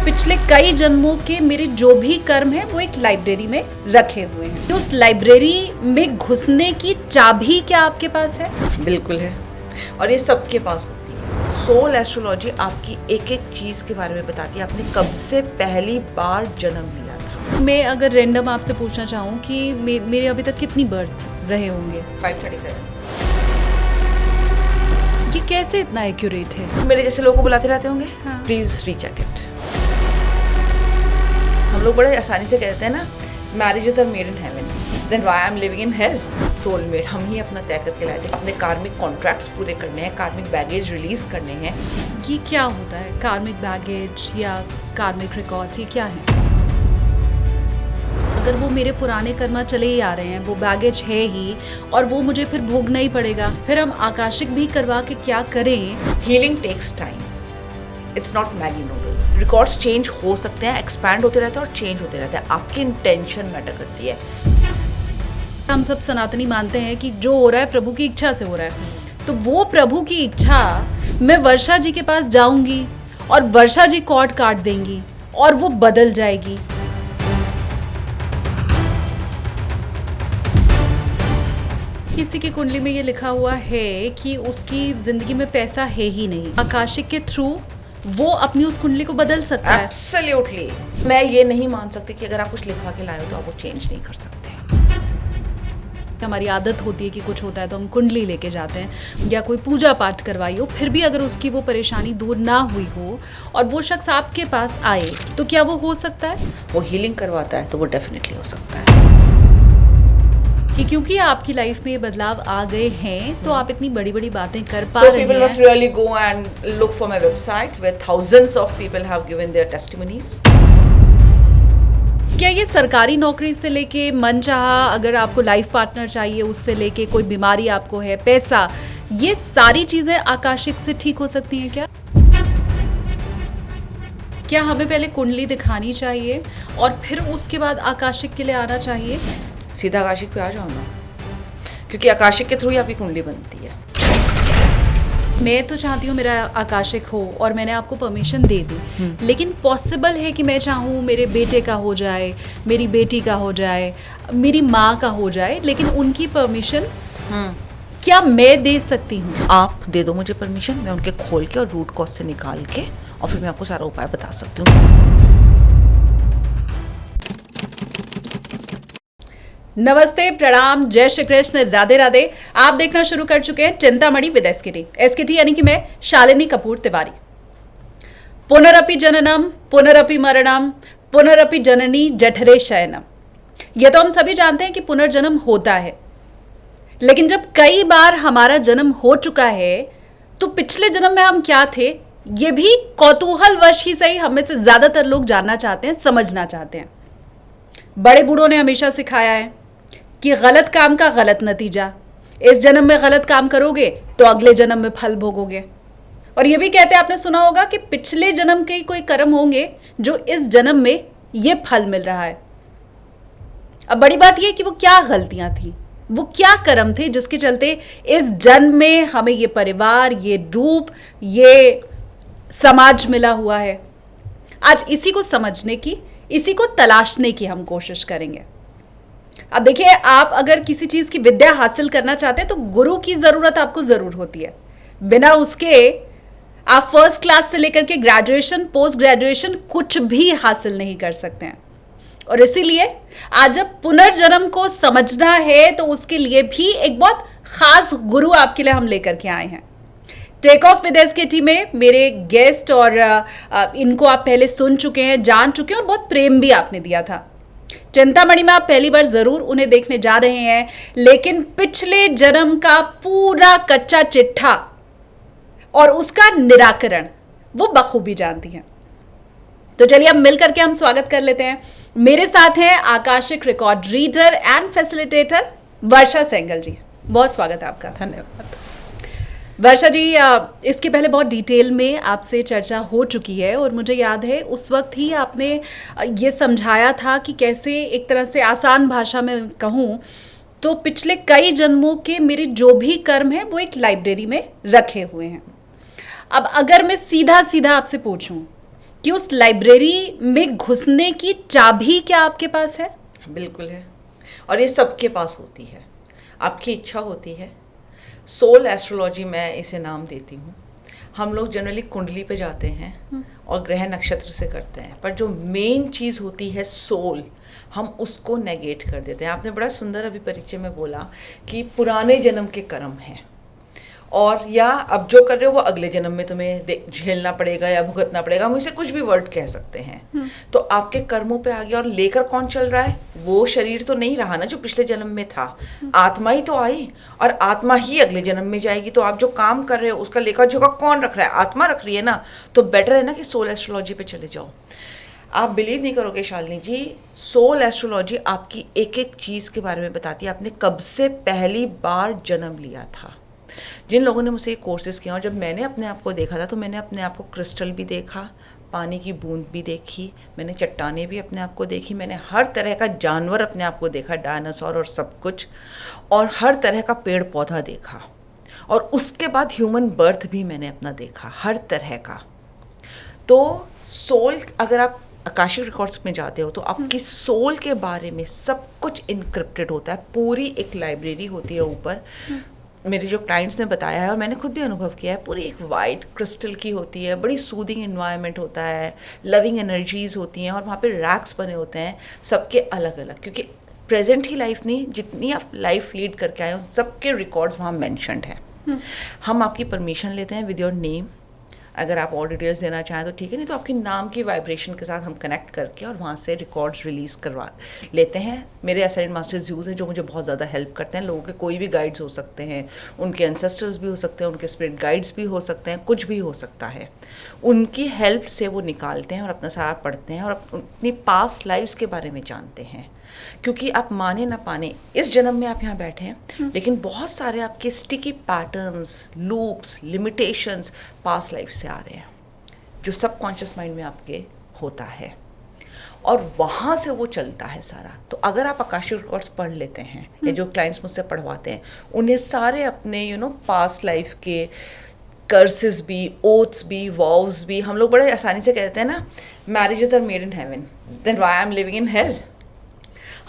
पिछले कई जन्मों के मेरे जो भी कर्म है वो एक लाइब्रेरी में रखे हुए हैं। उस लाइब्रेरी में घुसने की चाबी क्या आपके पास है? बिल्कुल है, और ये सबके पास होती है। सोल एस्ट्रोलॉजी आपकी एक एक चीज के बारे में बताती है, आपने कब से पहली बार जन्म लिया था। मैं अगर रैंडम आपसे पूछना चाहूँ कि मेरे अभी तक कितनी बर्थ रहे होंगे? 537। ये कैसे इतना एक्यूरेट है? मेरे जैसे लोगों को बुलाते रहते होंगे, हाँ। Please recheck it. हम लोग बड़े आसानी से कहते हैं ना, marriages are made in heaven, then why I am living in hell. Soulmate हम ही अपना तय करके लाए थे, अपने कार्मिक कॉन्ट्रैक्ट्स पूरे करने हैं, कार्मिक बैगेज रिलीज करने हैं। ये क्या होता है? कार्मिक बैगेज या कार्मिक रिकॉर्ड्स, ये क्या है? अगर वो मेरे पुराने कर्मा चले ही आ रहे हैं, वो बैगेज है ही और वो मुझे फिर भोगना ही पड़ेगा, फिर हम आकाशिक भी करवा के क्या करें? Healing takes time, it's not Maggi noodles. Records change हो सकते हैं, एक्सपैंड होते रहते हैं और चेंज होते रहते हैं। आपकी इंटेंशन मैटर करती है। हम सब सनातनी मानते हैं कि जो हो रहा है प्रभु की इच्छा से हो रहा है, तो वो प्रभु की इच्छा, मैं वर्षा जी के पास जाऊंगी और वर्षा जी कॉर्ड काट देंगी और वो बदल जाएगी। किसी की कुंडली में ये लिखा हुआ है कि उसकी जिंदगी में पैसा है ही नहीं, आकाशिक के थ्रू वो अपनी उस कुंडली को बदल सकता है। एब्सोल्युटली। मैं ये नहीं मान सकती कि अगर आप कुछ लिखवा के लाए हो तो आप वो चेंज नहीं कर सकते। हमारी आदत होती है कि कुछ होता है तो हम कुंडली लेके जाते हैं या कोई पूजा पाठ करवाई हो, फिर भी अगर उसकी वो परेशानी दूर ना हुई हो और वो शख्स आपके पास आए तो क्या वो हो सकता है? वो हीलिंग करवाता है तो वो डेफिनेटली हो सकता है। कि क्योंकि आपकी लाइफ में ये बदलाव आ गए हैं तो आप इतनी बड़ी बड़ी बातें कर पा So रहे people must हैं। really go and look for my website where thousands of people have given their testimonies. क्या ये सरकारी नौकरी से लेके मन चाहा अगर आपको लाइफ पार्टनर चाहिए, उससे लेके कोई बीमारी आपको है, पैसा, ये सारी चीजें आकाशिक से ठीक हो सकती हैं क्या? क्या हमें पहले कुंडली दिखानी चाहिए और फिर उसके बाद आकाशिक के लिए आना चाहिए? सीधा आकाशिक पे आ जाओ ना, क्योंकि आकाशिक के थ्रू ही आपकी कुंडली बनती है। मैं तो चाहती हूँ मेरा आकाशिक हो और मैंने आपको परमिशन दे दी, लेकिन पॉसिबल है कि मैं चाहूँ मेरे बेटे का हो जाए, मेरी बेटी का हो जाए, मेरी माँ का हो जाए, लेकिन उनकी परमिशन क्या मैं दे सकती हूँ? आप दे दो मुझे परमिशन, मैं उनके खोल के और रूट कॉज से निकाल के और फिर मैं आपको सारा उपाय बता सकती हूँ। नमस्ते, प्रणाम, जय श्री कृष्ण, राधे राधे। आप देखना शुरू कर चुके हैं चिंतामणि विद एसकेटी। एसकेटी यानी कि मैं शालिनी कपूर तिवारी। पुनरपि जननम पुनरपि मरणम पुनरपि जननी जठरे शयनम। ये तो हम सभी जानते हैं कि पुनर्जन्म होता है, लेकिन जब कई बार हमारा जन्म हो चुका है तो पिछले जन्म में हम क्या थे, ये भी कौतूहलवश ही सही हम में से ज्यादातर लोग जानना चाहते हैं, समझना चाहते हैं। बड़े बूढ़ों ने हमेशा सिखाया है कि गलत काम का गलत नतीजा, इस जन्म में गलत काम करोगे तो अगले जन्म में फल भोगोगे। और ये भी कहते हैं, आपने सुना होगा कि पिछले जन्म के कोई कर्म होंगे जो इस जन्म में ये फल मिल रहा है। अब बड़ी बात ये कि वो क्या गलतियां थी, वो क्या कर्म थे जिसके चलते इस जन्म में हमें ये परिवार, ये रूप, ये समाज मिला हुआ है। आज इसी को समझने की, इसी को तलाशने की हम कोशिश करेंगे। अब देखिए, आप अगर किसी चीज की विद्या हासिल करना चाहते हैं तो गुरु की जरूरत आपको जरूर होती है। बिना उसके आप फर्स्ट क्लास से लेकर के ग्रेजुएशन, पोस्ट ग्रेजुएशन कुछ भी हासिल नहीं कर सकते हैं। और इसीलिए आज जब पुनर्जन्म को समझना है तो उसके लिए भी एक बहुत खास गुरु आपके लिए हम लेकर के आए हैं। टेक ऑफ विद एसकेटी में मेरे गेस्ट, और इनको आप पहले सुन चुके हैं, जान चुके हैं और बहुत प्रेम भी आपने दिया था। चिंतामणि में आप पहली बार जरूर उन्हें देखने जा रहे हैं, लेकिन पिछले जन्म का पूरा कच्चा चिट्ठा और उसका निराकरण वो बखूबी जानती हैं। तो चलिए अब मिलकर के हम स्वागत कर लेते हैं। मेरे साथ हैं akashic record reader and facilitator Varsha Sengal ji. बहुत स्वागत है आपका। धन्यवाद। वर्षा जी, इसके पहले बहुत डिटेल में आपसे चर्चा हो चुकी है और मुझे याद है उस वक्त ही आपने ये समझाया था कि कैसे, एक तरह से आसान भाषा में कहूँ तो पिछले कई जन्मों के मेरे जो भी कर्म हैं वो एक लाइब्रेरी में रखे हुए हैं। अब अगर मैं सीधा सीधा आपसे पूछूं कि उस लाइब्रेरी में घुसने की चाबी क्या आपके पास है? बिल्कुल है, और ये सबके पास होती है, आपकी इच्छा होती है। सोल एस्ट्रोलॉजी मैं इसे नाम देती हूँ। हम लोग जनरली कुंडली पे जाते हैं और ग्रह नक्षत्र से करते हैं, पर जो मेन चीज़ होती है सोल, हम उसको नेगेट कर देते हैं। आपने बड़ा सुंदर अभी परिचय में बोला कि पुराने जन्म के कर्म हैं, और या अब जो कर रहे हो वो अगले जन्म में तुम्हें झेलना पड़ेगा या भुगतना पड़ेगा, हम इसे कुछ भी वर्ड कह सकते हैं। तो आपके कर्मों पे आ गया, और लेकर कौन चल रहा है? वो शरीर तो नहीं रहा ना जो पिछले जन्म में था, आत्मा ही तो आई, और आत्मा ही अगले जन्म में जाएगी। तो आप जो काम कर रहे हो उसका लेखा जोखा कौन रख रहा है? आत्मा रख रही है ना। तो बेटर है ना कि सोल एस्ट्रोलॉजी पे चले जाओ। आप बिलीव नहीं करोगे शालिनी जी, सोल एस्ट्रोलॉजी आपकी एक एक चीज़ के बारे में बताती है, आपने कब से पहली बार जन्म लिया था। जिन लोगों ने मुझसे ये कोर्सेज़ किया, और जब मैंने अपने आप को देखा था तो मैंने अपने आप को क्रिस्टल भी देखा, पानी की बूंद भी देखी, मैंने चट्टानें भी अपने आप को देखी, मैंने हर तरह का जानवर अपने आप को देखा, डायनासोर और सब कुछ, और हर तरह का पेड़ पौधा देखा, और उसके बाद ह्यूमन बर्थ भी मैंने अपना देखा, हर तरह का। तो सोल, अगर आप आकाशिक रिकॉर्ड्स में जाते हो तो आपकी सोल के बारे में सब कुछ इनक्रिप्टेड होता है, पूरी एक लाइब्रेरी होती है ऊपर। मेरे जो क्लाइंट्स ने बताया है और मैंने खुद भी अनुभव किया है, पूरी एक वाइट क्रिस्टल की होती है, बड़ी सूदिंग इन्वायरमेंट होता है, लविंग एनर्जीज होती हैं, और वहाँ पे रैक्स बने होते हैं सबके अलग अलग, क्योंकि प्रेजेंट ही लाइफ नहीं, जितनी आप लाइफ लीड करके आए हो सबके रिकॉर्ड्स वहाँ मैंशनड है। हम आपकी परमिशन लेते हैं विद योर नेम, अगर आप और डिटेल्स देना चाहें तो ठीक है, नहीं तो आपके नाम की वाइब्रेशन के साथ हम कनेक्ट करके और वहाँ से रिकॉर्ड्स रिलीज़ करवा लेते हैं। मेरे असाइंड मास्टर्स यूज़ हैं जो मुझे बहुत ज़्यादा हेल्प करते हैं। लोगों के कोई भी गाइड्स हो सकते हैं, उनके एंसेस्टर्स भी हो सकते हैं, उनके स्पिरिट गाइड्स भी हो सकते हैं, कुछ भी हो सकता है। उनकी हेल्प से वो निकालते हैं और अपना सारा पढ़ते हैं और अपनी पास्ट लाइफ्स के बारे में जानते हैं। क्योंकि आप माने ना पाने, इस जन्म में आप यहाँ बैठे हैं, लेकिन बहुत सारे आपके sticky patterns, loops, limitations past life से आ रहे हैं, जो सबकॉन्शियस माइंड में आपके होता है, और वहाँ से वो चलता है सारा। तो अगर आप आकाशिक रिकॉर्ड्स पढ़ लेते हैं, या जो क्लाइंट्स मुझसे पढ़वाते हैं, उन्हें सारे अपने पास्ट लाइफ के कर्सेस भी, ओथ्स भी, वॉव्स भी, हम लोग बड़े आसानी से कहते हैं ना, marriages are made in heaven, then why I am living in hell.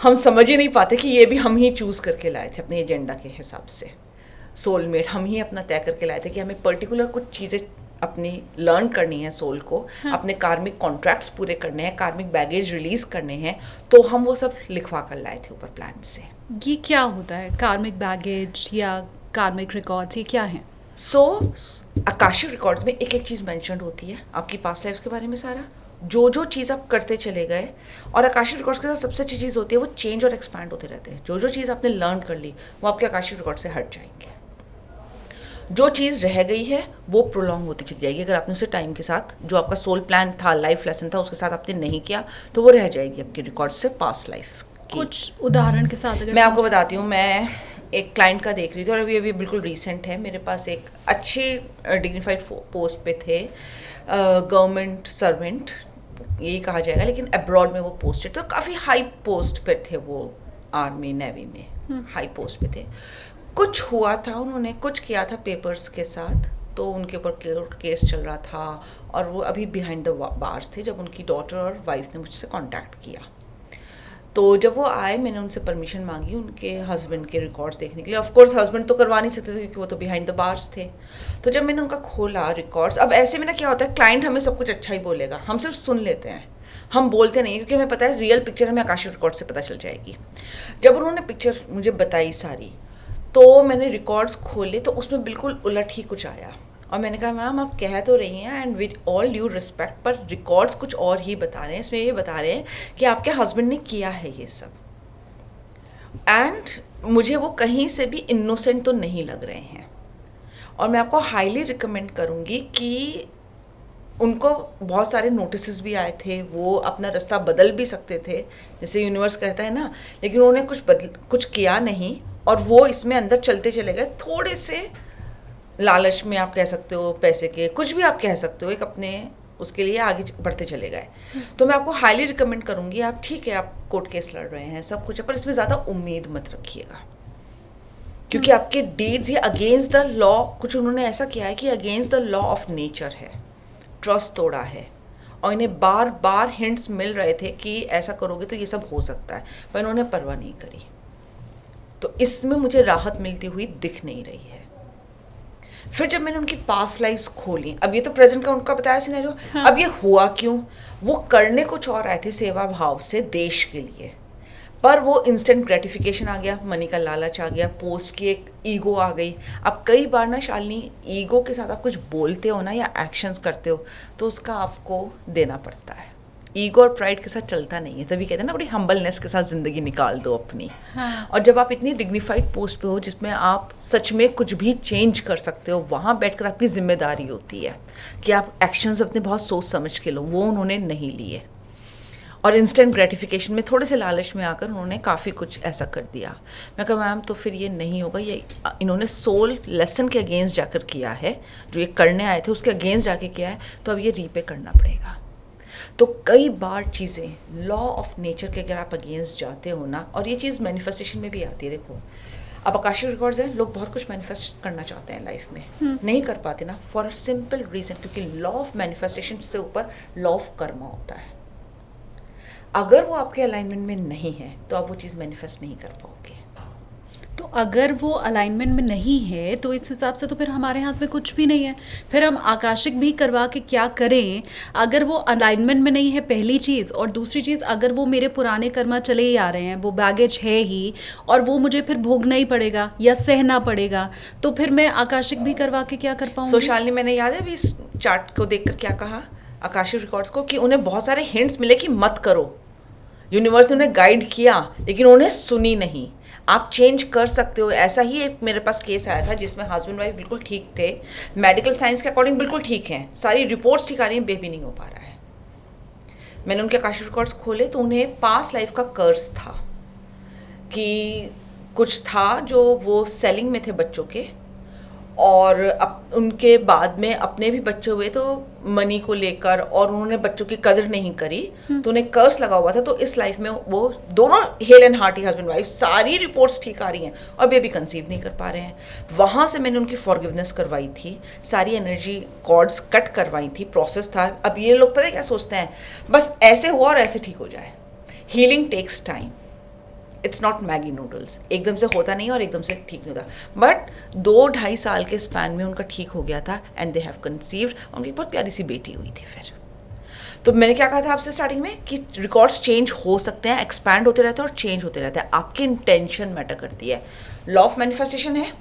हम समझ ही नहीं पाते कि ये भी हम ही चूज़ करके लाए थे अपने एजेंडा के हिसाब से। सोलमेट हम ही अपना तय करके लाए थे कि हमें पर्टिकुलर कुछ चीज़ें अपनी लर्न करनी है सोल को, अपने कार्मिक कॉन्ट्रैक्ट्स पूरे करने हैं, कार्मिक बैगेज रिलीज करने हैं, तो हम वो सब लिखवा कर लाए थे ऊपर प्लान से। ये क्या होता है कार्मिक बैगेज या कार्मिक रिकॉर्ड्स, ये क्या है? आकाशिक रिकॉर्ड्स में एक एक चीज़ मेंशन्ड होती है, आपकी पास्ट लाइफ के बारे में सारा, जो चीज़ आप करते चले गए। और आकाशिक रिकॉर्ड्स के साथ सबसे अच्छी चीज़ होती है वो चेंज और एक्सपैंड होते रहते हैं। जो चीज़ आपने लर्न कर ली वो आपके आकाशिक रिकॉर्ड से हट जाएंगे, जो चीज़ रह गई है वो प्रोलॉन्ग होती चली जाएगी। अगर आपने उसे टाइम के साथ, जो आपका सोल प्लान था, लाइफ लेसन था, उसके साथ आपने नहीं किया तो वो रह जाएगी आपके रिकॉर्ड से पास्ट लाइफ की। कुछ उदाहरण के साथ अगर मैं आपको बताती हूँ, मैं एक क्लाइंट का देख रही थी और अभी बिल्कुल रिसेंट है, मेरे पास एक अच्छी डिग्निफाइड पोस्ट पे थे, गवर्नमेंट सर्वेंट यही कहा जाएगा, लेकिन अब्रॉड में वो पोस्टेड, तो काफ़ी हाई पोस्ट पे थे वो, आर्मी नेवी में हाई पोस्ट पे थे। कुछ हुआ था, उन्होंने कुछ किया था पेपर्स के साथ, तो उनके ऊपर केस चल रहा था और वो अभी बिहाइंड द बार्स थे जब उनकी डॉटर और वाइफ ने मुझसे कांटेक्ट किया। तो जब वो आए मैंने उनसे परमिशन मांगी उनके हस्बैंड के रिकॉर्ड्स देखने के लिए। ऑफ कोर्स हस्बैंड तो करवा नहीं सकते थे क्योंकि वो तो बिहाइंड द बार्स थे। तो जब मैंने उनका खोला रिकॉर्ड्स, अब ऐसे में ना क्या होता है, क्लाइंट हमें सब कुछ अच्छा ही बोलेगा, हम सिर्फ सुन लेते हैं, हम बोलते नहीं, क्योंकि हमें पता है रियल पिक्चर हमें आकाशिक रिकॉर्ड से पता चल जाएगी। जब उन्होंने पिक्चर मुझे बताई सारी, तो मैंने रिकॉर्ड्स खोले तो उसमें बिल्कुल उलट ही कुछ आया, और मैंने कहा मैम आप कह तो रही हैं and with all due respect, पर रिकॉर्ड्स कुछ और ही बता रहे हैं। इसमें ये बता रहे हैं कि आपके हस्बैंड ने किया है ये सब, एंड मुझे वो कहीं से भी इनोसेंट तो नहीं लग रहे हैं। और मैं आपको हाईली रिकमेंड करूँगी कि उनको बहुत सारे नोटिस भी आए थे, वो अपना रास्ता बदल भी सकते थे जैसे यूनिवर्स कहता है ना, लेकिन उन्होंने कुछ किया नहीं और वो इसमें अंदर चलते चले गए, थोड़े से लालच में आप कह सकते हो, पैसे के, कुछ भी आप कह सकते हो, एक अपने उसके लिए आगे बढ़ते चले गए। तो मैं आपको हाईली रिकमेंड करूँगी, आप ठीक है आप कोर्ट केस लड़ रहे हैं सब कुछ है, पर इसमें ज़्यादा उम्मीद मत रखिएगा, क्योंकि आपके डीड्स ये अगेंस्ट द लॉ, कुछ उन्होंने ऐसा किया है कि against the law of nature है, ट्रस्ट तोड़ा है, और इन्हें बार बार हिंट्स मिल रहे थे कि ऐसा करोगे तो ये सब हो सकता है, पर इन्होंने परवाह नहीं करी। तो इसमें मुझे राहत मिलती हुई दिख नहीं रही है। फिर जब मैंने उनकी पास्ट लाइफ्स खोली, अब ये तो प्रेजेंट का उनका बताया सिनेरियो, अब ये हुआ क्यों? वो करने कुछ और आए थे सेवा भाव से देश के लिए, पर वो इंस्टेंट ग्रेटिफिकेशन आ गया, मनी का लालच आ गया, पोस्ट की एक ईगो आ गई। अब कई बार ना शालिनी, ईगो के साथ आप कुछ बोलते हो ना या एक्शंस करते हो तो उसका आपको देना पड़ता है। ईगो और प्राइड के साथ चलता नहीं है, तभी कहते हैं ना बड़ी हम्बलनेस के साथ ज़िंदगी निकाल दो अपनी। हाँ। और जब आप इतनी डिग्निफाइड पोस्ट पे हो जिसमें आप सच में कुछ भी चेंज कर सकते हो, वहाँ बैठकर आपकी जिम्मेदारी होती है कि आप एक्शंस अपने बहुत सोच समझ के लो। वो उन्होंने नहीं लिए और इंस्टेंट ग्रेटिफिकेशन में, थोड़े से लालच में आकर उन्होंने काफ़ी कुछ ऐसा कर दिया। मैं कहा मैम तो फिर ये नहीं होगा, ये इन्होंने सोल लेसन के अगेंस्ट जाकर किया है, जो ये करने आए थे उसके अगेंस्ट जाके किया है, तो अब ये रीपे करना पड़ेगा। तो कई बार चीज़ें लॉ ऑफ नेचर के अगर आप अगेंस्ट जाते हो ना, और ये चीज़ मैनिफेस्टेशन में भी आती है। देखो अब आकाशिक रिकॉर्ड्स हैं, लोग बहुत कुछ मैनिफेस्ट करना चाहते हैं लाइफ में, नहीं कर पाते ना, फॉर अ सिंपल रीज़न, क्योंकि लॉ ऑफ मैनिफेस्टेशन से ऊपर लॉ ऑफ कर्मा होता है। अगर वो आपके अलाइनमेंट में नहीं है तो आप वो चीज़ मैनिफेस्ट नहीं कर पाओगे। तो अगर वो अलाइनमेंट में नहीं है तो इस हिसाब से तो फिर हमारे हाथ में कुछ भी नहीं है। फिर हम आकाशिक भी करवा के क्या करें अगर वो अलाइनमेंट में नहीं है, पहली चीज़। और दूसरी चीज़, अगर वो मेरे पुराने कर्मा चले ही आ रहे हैं, वो बैगेज है ही, और वो मुझे फिर भोगना ही पड़ेगा या सहना पड़ेगा, तो फिर मैं आकाशिक भी करवा के क्या कर पाऊँगी? सो शालिनी, मैंने याद है अभी इस चार्ट को देखकर क्या कहा आकाशिक रिकॉर्ड्स को, कि उन्हें बहुत सारे हिंट्स मिले कि मत करो। यूनिवर्स ने उन्हें गाइड किया लेकिन उन्हें सुनी नहीं। आप चेंज कर सकते हो। ऐसा ही एक मेरे पास केस आया था जिसमें हस्बैंड वाइफ बिल्कुल ठीक थे, मेडिकल साइंस के अकॉर्डिंग बिल्कुल ठीक हैं, सारी रिपोर्ट्स ठीक आ रही हैं, बेबी नहीं हो पा रहा है। मैंने उनके आकाशिक रिकॉर्ड्स खोले तो उन्हें पास्ट लाइफ का कर्ज था, कि कुछ था जो वो सेलिंग में थे बच्चों के, और अब उनके बाद में अपने भी बच्चे हुए तो मनी को लेकर, और उन्होंने बच्चों की कदर नहीं करी तो उन्हें कर्ज लगा हुआ था। तो इस लाइफ में वो दोनों hello and hearty husband wife, सारी रिपोर्ट्स ठीक आ रही हैं और बेबी कंसीव नहीं कर पा रहे हैं। वहाँ से मैंने उनकी फॉरगिवनेस करवाई थी, सारी एनर्जी कॉर्ड्स कट करवाई थी, प्रोसेस था। अब ये लोग पता है क्या सोचते हैं, बस ऐसे हुआ और ऐसे ठीक हो जाए। Healing takes time, it's not Maggi noodles, एकदम से होता नहीं और एकदम से ठीक नहीं होता। बट 2-2.5 साल के स्पैन में उनका ठीक हो गया था एंड दे हैव कंसीव्ड। उनकी बहुत प्यारी सी बेटी हुई थी। फिर तो मैंने क्या कहा था आपसे स्टार्टिंग में कि रिकॉर्ड्स चेंज हो सकते हैं, एक्सपैंड होते रहते हैं और चेंज होते रहते हैं। आपकी इंटेंशन मैटर करती है। लॉ ऑफ मैनिफेस्टेशन है,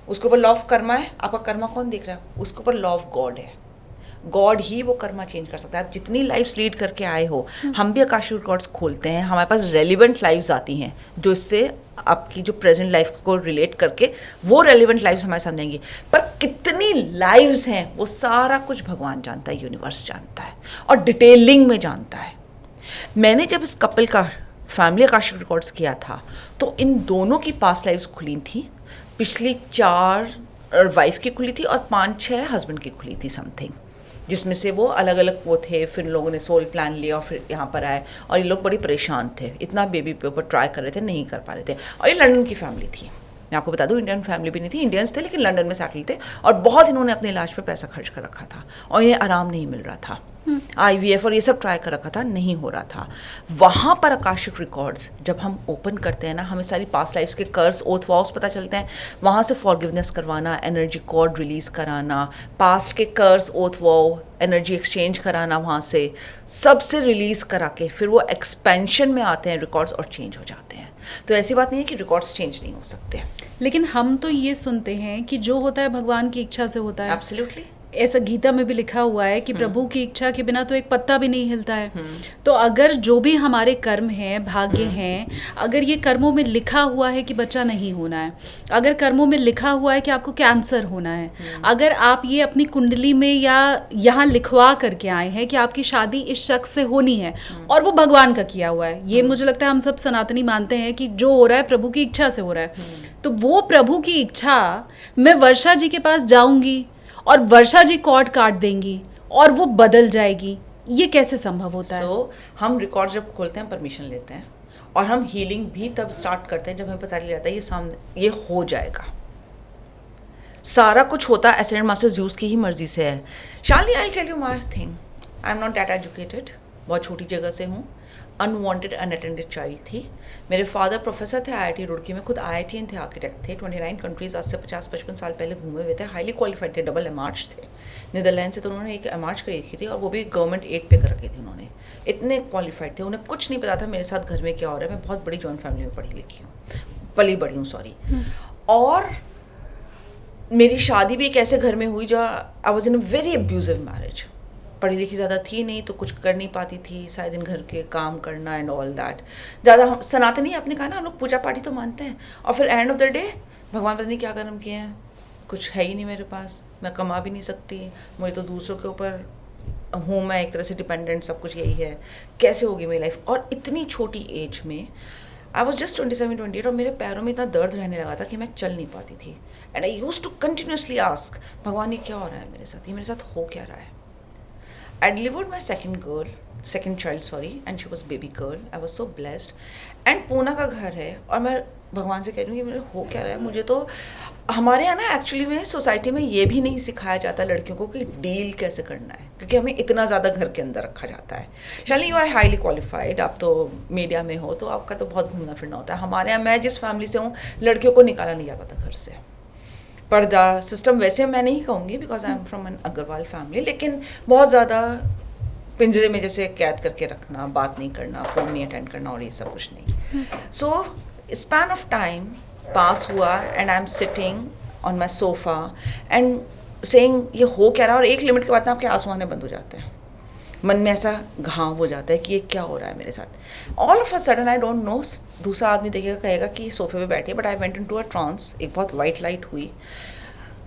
उसके ऊपर लॉ ऑफ कर्मा है। आपका कर्मा कौन देख रहा है? उसके ऊपर लॉ ऑफ गॉड है। गॉड ही वो कर्मा चेंज कर सकता है। आप जितनी लाइफ्स लीड करके आए हो, हम भी आकाशिक रिकॉर्ड्स खोलते हैं, हमारे पास रेलिवेंट लाइफ्स आती हैं जो इससे आपकी जो प्रेजेंट लाइफ को रिलेट करके वो रेलिवेंट लाइफ्स हमारे सामने आएंगी। पर कितनी लाइफ्स हैं वो सारा कुछ भगवान जानता है, यूनिवर्स जानता है और डिटेलिंग में जानता है। मैंने जब इस कपल का फैमिली आकाशिक रिकॉर्ड्स किया था तो इन दोनों की पास्ट लाइफ्स खुली थी। पिछली 4 वाइफ की खुली थी और 5-6 हस्बैंड की खुली थी समथिंग, जिसमें से वो अलग अलग वो थे। फिर लोगों ने सोल प्लान लिया और फिर यहाँ पर आए और ये लोग बड़ी परेशान थे, इतना बेबी पे ऊपर ट्राई कर रहे थे, नहीं कर पा रहे थे। और ये लंदन की फैमिली थी, मैं आपको बता दूँ, इंडियन फैमिली भी नहीं थी, इंडियंस थे लेकिन लंदन में सेटल थे और बहुत इन्होंने अपने इलाज पे पैसा खर्च कर रखा था और इन्हें आराम नहीं मिल रहा था। IVF और ये सब ट्राई कर रखा था, नहीं हो रहा था। वहाँ पर आकाशिक रिकॉर्ड्स जब हम ओपन करते हैं ना, हमें सारी पास्ट लाइफ्स के कर्स, ओथ वॉव्स पता चलते हैं। वहाँ से फॉरगिवनेस करवाना, एनर्जी कॉर्ड रिलीज कराना, पास्ट के कर्स, ओथ वॉव, एनर्जी एक्सचेंज कराना, वहाँ से सबसे रिलीज करा के फिर वो एक्सपेंशन में आते हैं रिकॉर्ड्स और चेंज हो जाते हैं। तो ऐसी बात नहीं है कि रिकॉर्ड्स चेंज नहीं हो सकते। लेकिन हम तो ये सुनते हैं कि जो होता है भगवान की इच्छा से होता है। एब्सोल्युटली। ऐसा गीता में भी लिखा हुआ है कि प्रभु की इच्छा के बिना तो एक पत्ता भी नहीं हिलता है। तो अगर जो भी हमारे कर्म हैं, भाग्य हैं, अगर ये कर्मों में लिखा हुआ है कि बच्चा नहीं होना है, अगर कर्मों में लिखा हुआ है कि आपको कैंसर होना है, अगर आप ये अपनी कुंडली में या यहाँ लिखवा करके आए हैं कि आपकी शादी इस शख्स से होनी है और वो भगवान का किया हुआ है, ये मुझे लगता है हम सब सनातनी मानते हैं कि जो हो रहा है प्रभु की इच्छा से हो रहा है। तो वो प्रभु की इच्छा, मैं वर्षा जी के पास जाऊंगी और वर्षा जी कॉर्ड काट देंगी और वो बदल जाएगी, ये कैसे संभव होता है? हम रिकॉर्ड जब खोलते हैं परमिशन लेते हैं और हम हीलिंग भी तब स्टार्ट करते हैं जब हमें पता चल जाता है ये सामने ये हो जाएगा। सारा कुछ होता है एसेंडेंट मास्टर ज़्यूस की ही मर्जी से है। Shalini, I tell you my thing, I am not that educated, बहुत छोटी जगह से हूँ, अनवांटेड अनअटेंडेड चाइल्ड थी। मेरे फादर प्रोफेसर थे आईआईटी रुड़की में, खुद आईआईटीएन थे, आर्किटेक्ट थे, 29 कंट्रीज आज से 50-55 साल पहले घूमे हुए थे, हाईली क्वालिफाइड थे, डबल एमआर्च थे। नीदरलैंड से तो उन्होंने एक एमआर्च खरीदी थी और वो भी गवर्नमेंट एड पे कर रखी थी उन्होंने। इतने क्वालिफाइड थे, उन्हें कुछ नहीं पता था मेरे साथ घर में क्या हो रहा है। मैं बहुत बड़ी जॉइंट फैमिली में पढ़ी लिखी हूँ, पली बड़ी हूँ, सॉरी। और मेरी शादी भी एक ऐसे घर में हुई जो I was in a very abusive marriage. पढ़ी लिखी ज़्यादा थी नहीं तो कुछ कर नहीं पाती थी, सारे दिन घर के काम करना एंड ऑल दैट। ज़्यादा हम सनातनी आपने कहा ना, हम लोग पूजा पाठी तो मानते हैं, और फिर एंड ऑफ द डे भगवान पता नहीं क्या कर्म किए हैं, कुछ है ही नहीं मेरे पास, मैं कमा भी नहीं सकती, मुझे तो दूसरों के ऊपर हूँ मैं एक तरह से डिपेंडेंट, सब कुछ यही है, कैसे होगी मेरी लाइफ। और इतनी छोटी एज में आई वॉज जस्ट 27-28 और मेरे पैरों में इतना दर्द रहने लगा था कि मैं चल नहीं पाती थी। And I use to continuously ask Bhagwan ये क्या हो रहा है मेरे साथ, ये मेरे साथ हो क्या रहा है। I delivered my second child, and she was baby girl. I was so blessed. And Poona का घर है और मैं भगवान से कह रही हूँ कि मेरे हो क्या रहा है। मुझे तो हमारे यहाँ ना एक्चुअली में सोसाइटी में ये भी नहीं सिखाया जाता लड़कियों को कि डील कैसे करना है, क्योंकि हमें इतना ज़्यादा घर के अंदर रखा जाता है। Shalini, you are highly qualified, आप तो मीडिया में हो तो आपका तो बहुत घूमना फिरना होता है। हमारे यहाँ, मैं जिस फैमिली से हूँ, लड़कियों को निकाला नहीं जाता था घर से। पर्दा सिस्टम वैसे मैं नहीं कहूँगी because I am from an Agarwal family, लेकिन बहुत ज़्यादा पिंजरे में जैसे कैद करके रखना, बात नहीं करना, फ़ोन नहीं अटेंड करना और ये सब कुछ नहीं। सो स्पैन ऑफ टाइम पास हुआ and I am sitting on my sofa and saying ये हो क्या रहा है। और एक लिमिट के बाद ना आपके आंसू आने बंद हो जाते हैं, मन में ऐसा घाव हो जाता है कि ये क्या हो रहा है मेरे साथ। All of a sudden I don't know, दूसरा आदमी देखेगा कहेगा कि सोफे पे बैठे, but I went into a trance. एक बहुत वाइट लाइट हुई,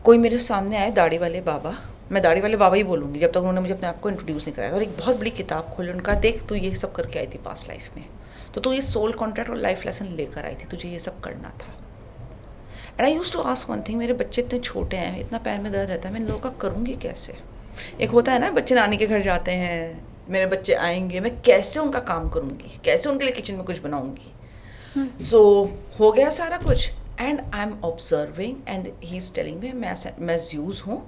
कोई मेरे सामने आए, दाढ़ी वाले बाबा, मैं दाढ़ी वाले बाबा ही बोलूँगी जब तक उन्होंने मुझे अपने आप को इंट्रोड्यूस नहीं कराया, और एक बहुत बड़ी किताब खोली, उनका देख तू ये सब करके आई थी पास्ट लाइफ में, तो तू ये सोल कॉन्ट्रैक्ट और लाइफ लेसन लेकर आई थी, तुझे ये सब करना था। And I used to ask one thing, मेरे बच्चे इतने छोटे हैं, इतना पैर में दर्द रहता है, मैं इन लोगों का करूँगी कैसे। एक होता है ना, बच्चे नानी के घर जाते हैं, मेरे बच्चे आएंगे, मैं कैसे उनका काम करूँगी, कैसे उनके लिए किचन में कुछ बनाऊँगी। सो हो गया सारा कुछ and I am observing and he is telling me मैं ज़्यूज़ हूँ।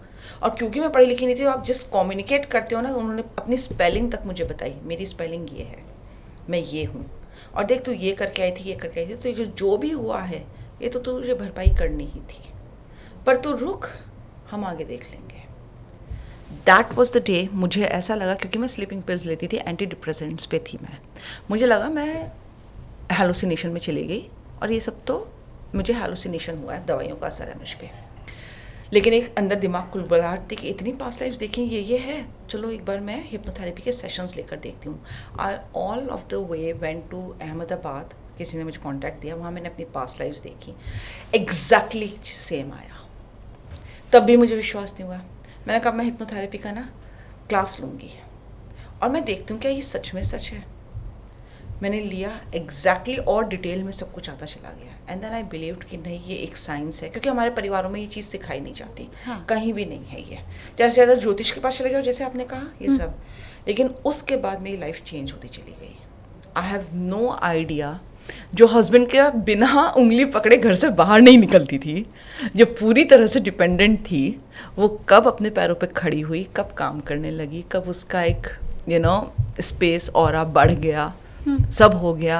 और क्योंकि मैं पढ़ी लिखी नहीं थी, तो आप जिस कम्युनिकेट करते हो ना, तो उन्होंने अपनी स्पेलिंग तक मुझे बताई, मेरी स्पेलिंग ये है, मैं ये हूँ, और देख तू ये करके आई थी, ये करके आई थी, तो जो भी हुआ है ये तो तुझे भरपाई करनी ही थी, पर तू रुक, हम आगे देख लेंगे। That was the day. मुझे ऐसा लगा, क्योंकि मैं स्लीपिंग पिल्स लेती थी, एंटी डिप्रेसेंट्स पे थी मैं, मुझे लगा मैं हेलुसिनेशन में चली गई, और ये सब तो मुझे हेलुसिनेशन हुआ है, दवाइयों का असर है मुझ पर। लेकिन एक अंदर दिमाग कुलबुलाहट थी कि इतनी पास्ट लाइफ देखी, ये है, चलो एक बार मैं हिप्नोथेरेपी के सेशंस लेकर देखती हूँ। I all of the way went to Ahmedabad, किसी ने मुझे कांटेक्ट दिया, वहाँ मैंने अपनी पास्ट लाइफ्स देखी, एग्जैक्टली सेम आया। तब भी मुझे विश्वास नहीं हुआ, मैंने कहा मैं हिप्नोथेरेपी का ना क्लास लूँगी और मैं देखती हूँ क्या ये सच में सच है। मैंने लिया एग्जैक्टली और डिटेल में सब कुछ आता चला गया, एंड देन आई बिलीव्ड कि नहीं ये एक साइंस है, क्योंकि हमारे परिवारों में ये चीज़ सिखाई नहीं जाती। हाँ। कहीं भी नहीं है ये। जैसे ज़्यादा ज्योतिष के पास चले गए, जैसे आपने कहा ये सब, लेकिन उसके बाद मेरी लाइफ चेंज होती चली गई। आई हैव नो आइडिया, जो हस्बैंड के बिना उंगली पकड़े घर से बाहर नहीं निकलती थी, जो पूरी तरह से डिपेंडेंट थी, वो कब अपने पैरों पे खड़ी हुई, कब काम करने लगी, कब उसका एक स्पेस और बढ़ गया, सब हो गया।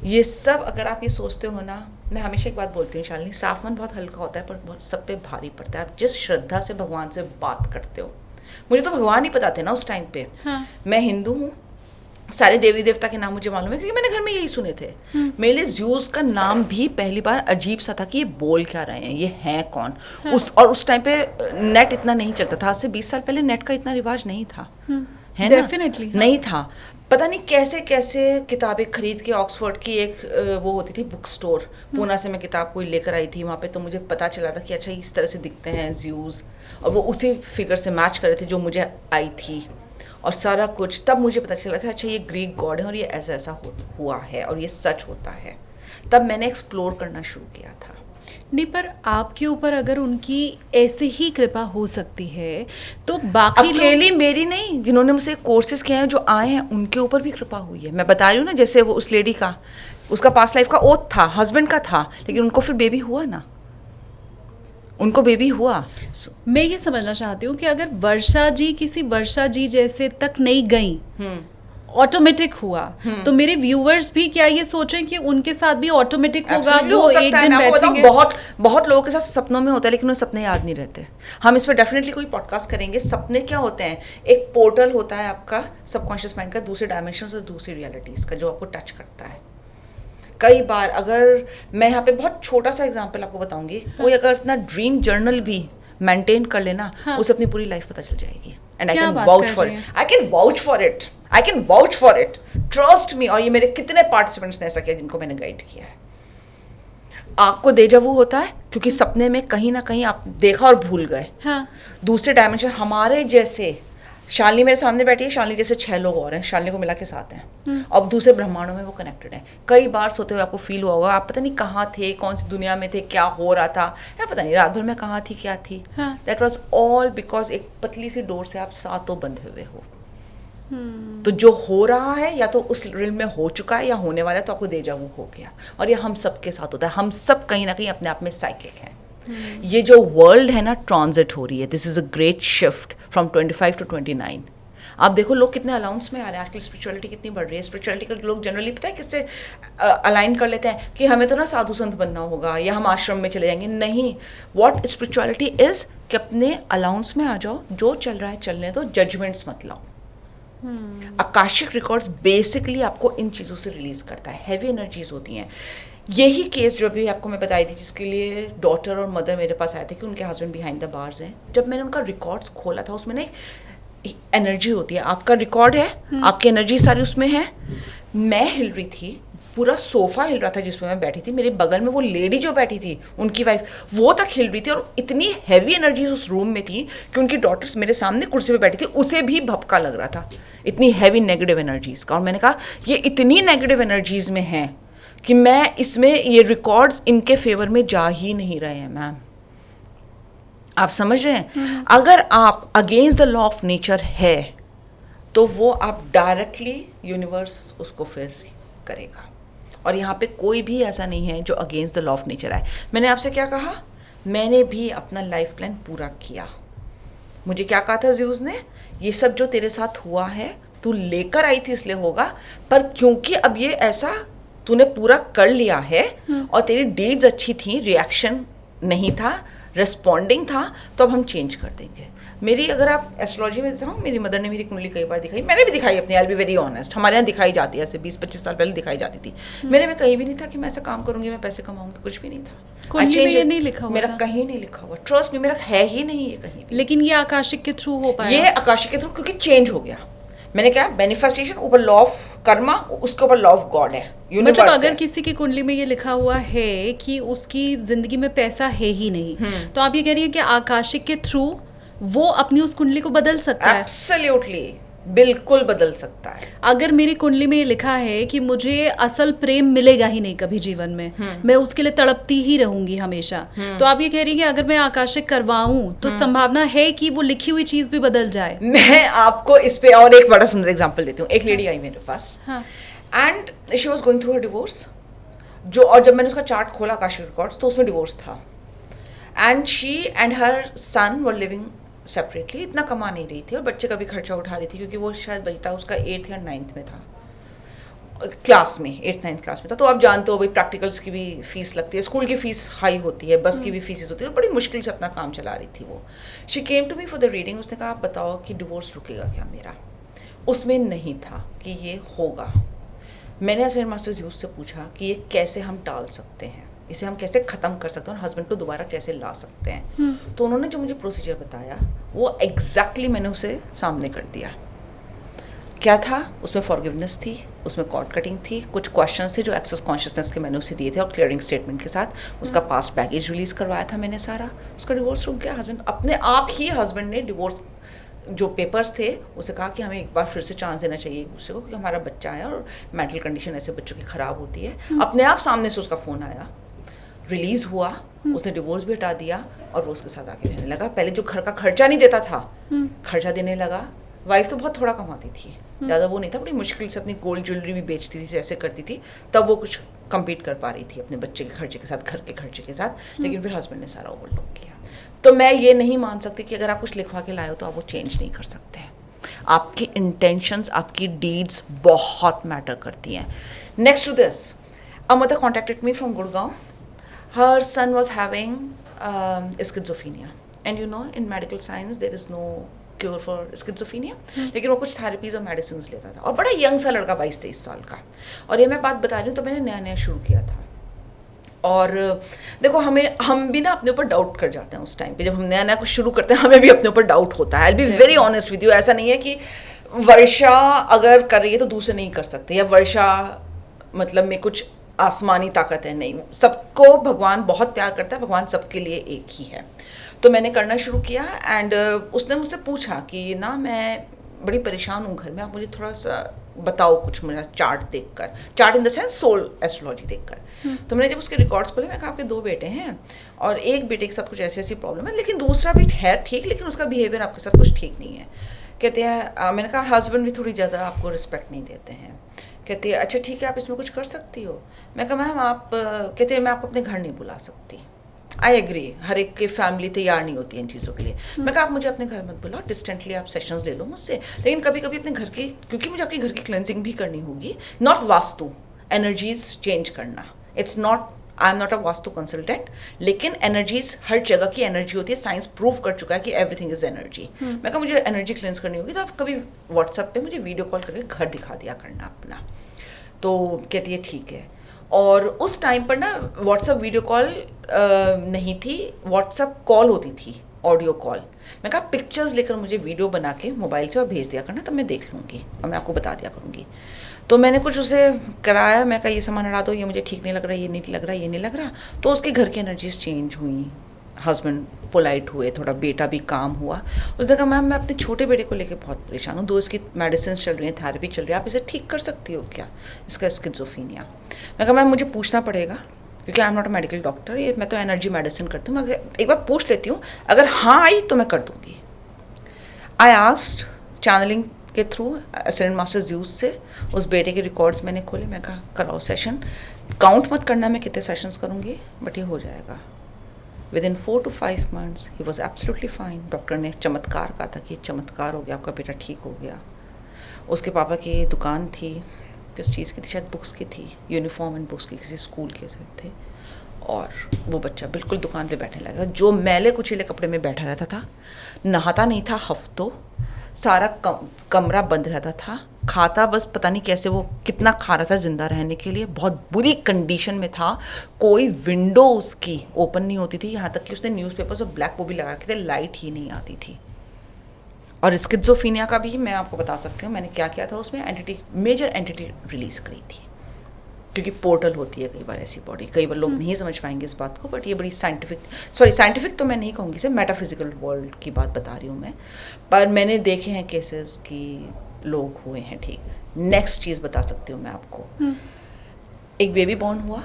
ये सब अगर आप ये सोचते हो ना, मैं हमेशा एक बात बोलती हूँ शालिनी, साफ मन बहुत हल्का होता है पर बहुत सब पे भारी पड़ता है। आप जिस श्रद्धा से भगवान से बात करते हो, मुझे तो भगवान ही पता थे ना उस टाइम पे। हाँ। मैं हिंदू हूँ, सारे देवी देवता के नाम मुझे मालूम है क्योंकि मैंने घर में यही सुने थे। मेरे लिए ज़्यूज़ का नाम भी पहली बार अजीब सा था कि ये बोल क्या रहे हैं, ये हैं कौन। हाँ। उस टाइम पे नेट इतना नहीं चलता था, आज से 20 साल पहले नेट का इतना रिवाज नहीं था, है ना? डेफिनेटली नहीं था। पता नहीं कैसे कैसे किताबें खरीद के, ऑक्सफोर्ड की एक वो होती थी बुक स्टोर, पूना से मैं किताब कोई लेकर आई थी वहाँ पे, तो मुझे पता चला था कि अच्छा इस तरह से दिखते हैं ज़्यूज़, और वो उसी फिगर से मैच कर रहे थे जो मुझे आई थी और सारा कुछ। तब मुझे पता चला था अच्छा ये ग्रीक गॉड है और ये ऐसा ऐसा हुआ है और ये सच होता है। तब मैंने एक्सप्लोर करना शुरू किया था। नहीं, पर आपके ऊपर अगर उनकी ऐसे ही कृपा हो सकती है तो बाकी अकेली मेरी नहीं, जिन्होंने मुझसे कोर्सेज किए हैं, जो आए हैं, उनके ऊपर भी कृपा हुई है। मैं बता रही हूँ ना, जैसे वो उस लेडी का, उसका पास्ट लाइफ का ओथ था, हस्बैंड का था, लेकिन उनको फिर बेबी हुआ ना, उनको बेबी हुआ। मैं ये समझना चाहती हूँ कि अगर वर्षा जी किसी वर्षा जी जैसे तक नहीं गई, ऑटोमेटिक हुआ, तो मेरे व्यूअर्स भी क्या ये सोचें कि उनके साथ भी ऑटोमेटिक होगा? Absolutely वो हो सकता एक है। दिन मैं आपको बताऊं, बैठेंगे। बहुत लोगों के साथ सपनों में होता है, लेकिन उन्हें सपने याद नहीं रहते। हम इस पर डेफिनेटली कोई पॉडकास्ट करेंगे। सपने क्या होते हैं? एक पोर्टल होता है आपका सबकॉन्शियस माइंड का दूसरे डायमेंशन और दूसरी रियलिटीज का, जो आपको टच करता है। कई बार अगर मैं यहाँ पे बहुत छोटा सा एग्जाम्पल आपको बताऊंगी, कोई अगर इतना ड्रीम जर्नल भी मेंटेन कर लेना, उसे अपनी पूरी लाइफ पता चल जाएगी। And I can vouch for it, I can vouch for it, trust me. और ये मेरे कितने पार्टिसिपेंट्स ने ऐसा किया जिनको मैंने गाइड किया है। आपको डेजावू होता है क्योंकि सपने में कहीं ना कहीं आप देखा और भूल गए। दूसरे डायमेंशन, हमारे जैसे शालिनी मेरे सामने बैठी है, शालिनी जैसे 6 लोग और हैं, शालिनी को मिला के 7 हैं। अब दूसरे ब्रह्मांडों में वो कनेक्टेड है। कई बार सोते हुए आपको फील हुआ होगा, आप पता नहीं कहाँ थे, कौन सी दुनिया में थे, क्या हो रहा था, यार पता नहीं रात भर में कहाँ थी, क्या थी। दैट वाज ऑल बिकॉज एक पतली सी डोर से आप सातों बंधे हुए हो। तो जो हो रहा है या तो उस रिल में हो चुका है या होने वाला है, तो आपको डेजावू हो गया। और ये हम सब के साथ होता है। हम सब कहीं ना कहीं अपने आप में साइकिक हैं। ये जो वर्ल्ड है ना, ट्रांजिट हो रही है। This is a great shift from 25 to 29। आप देखो लोग कितने अलाउंस में आ रहे हैं आजकल। स्पिरिचुअलिटी कितनी बढ़ रही है। स्पिरिचुअलिटी का लोग जनरली पता है किससे अलाइन कर लेते हैं कि हमें तो ना साधु संत बनना होगा या हम आश्रम में चले जाएंगे। नहीं, व्हाट स्पिरिचुअलिटी इज कि अपने अलाउंस में आ जाओ, जो चल रहा है चलने दो, जजमेंट्स मत लाओ। आकाशिक रिकॉर्ड्स बेसिकली आपको इन चीज़ों से रिलीज करता है। हैवी एनर्जीज होती हैं। यही केस जो अभी आपको मैं बताई थी, जिसके लिए डॉटर और मदर मेरे पास आए थे कि उनके हस्बैंड बिहाइंड द बार्स हैं। जब मैंने उनका रिकॉर्ड्स खोला था, उसमें ना एक एनर्जी होती है। आपका रिकॉर्ड है, आपकी एनर्जी सारी उसमें है। मैं हिल रही थी, पूरा सोफा हिल रहा था जिसमें मैं बैठी थी। मेरे बगल में वो लेडी जो बैठी थी, उनकी वाइफ, वो तक हिल रही थी। और इतनी हैवी एनर्जीज उस रूम में थी कि उनकी डॉटर्स मेरे सामने कुर्सी पे बैठी थी, उसे भी भपका लग रहा था, इतनी हैवी नेगेटिव एनर्जीज का। और मैंने कहा ये इतनी नेगेटिव एनर्जीज में है कि मैं इसमें, ये रिकॉर्ड्स इनके फेवर में जा ही नहीं रहे हैं। मैम आप समझ रहे हैं? अगर आप against the law of nature है तो वो आप डायरेक्टली यूनिवर्स उसको फिर करेगा। और यहाँ पे कोई भी ऐसा नहीं है जो against the law of nature आए। मैंने आपसे क्या कहा? मैंने भी अपना लाइफ प्लान पूरा किया। मुझे क्या कहा था ज़्यूज़ ने? ये सब जो तेरे साथ हुआ है तू लेकर आई थी इसलिए होगा, पर क्योंकि अब ये ऐसा तूने पूरा कर लिया है और तेरी डीड्स अच्छी थी, रिएक्शन नहीं था, रिस्पॉन्डिंग था, तो अब हम चेंज कर देंगे। मेरी, अगर आप एस्ट्रोलॉजी में दिखाऊँ, मेरी मदर ने मेरी कुंडली कई बार दिखाई, मैंने भी दिखाई अपनी, I will be very honest. हमारे यहाँ दिखाई जाती है, ऐसे 20-25 साल पहले दिखाई जाती थी। मेरे में कहीं भी नहीं था कि मैं ऐसा काम करूंगी, मैं पैसे कमाऊंगी, कुछ भी नहीं था। कुंडली में ये नहीं लिखा हुआ मेरा था? कहीं नहीं लिखा हुआ, ट्रस्ट में, मेरा है ही नहीं ये कहीं भी। लेकिन ये आकाशिक के थ्रू हो पाया? ये आकाशिक के थ्रू, क्योंकि चेंज हो गया। मैंने क्या, मैनिफेस्टेशन ऊपर लॉ ऑफ कर्मा, उसके ऊपर लॉ ऑफ गॉड है, यूनिवर्स मतलब अगर है। किसी की कुंडली में ये लिखा हुआ है कि उसकी जिंदगी में पैसा है ही नहीं, तो आप ये कह रही है कि आकाशिक के थ्रू वो अपनी उस कुंडली को बदल सकता है? एब्सोल्युटली, बिल्कुल बदल सकता है। अगर मेरी कुंडली में ये लिखा है कि मुझे असल प्रेम मिलेगा ही नहीं कभी जीवन में, मैं उसके लिए तड़पती ही रहूंगी हमेशा, तो आप ये कह रही हैं कि अगर मैं आकाशिक करवाऊं तो संभावना है कि वो लिखी हुई चीज भी बदल जाए? मैं आपको इस पे और एक बड़ा सुंदर एग्जांपल देती हूँ। एक लेडी आई मेरे पास and she was going through her divorce, जो, और जब मैंने उसका चार्ट खोला आकाशिक रिकॉर्ड्स, तो उसमें डिवोर्स था। And she and her son were living separately, इतना कमा नहीं रही थी और बच्चे का भी खर्चा उठा रही थी, क्योंकि वो शायद बेटा उसका 8th या 9th में था, क्लास में, 8th-9th क्लास में था। तो आप जानते हो भाई, प्रैक्टिकल्स की भी फीस लगती है, स्कूल की फीस हाई होती है, बस की भी फीस होती है, तो बड़ी मुश्किल से अपना काम चला रही थी वो। She came to me for the reading. उसने कहा आप बताओ कि डिवोर्स रुकेगा क्या मेरा? उसमें नहीं था कि ये होगा। मैंने एसेंट मास्टर यूज से पूछा कि ये कैसे हम टाल सकते हैं, इसे हम कैसे ख़त्म कर सकते हैं और हस्बैंड को दोबारा कैसे ला सकते हैं। तो उन्होंने जो मुझे प्रोसीजर बताया वो एग्जैक्टली मैंने उसे सामने कर दिया। क्या था उसमें? फॉरगिवनेस थी, उसमें कॉर्ड कटिंग थी, कुछ क्वेश्चंस थे जो एक्सेस कॉन्शियसनेस के मैंने उसे दिए थे, और क्लियरिंग स्टेटमेंट के साथ उसका पास्ट बैगेज रिलीज करवाया था मैंने सारा। उसका डिवोर्स रुक गया। हस्बैंड अपने आप ही, हस्बैंड ने डिवोर्स जो पेपर्स थे उसे कहा कि हमें एक बार फिर से चांस देना चाहिए एक दूसरे को, क्योंकि हमारा बच्चा है और मेंटल कंडीशन ऐसे बच्चों की ख़राब होती है। अपने आप सामने से उसका फ़ोन आया, रिलीज़ हुआ, उसने डिवोर्स भी हटा दिया और वो उसके साथ आके रहने लगा। पहले जो घर का खर्चा नहीं देता था, खर्चा देने लगा। वाइफ तो बहुत थोड़ा कमाती थी, ज़्यादा वो नहीं था, बड़ी मुश्किल से अपनी गोल्ड ज्वेलरी भी बेचती थी, ऐसे करती थी, तब वो कुछ कम्पीट कर पा रही थी अपने बच्चे के खर्चे के साथ, घर के खर्चे के साथ। लेकिन फिर हस्बैंड ने सारा ओवरलुक किया। तो मैं ये नहीं मान सकती कि अगर आप कुछ लिखवा के लाए हो तो आप वो चेंज नहीं कर सकते हैं। आपकी इंटेंशंस, आपकी डीड्स बहुत मैटर करती हैं। Next to this, a mother contacted me from Gurgaon. Her son was having schizophrenia, and you know, in medical science there is no cure for schizophrenia, लेकिन वो कुछ थेरेपीज और मेडिसिन लेता था, और बड़ा यंग सा लड़का, 22-23 साल का। और ये मैं बात बता रही हूँ तो मैंने नया नया शुरू किया था। और देखो, हम भी ना अपने ऊपर डाउट कर जाते हैं उस टाइम पे, जब हम नया नया कुछ शुरू करते हैं हमें भी अपने ऊपर डाउट होता है। I be very honest with you, ऐसा नहीं है कि वर्षा अगर कर रही है तो दूसरे नहीं कर सकते, या वर्षा मतलब में कुछ आसमानी ताकत है, नहीं। सबको भगवान बहुत प्यार करता है, भगवान सबके लिए एक ही है। तो मैंने करना शुरू किया, एंड उसने मुझसे पूछा कि ना मैं बड़ी परेशान हूँ घर में, आप मुझे थोड़ा सा बताओ कुछ मेरा चार्ट देखकर, chart in the sense soul astrology देखकर। तो मैंने जब उसके रिकॉर्ड्स खोले, मैं कहा आपके 2 बेटे हैं और एक बेटे के साथ कुछ ऐसी ऐसी प्रॉब्लम है, लेकिन दूसरा भी है ठीक, लेकिन उसका बिहेवियर आपके साथ कुछ ठीक नहीं है। कहते हैं, मैंने कहा हस्बैंड भी थोड़ी ज़्यादा आपको रिस्पेक्ट नहीं देते हैं। कहते हैं अच्छा ठीक है, आप इसमें कुछ कर सकती हो। मैं कहा मैम आप, कहते हैं मैं आपको अपने घर नहीं बुला सकती। आई एग्री, हर एक की फैमिली तैयार नहीं होती इन चीज़ों के लिए। मैं कहा आप मुझे अपने घर मत बुलाओ, डिस्टेंटली आप सेशंस ले लो मुझसे, लेकिन कभी कभी अपने घर की, क्योंकि मुझे आपके घर की क्लेंजिंग भी करनी होगी, नॉट वास्तु, एनर्जीज चेंज करना। It's not, I am not a vastu consultant, लेकिन एनर्जीज हर जगह की एनर्जी होती है, साइंस प्रूव कर चुका है कि एवरीथिंग इज एनर्जी। मैं कहा मुझे एनर्जी क्लेंस करनी होगी, तो आप कभी व्हाट्सएप पे मुझे वीडियो कॉल करके घर दिखा दिया करना अपना। तो कहती है ठीक है। और उस टाइम पर ना व्हाट्सएप वीडियो कॉल नहीं थी, व्हाट्सएप कॉल होती थी, ऑडियो कॉल। मैं कहा पिक्चर्स लेकर मुझे वीडियो बना के मोबाइल से और भेज दिया करना, तब मैं देख लूँगी और मैं आपको बता दिया करूँगी। तो मैंने कुछ उसे कराया, मैं कहा ये सामान हटा दो, ये मुझे ठीक नहीं लग रहा, ये नहीं लग रहा, ये नहीं लग रहा। तो उसके घर की एनर्जीज चेंज हुई, हस्बैंड पोलाइट हुए, थोड़ा बेटा भी काम हुआ। उसने कहा मैम मैं अपने छोटे बेटे को लेकर बहुत परेशान हूँ, 2 इसकी मेडिसिन चल रही हैं, थेरेपी चल रही है, आप इसे ठीक कर सकती हो क्या, इसका स्किज़ोफ्रेनिया। मैं कहा मैम मुझे पूछना पड़ेगा, क्योंकि आई am not a medical doctor, ये मैं तो एनर्जी मेडिसिन करती हूँ, मैं एक बार पूछ लेती हूँ, अगर हाँ आई तो मैं कर दूँगी। आई आस्क्ड, चैनलिंग के थ्रू असेंडेंट मास्टर्स यूज से उस बेटे के रिकॉर्ड्स मैंने खोले। मैं कहा कराओ सेशन, काउंट मत करना मैं कितने सेशंस करूँगी, बट ये हो जाएगा। Within 4 to 5 months he was absolutely fine. Doctor ने चमत्कार कहा था कि चमत्कार हो गया, आपका बेटा ठीक हो गया। उसके पापा की दुकान थी, किस चीज़ की थी, शायद बुक्स की थी, यूनिफॉर्म एंड बुक्स की, किसी स्कूल के थे। और वो बच्चा बिल्कुल दुकान पे बैठने लगा, जो मैले कुचीले कपड़े में बैठा रहता था, नहाता नहीं था हफ्तों, सारा कमरा बंद रहता था, खाता बस पता नहीं कैसे वो कितना खा रहा था ज़िंदा रहने के लिए, बहुत बुरी कंडीशन में था, कोई विंडो उसकी ओपन नहीं होती थी, यहाँ तक कि उसने न्यूज़पेपर्स और ब्लैक वो भी लगा रखे थे, लाइट ही नहीं आती थी। और स्किज़ोफ्रेनिया का भी मैं आपको बता सकती हूँ मैंने क्या किया था उसमें, मेजर एंटिटी रिलीज़ करी थी, क्योंकि पोर्टल होती है कई बार ऐसी बॉडी, कई बार लोग नहीं समझ पाएंगे इस बात को, बट ये बड़ी साइंटिफिक तो मैं नहीं कहूँगी, सिर्फ मेटाफिजिकल वर्ल्ड की बात बता रही हूँ मैं, पर मैंने देखे हैं केसेस कि लोग हुए हैं ठीक। नेक्स्ट चीज़ बता सकती हूँ मैं आपको, एक बेबी बॉर्न हुआ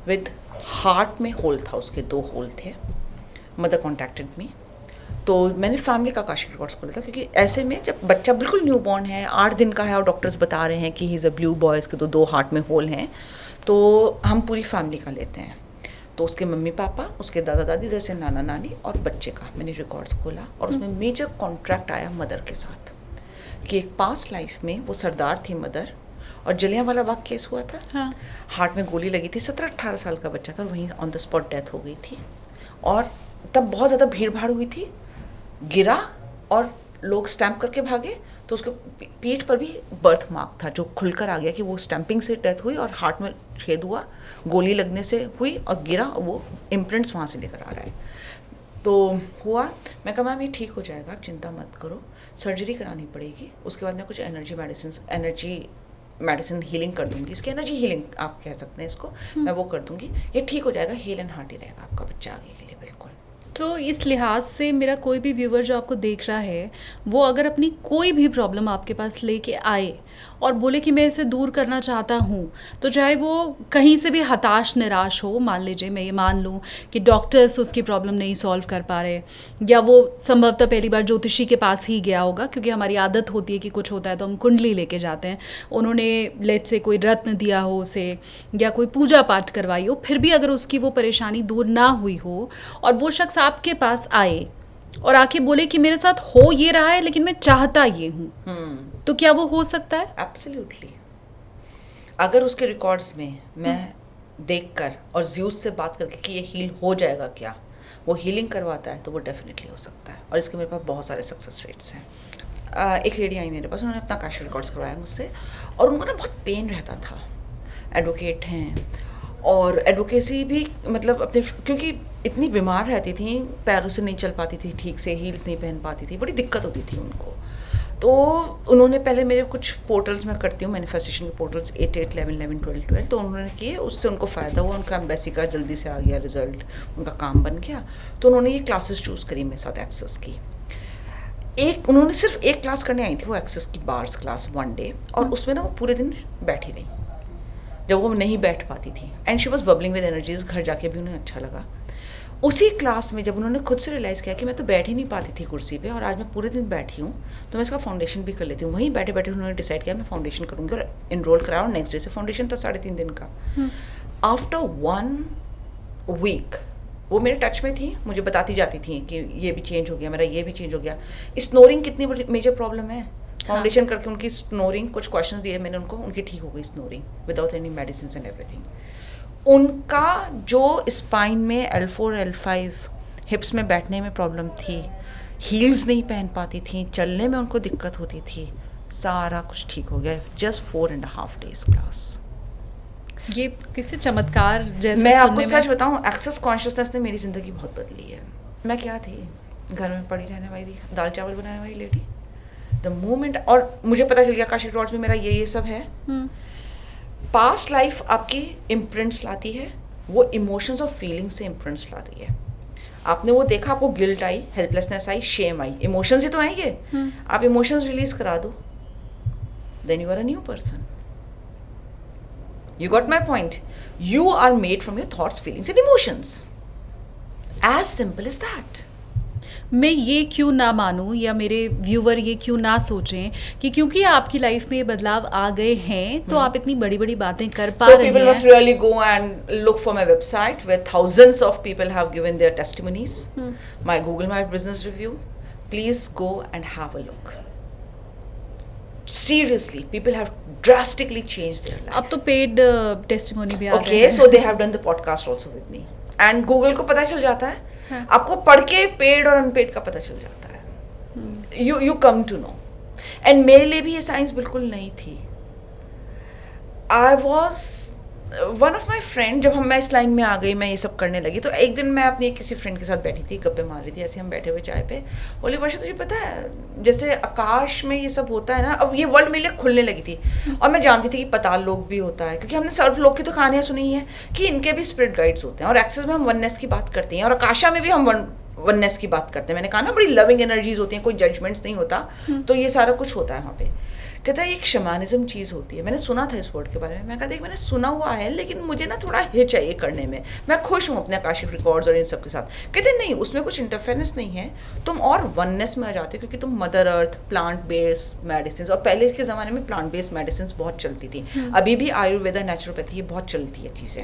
विद हार्ट में होल था, उसके 2 होल थे। मदर कॉन्टैक्टेड मी, तो मैंने फैमिली का आकाशिक रिकॉर्ड्स खोला था, क्योंकि ऐसे में जब बच्चा बिल्कुल न्यू बॉर्न है, 8 दिन का है और डॉक्टर्स बता रहे हैं कि ही इज़ अ ब्लू बॉय, इसके तो 2 हार्ट में होल हैं, तो हम पूरी फैमिली का लेते हैं। तो उसके मम्मी पापा, उसके दादा दादी, जैसे नाना नानी और बच्चे का मैंने रिकॉर्ड्स खोला, और उसमें मेजर कॉन्ट्रैक्ट आया मदर के साथ कि एक पास्ट लाइफ में वो सरदार थी मदर, और जलियांवाला बाग केस हुआ था। हाँ। हार्ट में गोली लगी थी, 17-18 साल का बच्चा था, और वहीं ऑन द स्पॉट डेथ हो गई थी। और तब बहुत ज़्यादा भीड़ भाड़ हुई थी, गिरा और लोग स्टैम्प करके भागे, तो उसके पीठ पर भी बर्थ मार्क था जो खुलकर आ गया कि वो स्टैंपिंग से डेथ हुई और हार्ट में छेद हुआ, गोली लगने से हुई और गिरा, वो इम्प्रिंट्स वहाँ से लेकर आ रहा है। तो हुआ, मैं कहा मैम ये ठीक हो जाएगा, आप चिंता मत करो, सर्जरी करानी पड़ेगी, उसके बाद मैं कुछ एनर्जी मेडिसिन हीलिंग कर दूंगी, इसकी एनर्जी हीलिंग आप कह सकते हैं इसको, मैं वो कर दूंगी, ये ठीक हो जाएगा, हील एंड हार्ट ही रहेगा आपका बच्चा आगे के लिए। बिल्कुल। तो इस लिहाज से मेरा कोई भी व्यूवर जो आपको देख रहा है, वो अगर अपनी कोई भी प्रॉब्लम आपके पास लेके आए और बोले कि मैं इसे दूर करना चाहता हूँ, तो चाहे वो कहीं से भी हताश निराश हो, मान लीजिए मैं ये मान लूँ कि डॉक्टर्स उसकी प्रॉब्लम नहीं सॉल्व कर पा रहे, या वो संभवतः पहली बार ज्योतिषी के पास ही गया होगा, क्योंकि हमारी आदत होती है कि कुछ होता है तो हम कुंडली लेके जाते हैं, उन्होंने लेट से कोई रत्न दिया हो उसे या कोई पूजा पाठ करवाई हो, फिर भी अगर उसकी वो परेशानी दूर ना हुई हो और वो शख्स आपके पास आए और आके बोले कि मेरे साथ हो ये रहा है लेकिन मैं चाहता ये हूँ, तो क्या वो हो सकता है? एब्सोल्युटली। अगर उसके रिकॉर्ड्स में मैं देखकर और ज़्यूस से बात करके कि ये हील हो जाएगा क्या, वो हीलिंग करवाता है, तो वो डेफिनेटली हो सकता है। और इसके मेरे पास बहुत सारे सक्सेस रेट्स हैं। एक लेडी आई मेरे पास, उन्होंने अपना आकाशिक रिकॉर्ड्स करवाया मुझसे, और उनको ना बहुत पेन रहता था। एडवोकेट हैं और एडवोकेसी भी मतलब अपने, क्योंकि इतनी बीमार रहती थी, पैरों से नहीं चल पाती थी ठीक से, हील्स नहीं पहन पाती थी, बड़ी दिक्कत होती थी उनको। तो उन्होंने पहले मेरे कुछ पोर्टल्स में करती हूँ, मैनिफेस्टेशन के पोर्टल्स 8, 8, 11, 11, 12, 12, तो उन्होंने किए, उससे उनको फ़ायदा हुआ, उनका एम्बेसी का जल्दी से आ गया रिजल्ट, उनका काम बन गया। तो उन्होंने ये क्लासेस चूज़ करी मेरे साथ एक्सेस की। उन्होंने सिर्फ एक क्लास करने आई थी, वो एक्सेस की बार्स क्लास 1 डे, और उसमें ना वो पूरे दिन बैठी रही जब वो नहीं बैठ पाती थी, and she was bubbling with energies. घर जाके भी उन्हें अच्छा लगा। उसी क्लास में जब उन्होंने खुद से रियलाइज़ किया कि मैं तो बैठ ही नहीं पाती थी कुर्सी पे, और आज मैं पूरे दिन बैठी हूँ, तो मैं इसका फाउंडेशन भी कर लेती हूँ। वहीं बैठे बैठे उन्होंने डिसाइड किया मैं फाउंडेशन करूँगी, और इनरोल कराया, और नेक्स्ट डे से फाउंडेशन था 3.5 दिन का। आफ्टर 1 वीक वो मेरे टच में थी, मुझे बताती जाती थी कि ये भी चेंज हो गया, मेरा ये भी चेंज हो गया। स्नोरिंग कितनी बड़ी मेजर प्रॉब्लम है। फाउंडेशन करके उनकी स्नोरिंग, कुछ क्वेश्चंस दिए मैंने उनको, उनकी ठीक हो गई snoring without any medicine and everything. उनका जो स्पाइन में L4, L5 हिप्स में बैठने में प्रॉब्लम थी, हील्स नहीं पहन पाती थी, चलने में उनको दिक्कत होती थी, सारा कुछ ठीक हो गया। Just 4.5 days class. ये किसी चमत्कार जैसे मैं आपको सुनने सच में। बताऊं, एक्सेस कॉन्शियसनेस ने मेरी ज़िंदगी बहुत बदली है। मैं क्या थी, घर में पड़ी रहने वाली, दाल चावल बनाने वाली लेडी। द मोमेंट, और मुझे पता चल गया आकाशिक रिकॉर्ड्स में मेरा ये सब है। पास्ट लाइफ आपकी इम्प्रिंट्स लाती है, वो इमोशंस और फीलिंग्स से इम्प्रिंट्स ला रही है। आपने वो देखा, आपको गिल्ट आई, हेल्पलेसनेस आई, शेम आई, इमोशंस ही तो आएंगे। आप इमोशंस रिलीज करा दो, then you are a new person. You got my point? You are made from your thoughts, feelings and emotions. As simple as that. मैं ये क्यों ना मानूं, या मेरे व्यूवर ये क्यों ना सोचें कि क्योंकि आपकी लाइफ में ये बदलाव आ गए हैं तो आप इतनी बड़ी बड़ी बातें कर पा So रहे people हैं। must really go and look for my website where thousands of people have given their testimonies. My Google My Business review. Please go and have a look. Seriously, people have drastically changed their life. अब तो paid testimony भी आ गए Okay, हैं। so they have done the podcast also with me. And Google को पता चल जाता है, हाँ. आपको पढ़ के पेड और अनपेड का पता चल जाता है। You come to know. And मेरे लिए भी ये साइंस बिल्कुल नहीं थी। I was one of my friend, जब मैं इस लाइन में आ गई, मैं ये सब करने लगी, तो एक दिन मैं अपनी किसी फ्रेंड के साथ बैठी थी, गप्पे मार रही थी, ऐसे हम बैठे हुए चाय पे, बोली वर्षा तुझे पता है जैसे आकाश में ये सब होता है ना, अब ये वर्ल्ड मेरे लिए खुलने लगी थी। और मैं जानती थी कि पताल लोक भी होता है, क्योंकि हमने सर्व लोक की तो कहानियाँ सुनी है कि इनके भी स्पिरिट गाइड्स होते हैं, और एक्सेस में हम वननेस की बात करते हैं, और आकाशा में भी हम वननेस की बात करते हैं। मैंने कहा ना, बड़ी लविंग एनर्जीज होती हैं, कोई जजमेंट्स नहीं होता, तो ये सारा कुछ होता है वहाँ पे। कहता है एक शमानिज्म चीज़ होती है, मैंने सुना था इस वर्ड के बारे में। मैं कहता देख मैंने सुना हुआ है, लेकिन मुझे ना थोड़ा हिच है ये करने में, मैं खुश हूँ अपने आकाशिक रिकॉर्ड्स और इन सब के साथ। कहते नहीं, उसमें कुछ इंटरफेरेंस नहीं है, तुम और वननेस में आ जाते हो, क्योंकि तुम mother earth, plant based medicine, और पहले के ज़माने में प्लांट बेस्ड मेडिसिन बहुत चलती थी, अभी भी आयुर्वेदा, नेचुरोपैथी, ये बहुत चलती है चीज़ें,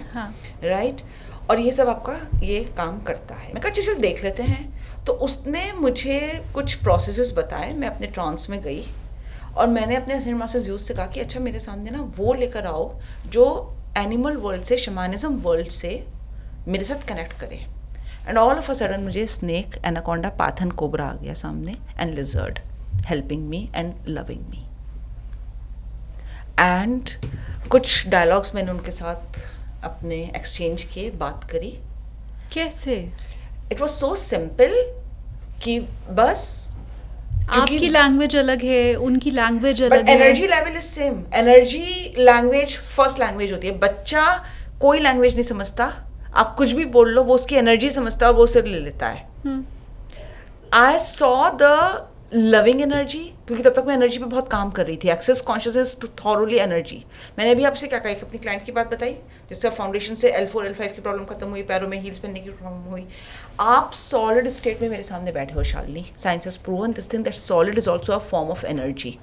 राइट। और ये सब आपका ये काम करता है। मैं कहा चल देख लेते हैं। तो उसने मुझे कुछ प्रोसेसेस बताए, मैं अपने ट्रांस में गई, और मैंने अपने असिस्टेंट मास्टर ज़्यूस से कहा कि अच्छा मेरे सामने ना वो लेकर आओ जो एनिमल वर्ल्ड से, शमानिज्म वर्ल्ड से मेरे साथ कनेक्ट करे। And all of a sudden मुझे स्नेक, एनाकोंडा, पाथन, कोबरा आ गया सामने, and lizard helping me and loving me. And कुछ डायलॉग्स मैंने उनके साथ अपने एक्सचेंज किए, बात करी। कैसे? इट वॉज सो सिंपल कि बस आपकी लैंग्वेज अलग है, उनकी लैंग्वेज अलग है, energy level is same. Energy language first language होती है। बच्चा कोई लैंग्वेज नहीं समझता, आप कुछ भी बोल लो, वो उसकी एनर्जी समझता है और वो उसे ले लेता है। I saw the loving energy, क्योंकि तब तक मैं एनर्जी पे बहुत काम कर रही थी, Access Consciousness to thoroughly energy. मैंने अभी आपसे क्या कहा, अपनी क्लाइंट की बात बताई जिसका फाउंडेशन से L4, L5 की प्रॉब्लम खत्म हुई, पैरों में हील्स पहनने की प्रॉब्लम हुई। आप सॉलिड स्टेट में मेरे सामने बैठे हो Shalini, science has proven this thing that solid is also a form of energy.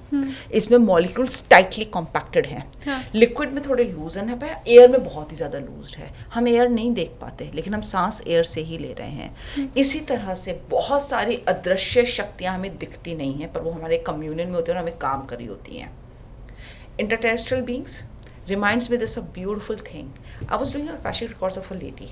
इसमें मॉलिक्यूल्स टाइटली कॉम्पैक्टेड हैं, लिक्विड में थोड़े लूजन है, एयर में बहुत ही ज़्यादा लूज है। हम एयर नहीं देख पाते लेकिन हम सांस एयर से ही ले रहे हैं। इसी तरह से बहुत सारी अदृश्य शक्तियाँ हमें दिखती नहीं हैं पर वो हमारे कम्युनियन में होती हैं और हमें काम कर रही होती हैं। Interterrestrial beings reminds me this a beautiful thing. I was doing Akashic records of a lady.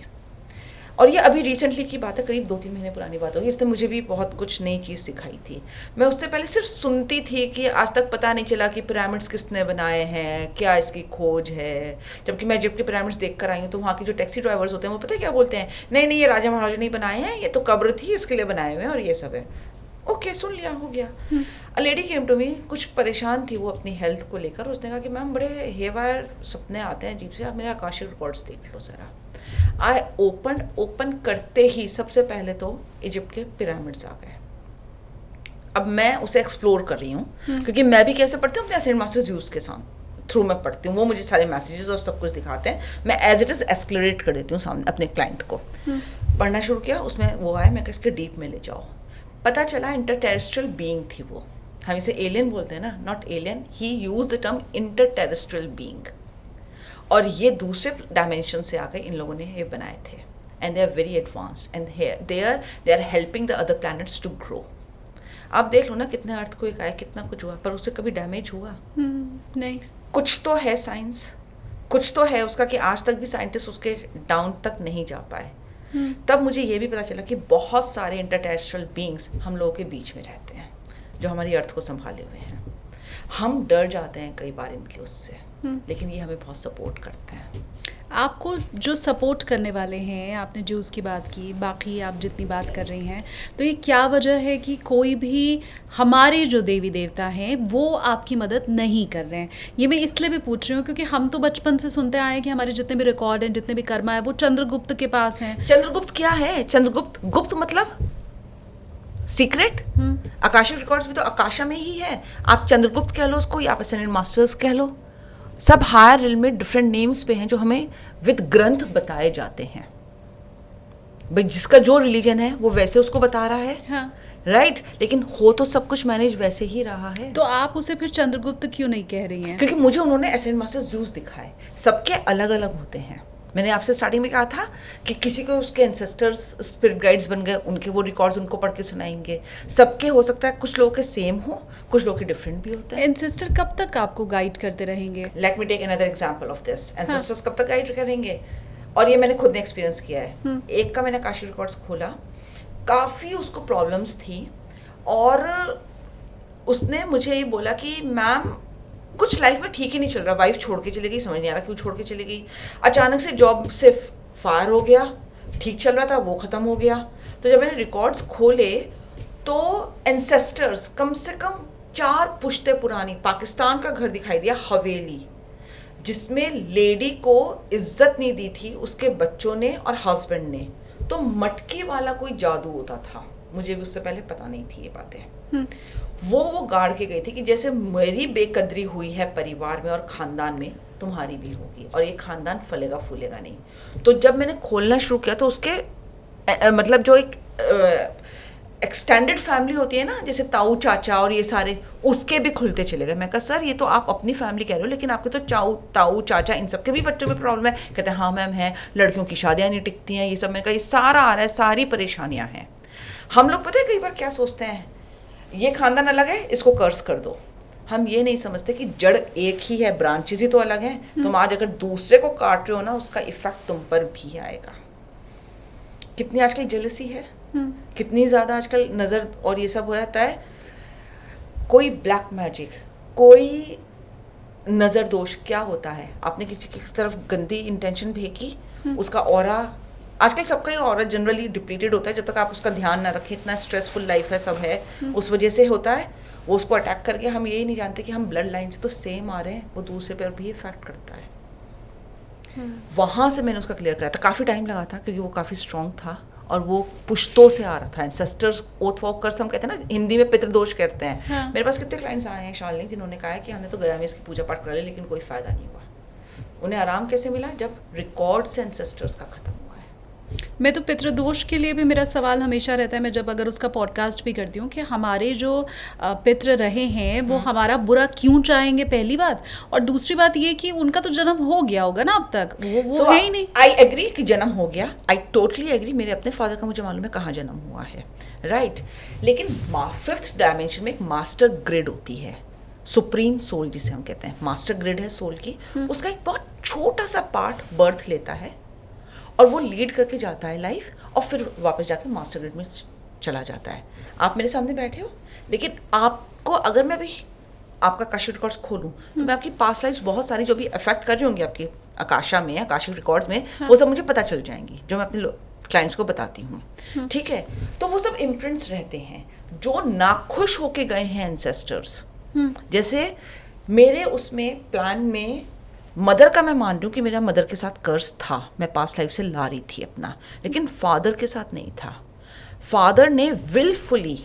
और ये अभी रिसेंटली की बात है, करीब 2-3 महीने पुरानी बात होगी। इसने मुझे भी बहुत कुछ नई चीज़ सिखाई थी। मैं उससे पहले सिर्फ सुनती थी कि आज तक पता नहीं चला कि पिरामिड्स किसने बनाए हैं, क्या इसकी खोज है। जबकि मैं इजिप्ट के पिरामिड्स देख कर आई हूँ तो वहाँ के जो टैक्सी ड्राइवर्स होते हैं वो पता है क्या बोलते हैं, नहीं नहीं ये राजा महाराजा नहीं बनाए हैं, ये तो कब्र थी इसके लिए बनाए हुए हैं और ये सब है। ओके सुन लिया, हो गया। अ लेडी केम टू मी, कुछ परेशान थी वो अपनी हेल्थ को लेकर। उसने कहा कि मैम बड़े हेवायर सपने आते हैं अजीब से, आप मेरे आकाशिक रिकॉर्ड्स देख लो ज़रा। आई ओपन करते ही सबसे पहले तो इजिप्ट के पिरामिड्स आ गए। अब मैं उसे एक्सप्लोर कर रही हूँ क्योंकि मैं भी कैसे पढ़ती हूँ अपने असेंट मास्टर्स यूज़ के साथ थ्रू मैं पढ़ती हूँ, वो मुझे सारे मैसेजेस और सब कुछ दिखाते हैं, मैं एज इट इज़ एस्केलेट कर देती हूँ सामने अपने क्लाइंट को। पढ़ना शुरू किया, उसमें वो आए, मैं इसके डीप में ले जाओ। पता चला इंटरटेरेस्ट्रियल बीइंग थी वो। हम इसे एलियन बोलते हैं ना, not alien, he use the term interterrestrial being. और ये दूसरे डायमेंशन से आकर इन लोगों ने ये बनाए थे and they are very advanced and they are helping the other planets to grow. आप देख लो ना कितने अर्थक्वेक आए, कितना कुछ हुआ, पर उससे कभी डैमेज हुआ नहीं। कुछ तो है साइंस, कुछ तो है उसका कि आज तक भी साइंटिस्ट उसके डाउन तक नहीं जा पाए। तब मुझे ये भी पता चला कि बहुत सारे इंटरटेरेस्ट्रियल बीइंग्स हम लोगों के बीच में रहते हैं जो हमारी अर्थ को संभाले हुए हैं। हम डर जाते हैं कई बार इनके उससे, लेकिन ये हमें बहुत सपोर्ट करते हैं। आपको जो सपोर्ट करने वाले हैं, आपने ज्यूस की बात की, बाकी आप जितनी बात कर रही हैं, तो ये क्या वजह है कि कोई भी हमारे जो देवी देवता हैं वो आपकी मदद नहीं कर रहे हैं? ये मैं इसलिए भी पूछ रही हूँ क्योंकि हम तो बचपन से सुनते आए हैं कि हमारे जितने भी रिकॉर्ड हैं, जितने भी कर्मा है, वो चंद्रगुप्त के पास हैं। चंद्रगुप्त क्या है? चंद्रगुप्त, गुप्त मतलब सीक्रेट। आकाशिक रिकॉर्ड्स भी तो आकाशा में ही है। आप चंद्रगुप्त कह लो उसको या आप असेंडेंट मास्टर्स कह लो, सब हायर रिल में डिफरेंट नेम्स पे हैं जो हमें विद ग्रंथ बताए जाते हैं। भाई जिसका जो रिलीजन है वो वैसे उसको बता रहा है, हाँ। राइट, लेकिन हो तो सब कुछ मैनेज वैसे ही रहा है। तो आप उसे फिर चंद्रगुप्त क्यों नहीं कह रही हैं? क्योंकि मुझे उन्होंने असेंडेंट मास्टर्स ज़्यूस दिखाए, सबके अलग अलग होते हैं। मैंने आपसे स्टार्टिंग में कहा था कि किसी को उसके एंसेस्टर्स स्पिरिट गाइड्स बन गए, उनके वो रिकॉर्ड्स उनको पढ़ के सुनाएंगे। सबके हो सकता है, कुछ लोगों के सेम हो, कुछ लोगों के डिफरेंट भी होते हैं। एंसेस्टर कब तक आपको गाइड करते रहेंगे? Let me take another example of this. Ancestors कब तक गाइड करेंगे? और ये मैंने खुद ने एक्सपीरियंस किया है। एक का मैंने आकाशिक रिकॉर्ड्स खोला, काफ़ी उसको प्रॉब्लम्स थी और उसने मुझे ये बोला कि मैम कुछ लाइफ में ठीक ही नहीं चल रहा, वाइफ छोड़ के चली गई, समझ नहीं आ रहा क्यों छोड़ के चली गई। अचानक से जॉब से फायर हो गया, ठीक चल रहा था वो ख़त्म हो गया। तो जब मैंने रिकॉर्ड्स खोले तो एंसेस्टर्स कम से कम 4 पुश्ते पुरानी पाकिस्तान का घर दिखाई दिया, हवेली, जिसमें लेडी को इज्जत नहीं दी थी उसके बच्चों ने और हस्बैंड ने। तो मटकी वाला कोई जादू होता था, मुझे भी उससे पहले पता नहीं थी ये बातें। वो गाड़ के गई थी कि जैसे मेरी बेकदरी हुई है परिवार में और ख़ानदान में, तुम्हारी भी होगी और ये ख़ानदान फलेगा फूलेगा नहीं। तो जब मैंने खोलना शुरू किया तो उसके मतलब जो एक एक्सटेंडेड फैमिली होती है ना, जैसे ताऊ चाचा और ये सारे, उसके भी खुलते चले गए। मैं कहा सर ये तो आप अपनी फैमिली कह रहे हो, लेकिन आपके तो ताऊ चाचा इन सब के भी बच्चों में प्रॉब्लम है। कहते हैं हाँ मैम है, लड़कियों की शादियाँ नहीं टिकती हैं, ये सब। मैंने कहा ये सारा आ रहा है, सारी परेशानियाँ हैं। हम लोग पता है कई बार क्या सोचते हैं, ये खानदान अलग है, इसको कर्ज कर दो। हम ये नहीं समझते कि जड़ एक ही है, ब्रांचेस ही तो अलग हैं। तुम आज अगर दूसरे को काट रहे हो ना, उसका इफेक्ट तुम पर भी आएगा। कितनी आजकल जेलसी है, कितनी ज़्यादा आजकल नज़र और ये सब हो जाता है। कोई ब्लैक मैजिक, कोई नज़र दोष क्या होता है, आपने किसी की तरफ गंदी इंटेंशन भेजी, उसका ऑरा, आजकल सबका ही ऑरा जनरली डिप्लीटेड होता है जब तक आप उसका ध्यान ना रखें। इतना स्ट्रेसफुल लाइफ है, सब है, उस वजह से होता है। वो उसको अटैक करके हम यही नहीं जानते कि हम ब्लड लाइन से तो सेम आ रहे हैं, वो दूसरे पर भी इफेक्ट करता है। वहाँ से मैंने उसका क्लियर कराया था, काफ़ी टाइम लगा था क्योंकि वो काफ़ी स्ट्रॉन्ग था और वो पुश्तों से आ रहा था। एंसेस्टर्स ओथ वॉक कर हम कहते हैं ना, हिंदी में पितृदोष कहते हैं। हाँ। मेरे पास कितने क्लाइंट्स आए हैं शालिनी जिन्होंने कहा है कि हमने तो गया में इसकी पूजा पाठ करा ली लेकिन कोई फ़ायदा नहीं हुआ। उन्हें आराम कैसे मिला? जब रिकॉर्ड से एंसेस्टर्स का ख़त्म हुआ है। मैं तो पितृदोष के लिए भी मेरा सवाल हमेशा रहता है, मैं जब अगर उसका पॉडकास्ट भी करती हूँ, कि हमारे जो पितृ रहे हैं वो हमारा बुरा क्यों चाहेंगे, पहली बात। और दूसरी बात ये कि उनका तो जन्म हो गया होगा ना अब तक, वो है ही नहीं। आई एग्री कि जन्म हो गया, आई टोटली एग्री। मेरे अपने फादर का मुझे मालूम है कहाँ जन्म हुआ है, राइट। लेकिन 5th डायमेंशन में एक मास्टर ग्रिड होती है, सुप्रीम सोल जिसे हम कहते हैं, मास्टर ग्रिड है सोल की। उसका एक बहुत छोटा सा पार्ट बर्थ लेता है और वो लीड करके जाता है लाइफ, और फिर वापस जाके मास्टर ग्रिड में चला जाता है। आप मेरे सामने बैठे हो, लेकिन आपको अगर मैं भी आपका आकाशिक रिकॉर्ड्स खोलूं तो मैं आपकी पास्ट लाइफ बहुत सारी जो भी अफेक्ट कर रही होंगी आपकी आकाशा में, आकाशिक रिकॉर्ड्स में, वो सब मुझे पता चल जाएंगी, जो मैं अपने क्लाइंट्स को बताती हूँ। ठीक है, तो वो सब इम्प्रिंट्स रहते हैं जो नाखुश होके गए हैं एंसेस्टर्स। जैसे मेरे उसमें प्लान में मदर का मैं मान रही हूँ कि मेरा मदर के साथ कर्ज था, मैं पास्ट लाइफ से ला रही थी अपना, लेकिन फादर के साथ नहीं था। फादर ने विलफुली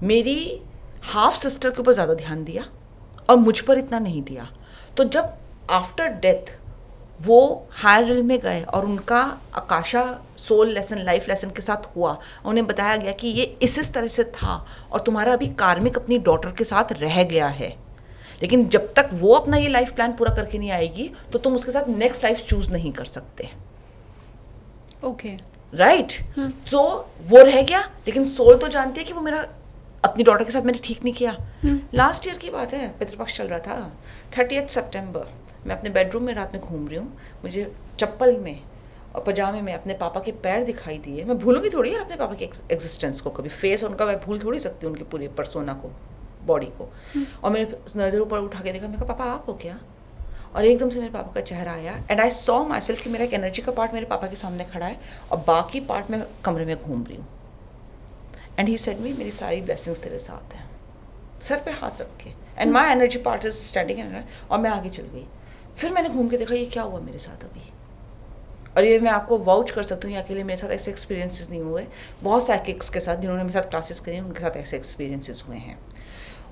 मेरी हाफ सिस्टर के ऊपर ज़्यादा ध्यान दिया और मुझ पर इतना नहीं दिया। तो जब आफ्टर डेथ वो हायर रिल में गए और उनका आकाशा सोल लेसन, लाइफ लेसन के साथ हुआ, उन्हें बताया गया कि ये इस तरह से था और तुम्हारा अभी कार्मिक अपनी डॉटर के साथ रह गया है, लेकिन जब तक वो अपना ये लाइफ प्लान पूरा करके नहीं आएगी तो तुम उसके साथ नेक्स्ट लाइफ चूज नहीं कर सकते। Okay, right. तो वो रह गया, लेकिन सोल तो जानती है कि वो मेरा अपनी डॉटर के साथ मैंने ठीक नहीं किया। लास्ट ईयर की बात है, पितृपक्ष चल रहा था, 30 सितंबर, मैं अपने बेडरूम में रात में घूम रही हूँ, मुझे चप्पल में और पजामे में अपने पापा के पैर दिखाई दिए। मैं भूलूंगी थोड़ी यार अपने पापा की एग्जिस्टेंस को, कभी फेस उनका मैं भूल थोड़ी सकती हूँ, उनकी पूरी पर्सोना को, बॉडी को। और मैंने नज़र ऊपर उठा के देखा, मैंने कहा पापा आप हो क्या? और एकदम से मेरे पापा का चेहरा आया, and I saw my self कि मेरा एक एनर्जी का पार्ट मेरे पापा के सामने खड़ा है और बाकी पार्ट मैं कमरे में घूम रही हूँ। एंड ही सेड मी, मेरी सारी ब्लेसिंग्स तेरे साथ हैं, सर पे हाथ रख के, and my energy part is standing in, और मैं आगे चल गई। फिर मैंने घूम के देखा ये क्या हुआ मेरे साथ अभी, और ये मैं आपको वाउच कर सकती हूँ, अकेले मेरे साथ ऐसे एक्सपीरियंसेस नहीं हुए, बहुत साइकिक्स के साथ जिन्होंने मेरे साथ क्लासेस करी उनके साथ ऐसे एक्सपीरियंसेस हुए हैं।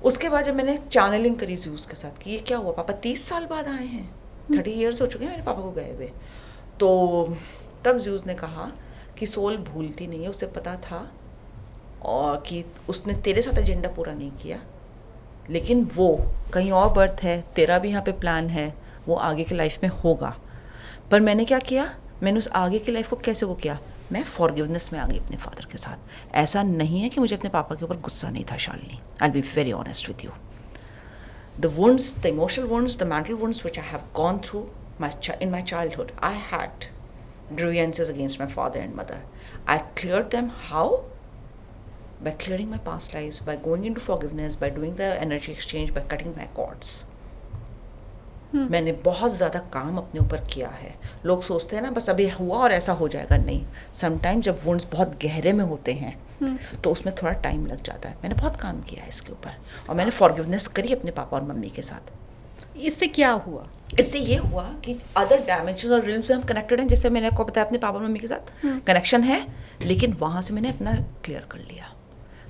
उसके बाद जब मैंने चैनलिंग करी ज़ूस के साथ कि ये क्या हुआ, पापा 30 साल बाद आए हैं, 30 ईयर्स हो चुके हैं मेरे पापा को गए हुए, तो तब ज़ूस ने कहा कि सोल भूलती नहीं है, उसे पता था और कि उसने तेरे साथ एजेंडा पूरा नहीं किया, लेकिन वो कहीं और बर्थ है, तेरा भी यहाँ पे प्लान है, वो आगे की लाइफ में होगा। पर मैंने क्या किया, मैंने उस आगे की लाइफ को कैसे वो किया, मैं फॉरगिवनेस में आ गई अपने फादर के साथ। ऐसा नहीं है कि मुझे अपने पापा के ऊपर गुस्सा नहीं था Shalini, I will be very honest with you. The wounds, the emotional wounds, the mental wounds which I have gone through in my childhood, I had grievances against my father and mother. I cleared them how? By clearing my past lives, by going into forgiveness, by doing the energy exchange, by cutting my cords. मैंने बहुत ज़्यादा काम अपने ऊपर किया है। लोग सोचते हैं ना बस अभी हुआ और ऐसा हो जाएगा, नहीं। समटाइम जब वुंड्स बहुत गहरे में होते हैं तो उसमें थोड़ा टाइम लग जाता है। मैंने बहुत काम किया है इसके ऊपर, और मैंने फॉरगिवनेस करी अपने पापा और मम्मी के साथ। इससे क्या हुआ? इससे ये हुआ कि अदर डायमेंशन और रिल्म से हम कनेक्टेड हैं, जैसे मैंने आपको बताया अपने पापा और मम्मी के साथ कनेक्शन है, लेकिन वहाँ से मैंने अपना क्लियर कर लिया।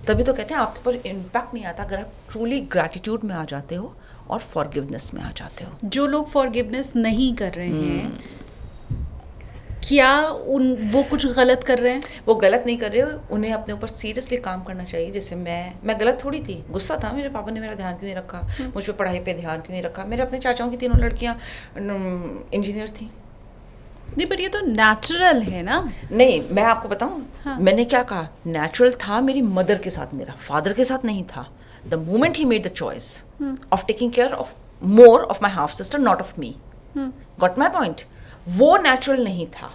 तभी तो कहते हैं आपके ऊपर इम्पैक्ट नहीं आता अगर आप ट्रूली ग्रैटिट्यूड में आ जाते हो और फॉरगिवनेस में आ जाते हो। जो लोग फॉरगिवनेस नहीं कर रहे हैं, क्या वो कुछ गलत कर रहे हैं? वो गलत नहीं कर रहे हो, उन्हें अपने ऊपर सीरियसली काम करना चाहिए। जैसे मैं गलत थोड़ी थी, गुस्सा था, मेरे पापा ने मेरा ध्यान क्यों नहीं रखा, मुझ पर पढ़ाई पे ध्यान क्यों नहीं रखा। मेरे अपने चाचाओं की 3 लड़कियां इंजीनियर थी। नहीं, पर ये तो नेचुरल है ना। नहीं, मैं आपको बताऊं, हाँ। मैंने क्या कहा, नेचुरल था मेरी मदर के साथ, मेरा फादर के साथ नहीं था। The moment he made the choice of taking care of more of my half sister, not of me, got my point. वो नेचुरल नहीं था।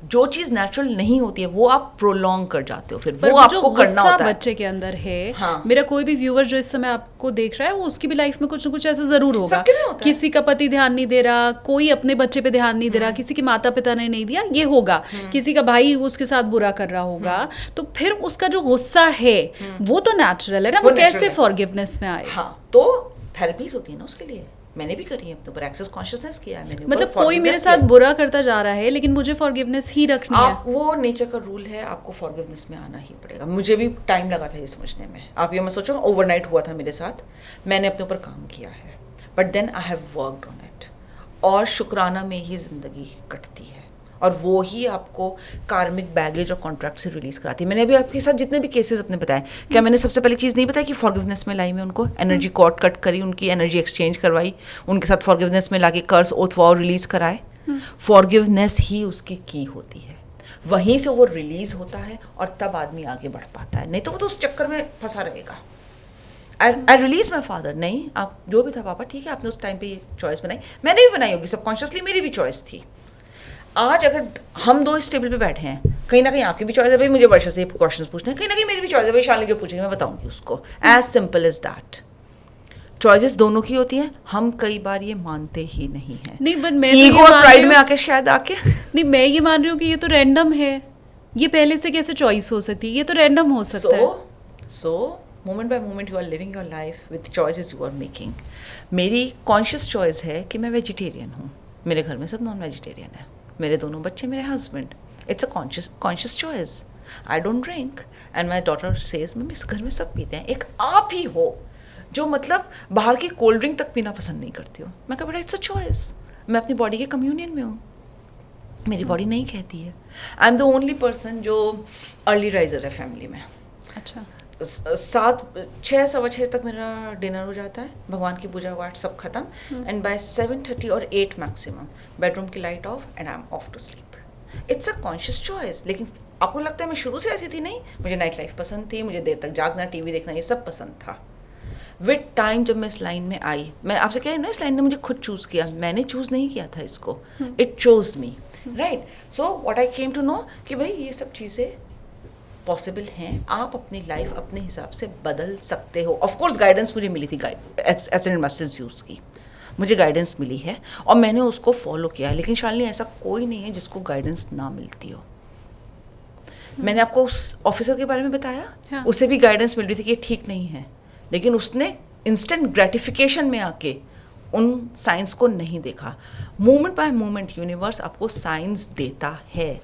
जो चीज नेचुरल नहीं होती है वो आप प्रोलॉन्ग कर जाते हो, फिर वो आपको करना होता है। बच्चे के अंदर है। हाँ। मेरा कोई भी व्यूअर जो इस समय आपको देख रहा है, वो उसकी भी लाइफ में कुछ ना कुछ ऐसा जरूर होगा। सबके में होता है। किसी का पति ध्यान नहीं दे रहा, कोई अपने बच्चे पे ध्यान नहीं दे रहा, किसी के माता पिता ने नहीं दिया, ये होगा। किसी का भाई उसके साथ बुरा कर रहा होगा, तो फिर उसका जो गुस्सा है वो तो नेचुरल है ना, वो कैसे फॉरगिवनेस में आए? हाँ, तो थेरेपीज होती है ना उसके लिए, मैंने भी करी है अपने ऊपर, एक्सेस कॉन्शियसनेस किया है मैंने। मतलब कोई मेरे साथ बुरा करता जा रहा है लेकिन मुझे फॉरगिवनेस ही रखनी है। वो नेचर का रूल है, आपको फॉरगिवनेस में आना ही पड़ेगा। मुझे भी टाइम लगा था ये समझने में। आप ये मत सोचो ओवरनाइट हुआ था मेरे साथ, मैंने अपने ऊपर काम किया है, but then I have worked on it. और शुक्राना में ही ज़िंदगी कटती है, और वो ही आपको कार्मिक बैगेज और कॉन्ट्रैक्ट से रिलीज कराती है। मैंने अभी आपके साथ जितने भी केसेस अपने बताए, क्या मैंने सबसे पहले चीज़ नहीं बताई कि फॉरगिवनेस में लाई मैं उनको, एनर्जी कॉर्ड कट करी, उनकी एनर्जी एक्सचेंज करवाई, उनके साथ फॉरगिवनेस में लाके कर्स ओथ वॉर रिलीज कराए। फॉरगिवनेस ही उसकी की होती है, वहीं से वो रिलीज होता है और तब आदमी आगे बढ़ पाता है, नहीं तो वो तो उस चक्कर में फंसा रहेगा। आई रिलीज माई फादर, नहीं आप जो भी था पापा ठीक है, आपने उस टाइम पे ये चॉइस बनाई, मैंने भी बनाई होगी सबकॉन्शियसली, मेरी भी चॉइस थी। आज अगर हम दो इस टेबल पे बैठे हैं, कहीं ना कहीं आपकी भी चॉइस है भाई मुझे वर्षा से क्वेश्चन पूछने हैं, कहीं ना कहीं मेरी भी चॉइस है भाई शालिनी जो पूछेगी मैं बताऊंगी उसको। As simple as that. Choices दोनों की होती हैं, हम कई बार ये मानते ही नहीं हैं। नहीं बट मैं ईगो और प्राइड में आके शायद आके नहीं, मैं ये मान रही हूँ कि ये तो रैंडम है, ये पहले से कैसे चॉइस हो सकती है, ये तो रैंडम हो सकता है। So moment by moment you are living your life with choices you are making. मेरी कॉन्शियस चॉइस है कि मैं वेजिटेरियन हूँ, मेरे घर में सब नॉन वेजिटेरियन है, मेरे दोनों बच्चे, मेरे husband, it's a conscious choice. I don't drink and my daughter says mummy इस घर में सब पीते हैं, एक आप ही हो जो मतलब बाहर की कोल्ड ड्रिंक तक पीना पसंद नहीं करती हो। मैं कहा बेटा इट्स अ चॉइस, मैं अपनी बॉडी के कम्युनियन में हूँ, मेरी बॉडी नहीं कहती है। I am the only person जो अर्ली राइजर है फैमिली में। अच्छा, 6:15 तक मेरा डिनर हो जाता है, भगवान की पूजा पाठ सब खत्म, एंड बाय 7:30 और 8 मैक्सिमम बेडरूम की light off and I am off to sleep. It's a conscious choice. लेकिन आपको लगता है मैं शुरू से ऐसी थी? नहीं, मुझे नाइट लाइफ पसंद थी, मुझे देर तक जागना, टीवी देखना, ये सब पसंद था। विद टाइम जब मैं इस लाइन में आई, मैं आपसे कह रही हूँ ना, इस लाइन ने मुझे खुद चूज़ किया, मैंने चूज़ नहीं किया था इसको, it chose me, right. So what I came to know कि भाई ये सब चीज़ें पॉसिबल हैं, आप अपनी लाइफ अपने हिसाब से बदल सकते हो। ऑफ कोर्स गाइडेंस मुझे मिली थी, एसएन मास्टर्स यूज़ की मुझे गाइडेंस मिली है और मैंने उसको फॉलो किया है। लेकिन शालिनी ऐसा कोई नहीं है जिसको गाइडेंस ना मिलती हो। मैंने आपको उस ऑफिसर के बारे में बताया, हाँ। उसे भी गाइडेंस मिल रही थी कि ये ठीक नहीं है, लेकिन उसने इंस्टेंट ग्रेटिफिकेशन में आके उन साइंस को नहीं देखा। मोमेंट बाय मोमेंट यूनिवर्स आपको साइंस देता है,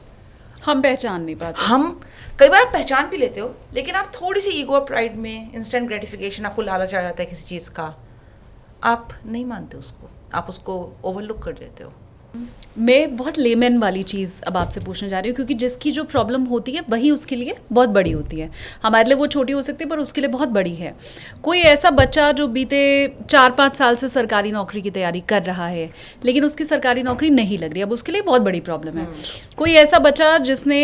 हम पहचान नहीं पाते। हम कई बार आप पहचान भी लेते हो, लेकिन आप थोड़ी सी ईगो और प्राइड में, इंस्टेंट ग्रेटिफिकेशन, आपको लालच आ जाता है किसी चीज़ का, आप नहीं मानते उसको, आप उसको ओवरलुक कर देते हो। मैं बहुत लेमन वाली चीज़ अब आपसे पूछने जा रही हूँ, क्योंकि जिसकी जो प्रॉब्लम होती है वही उसके लिए बहुत बड़ी होती है। हमारे लिए वो छोटी हो सकती है पर उसके लिए बहुत बड़ी है। कोई ऐसा बच्चा जो बीते 4-5 साल से सरकारी नौकरी की तैयारी कर रहा है लेकिन उसकी सरकारी नौकरी नहीं लग रही, अब उसके लिए बहुत बड़ी प्रॉब्लम है। कोई ऐसा बच्चा जिसने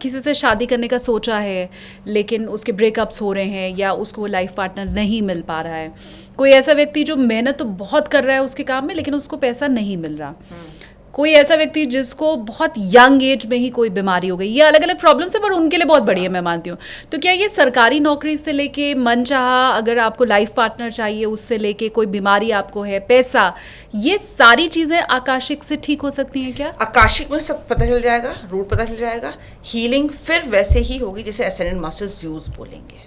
किसी से शादी करने का सोचा है लेकिन उसके ब्रेकअप्स हो रहे हैं या उसको लाइफ पार्टनर नहीं मिल पा रहा है। कोई ऐसा व्यक्ति जो मेहनत तो बहुत कर रहा है उसके काम में लेकिन उसको पैसा नहीं मिल रहा। कोई ऐसा व्यक्ति जिसको बहुत यंग एज में ही कोई बीमारी हो गई। ये अलग अलग प्रॉब्लम्स है पर उनके लिए बहुत बड़ी है, मैं मानती हूँ। तो क्या ये सरकारी नौकरी से लेके मन चाहा अगर आपको लाइफ पार्टनर चाहिए, उससे लेके कोई बीमारी आपको है, पैसा, ये सारी चीज़ें आकाशिक से ठीक हो सकती हैं क्या? आकाशिक में सब पता चल जाएगा, रूट पता चल जाएगा। हीलिंग फिर वैसे ही होगी जैसे एसेंडेंट मास्टर्स यूज बोलेंगे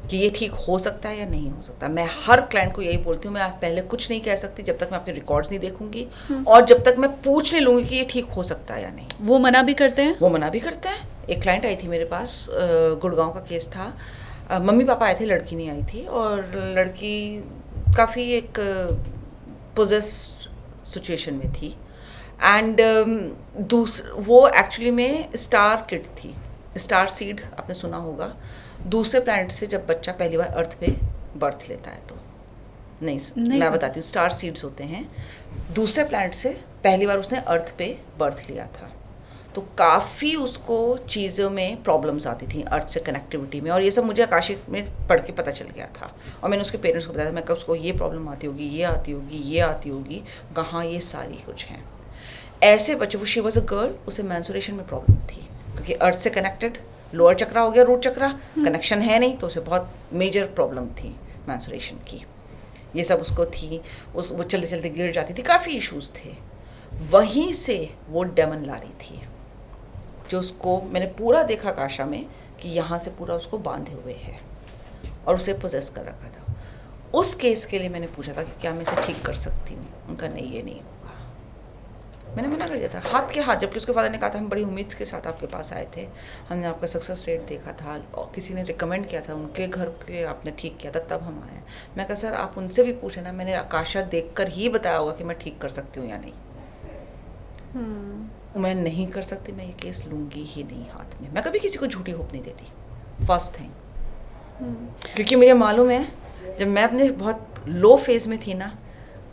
कि ये ठीक हो सकता है या नहीं हो सकता। मैं हर क्लाइंट को यही बोलती हूँ, मैं पहले कुछ नहीं कह सकती जब तक मैं आपके रिकॉर्ड्स नहीं देखूंगी और जब तक मैं पूछ नहीं लूँगी कि ये ठीक हो सकता है या नहीं। वो मना भी करते हैं? वो मना भी करते हैं। एक क्लाइंट आई थी मेरे पास, गुड़गांव का केस था। मम्मी पापा आए थे, लड़की नहीं आई थी और लड़की काफ़ी एक पोजेस सिचुएशन में थी एंड वो एक्चुअली में स्टार किड थी। स्टार सीड आपने सुना होगा, दूसरे प्लैनेट से जब बच्चा पहली बार अर्थ पे बर्थ लेता है तो नहीं मैं बताती हूँ। स्टार सीड्स होते हैं, दूसरे प्लैनेट से पहली बार उसने अर्थ पे बर्थ लिया था, तो काफ़ी उसको चीज़ों में प्रॉब्लम्स आती थी अर्थ से कनेक्टिविटी में, और ये सब मुझे आकाशिक में पढ़ के पता चल गया था। और मैंने उसके पेरेंट्स को बताया था, मैं कहा उसको ये प्रॉब्लम आती होगी, ये आती होगी, ये आती होगी, कहाँ ये सारी कुछ हैं। ऐसे बच्चे, वो शी वॉज अ गर्ल, उसे मैंसुरेशन में प्रॉब्लम थी क्योंकि अर्थ से कनेक्टेड लोअर चक्रा हो गया, रूट चक्रा कनेक्शन है नहीं, तो उसे बहुत मेजर प्रॉब्लम थी मैंसुरेशन की। ये सब उसको थी, वो चलते चलते गिर जाती थी, काफ़ी इश्यूज थे। वहीं से वो डेमन ला रही थी जो उसको मैंने पूरा देखा काशा में कि यहाँ से पूरा उसको बांधे हुए है और उसे पोजेस कर रखा था। उस केस के लिए मैंने पूछा था कि क्या मैं इसे ठीक कर सकती हूँ, उनका नहीं, ये नहीं होगा। मैंने मना कर दिया था हाथ के हाथ, जबकि उसके फादर ने कहा था हम बड़ी उम्मीद के साथ आपके पास आए थे, हमने आपका सक्सेस रेट देखा था और किसी ने रिकमेंड किया था, उनके घर के आपने ठीक किया था, तब हम आए। मैं कहा सर आप उनसे भी पूछे ना, मैंने आकाशा देखकर ही बताया होगा कि मैं ठीक कर सकती हूँ या नहीं। मैं नहीं कर सकती, मैं ये केस लूँगी ही नहीं हाथ में। मैं कभी किसी को झूठी होप नहीं देती, फर्स्ट थिंग। क्योंकि मुझे मालूम है जब मैं अपने बहुत लो फेज में थी ना,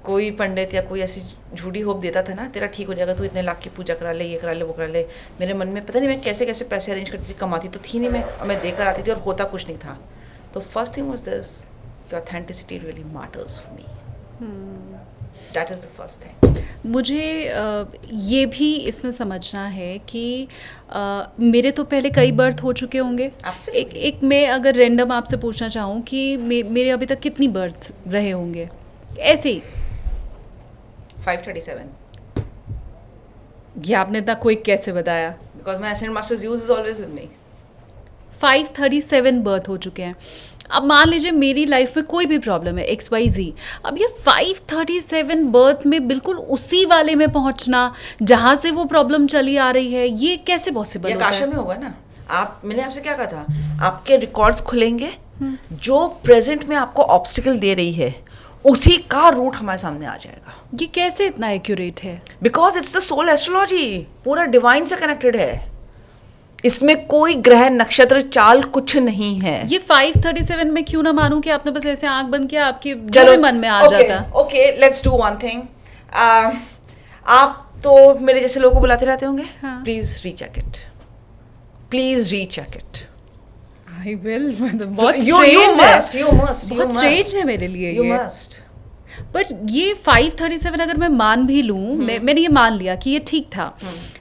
कोई पंडित या कोई ऐसी झूठी होप देता था ना, तेरा ठीक हो जाएगा, तू इतने लाख की पूजा करा ले, ये करा ले, वो करा ले, मेरे मन में पता नहीं मैं कैसे कैसे पैसे अरेंज करती थी, कमाती तो थी नहीं मैं, और मैं देकर आती थी और होता कुछ नहीं था। तो फर्स्ट थिंग वाज दिस कि authenticity really matters for me, that is the first thing. मुझे ये भी इसमें समझना है कि मेरे तो पहले कई बर्थ हो चुके होंगे। Absolutely. एक मैं अगर रैंडम आपसे पूछना चाहूँ कि मेरे अभी तक कितनी बर्थ रहे होंगे ऐसे ही? 537 ये आपने इतना क्विक कैसे बताया? Because my ascendant masters use is always with me. 537 birth हो चुके हैं। अब मान लीजिए मेरी लाइफ में कोई भी प्रॉब्लम है XYZ, अब ये 537 बर्थ में बिल्कुल उसी वाले में पहुंचना जहां से वो प्रॉब्लम चली आ रही है, ये कैसे पॉसिबल होता काशा है? में होगा ना। आप, मैंने आपसे क्या कहा था, आपके रिकॉर्ड्स खुलेंगे, जो प्रेजेंट में आपको ऑब्स्टिकल दे रही है उसी का रूट हमारे सामने आ जाएगा। ये कैसे इतना एक्यूरेट है? Because it's the soul astrology, पूरा डिवाइन से कनेक्टेड है, इसमें कोई ग्रह नक्षत्र चाल कुछ नहीं है। ये 537 में क्यों ना मानूं कि आपने बस ऐसे आंख बंद किया, आपके जो भी मन में आ जाता। Okay, let's do one thing. आप तो मेरे जैसे लोगों को बुलाते रहते होंगे, please recheck it, please recheck it. I will. बहुत you must बहुत स्ट्रेंज है मेरे लिए you ये। must। बट ये 537 अगर मैं मान भी लूं, मैंने ये मान लिया कि ये ठीक था,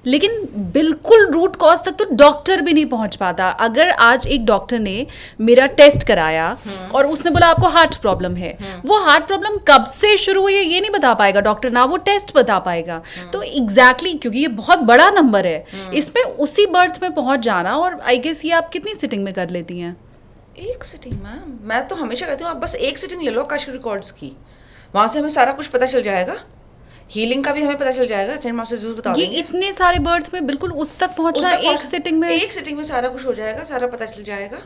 लेकिन बिल्कुल रूट कॉज तक तो डॉक्टर भी नहीं पहुंच पाता। अगर आज एक डॉक्टर ने मेरा टेस्ट कराया और उसने बोला आपको हार्ट प्रॉब्लम है, वो हार्ट प्रॉब्लम कब से शुरू हुई है ये नहीं बता पाएगा डॉक्टर, ना वो टेस्ट बता पाएगा। तो एग्जैक्टली क्योंकि ये बहुत बड़ा नंबर है, इसमें उसी बर्थ में पहुंच जाना, और आई गेस ये आप कितनी सिटिंग में कर लेती हैं? एक सिटिंग मैम, मैं तो हमेशा कहती हूँ आप बस एक सिटिंग ले लो आकाश रिकॉर्ड्स की, वहां से हमें सारा कुछ पता चल जाएगा, हीलिंग का भी हमें पता चल जाएगा, सेंट मास्टर जूस बता देंगे। ये इतने सारे बर्थ में बिल्कुल उस तक पहुंचना एक सिटिंग में? एक सिटिंग में सारा कुछ हो जाएगा, सारा पता चल जाएगा,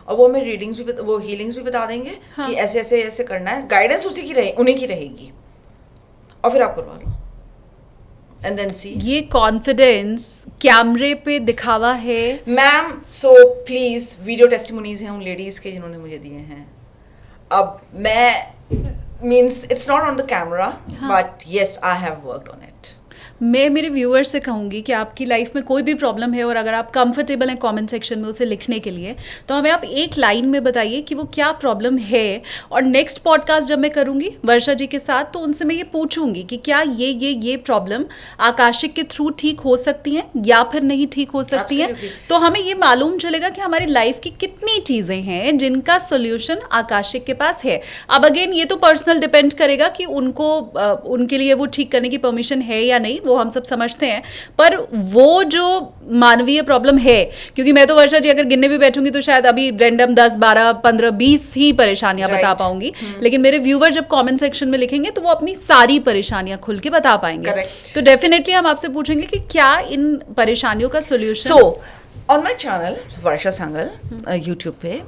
और वो हमें रीडिंग्स भी वो हीलिंग्स भी बता देंगे कि ऐसे ऐसे ऐसे करना है, गाइडेंस उसी की उन्हीं की रहेगी, और फिर आप करवा लो एंड देन सी। ये कॉन्फिडेंस कैमरे पे दिखावा है ma'am, so please video testimonies हैं उन लेडीज के जिन्होंने मुझे दिए हैं। अब मैं means it's not on the camera, but yes, I have worked on it. मैं मेरे व्यूअर्स से कहूँगी कि आपकी लाइफ में कोई भी प्रॉब्लम है और अगर आप कंफर्टेबल हैं कमेंट सेक्शन में उसे लिखने के लिए, तो हमें आप एक लाइन में बताइए कि वो क्या प्रॉब्लम है, और नेक्स्ट पॉडकास्ट जब मैं करूँगी वर्षा जी के साथ तो उनसे मैं ये पूछूंगी कि क्या ये प्रॉब्लम आकाशिक के थ्रू ठीक हो सकती हैं या फिर नहीं ठीक हो सकती हैं। तो हमें ये मालूम चलेगा कि हमारी लाइफ की कितनी चीज़ें हैं जिनका सोल्यूशन आकाशिक के पास है। अब अगेन ये तो पर्सनल डिपेंड करेगा कि उनको उनके लिए वो ठीक करने की परमिशन है या नहीं, वो हम सब समझते हैं, पर वो जो मानवीय प्रॉब्लम है, क्योंकि मैं तो वर्षा जी अगर गिनने भी बैठूंगी तो शायद अभी रैंडम 10, 12, 15, 20 ही परेशानियां बता पाऊंगी, लेकिन मेरे व्यूवर जब कमेंट सेक्शन में लिखेंगे तो वो अपनी सारी परेशानियां खुल के बता पाएंगे। तो डेफिनेटली हम आपसे पूछेंगे कि क्या इन परेशानियों का solution. So on my channel Varsha Sangal YouTube पे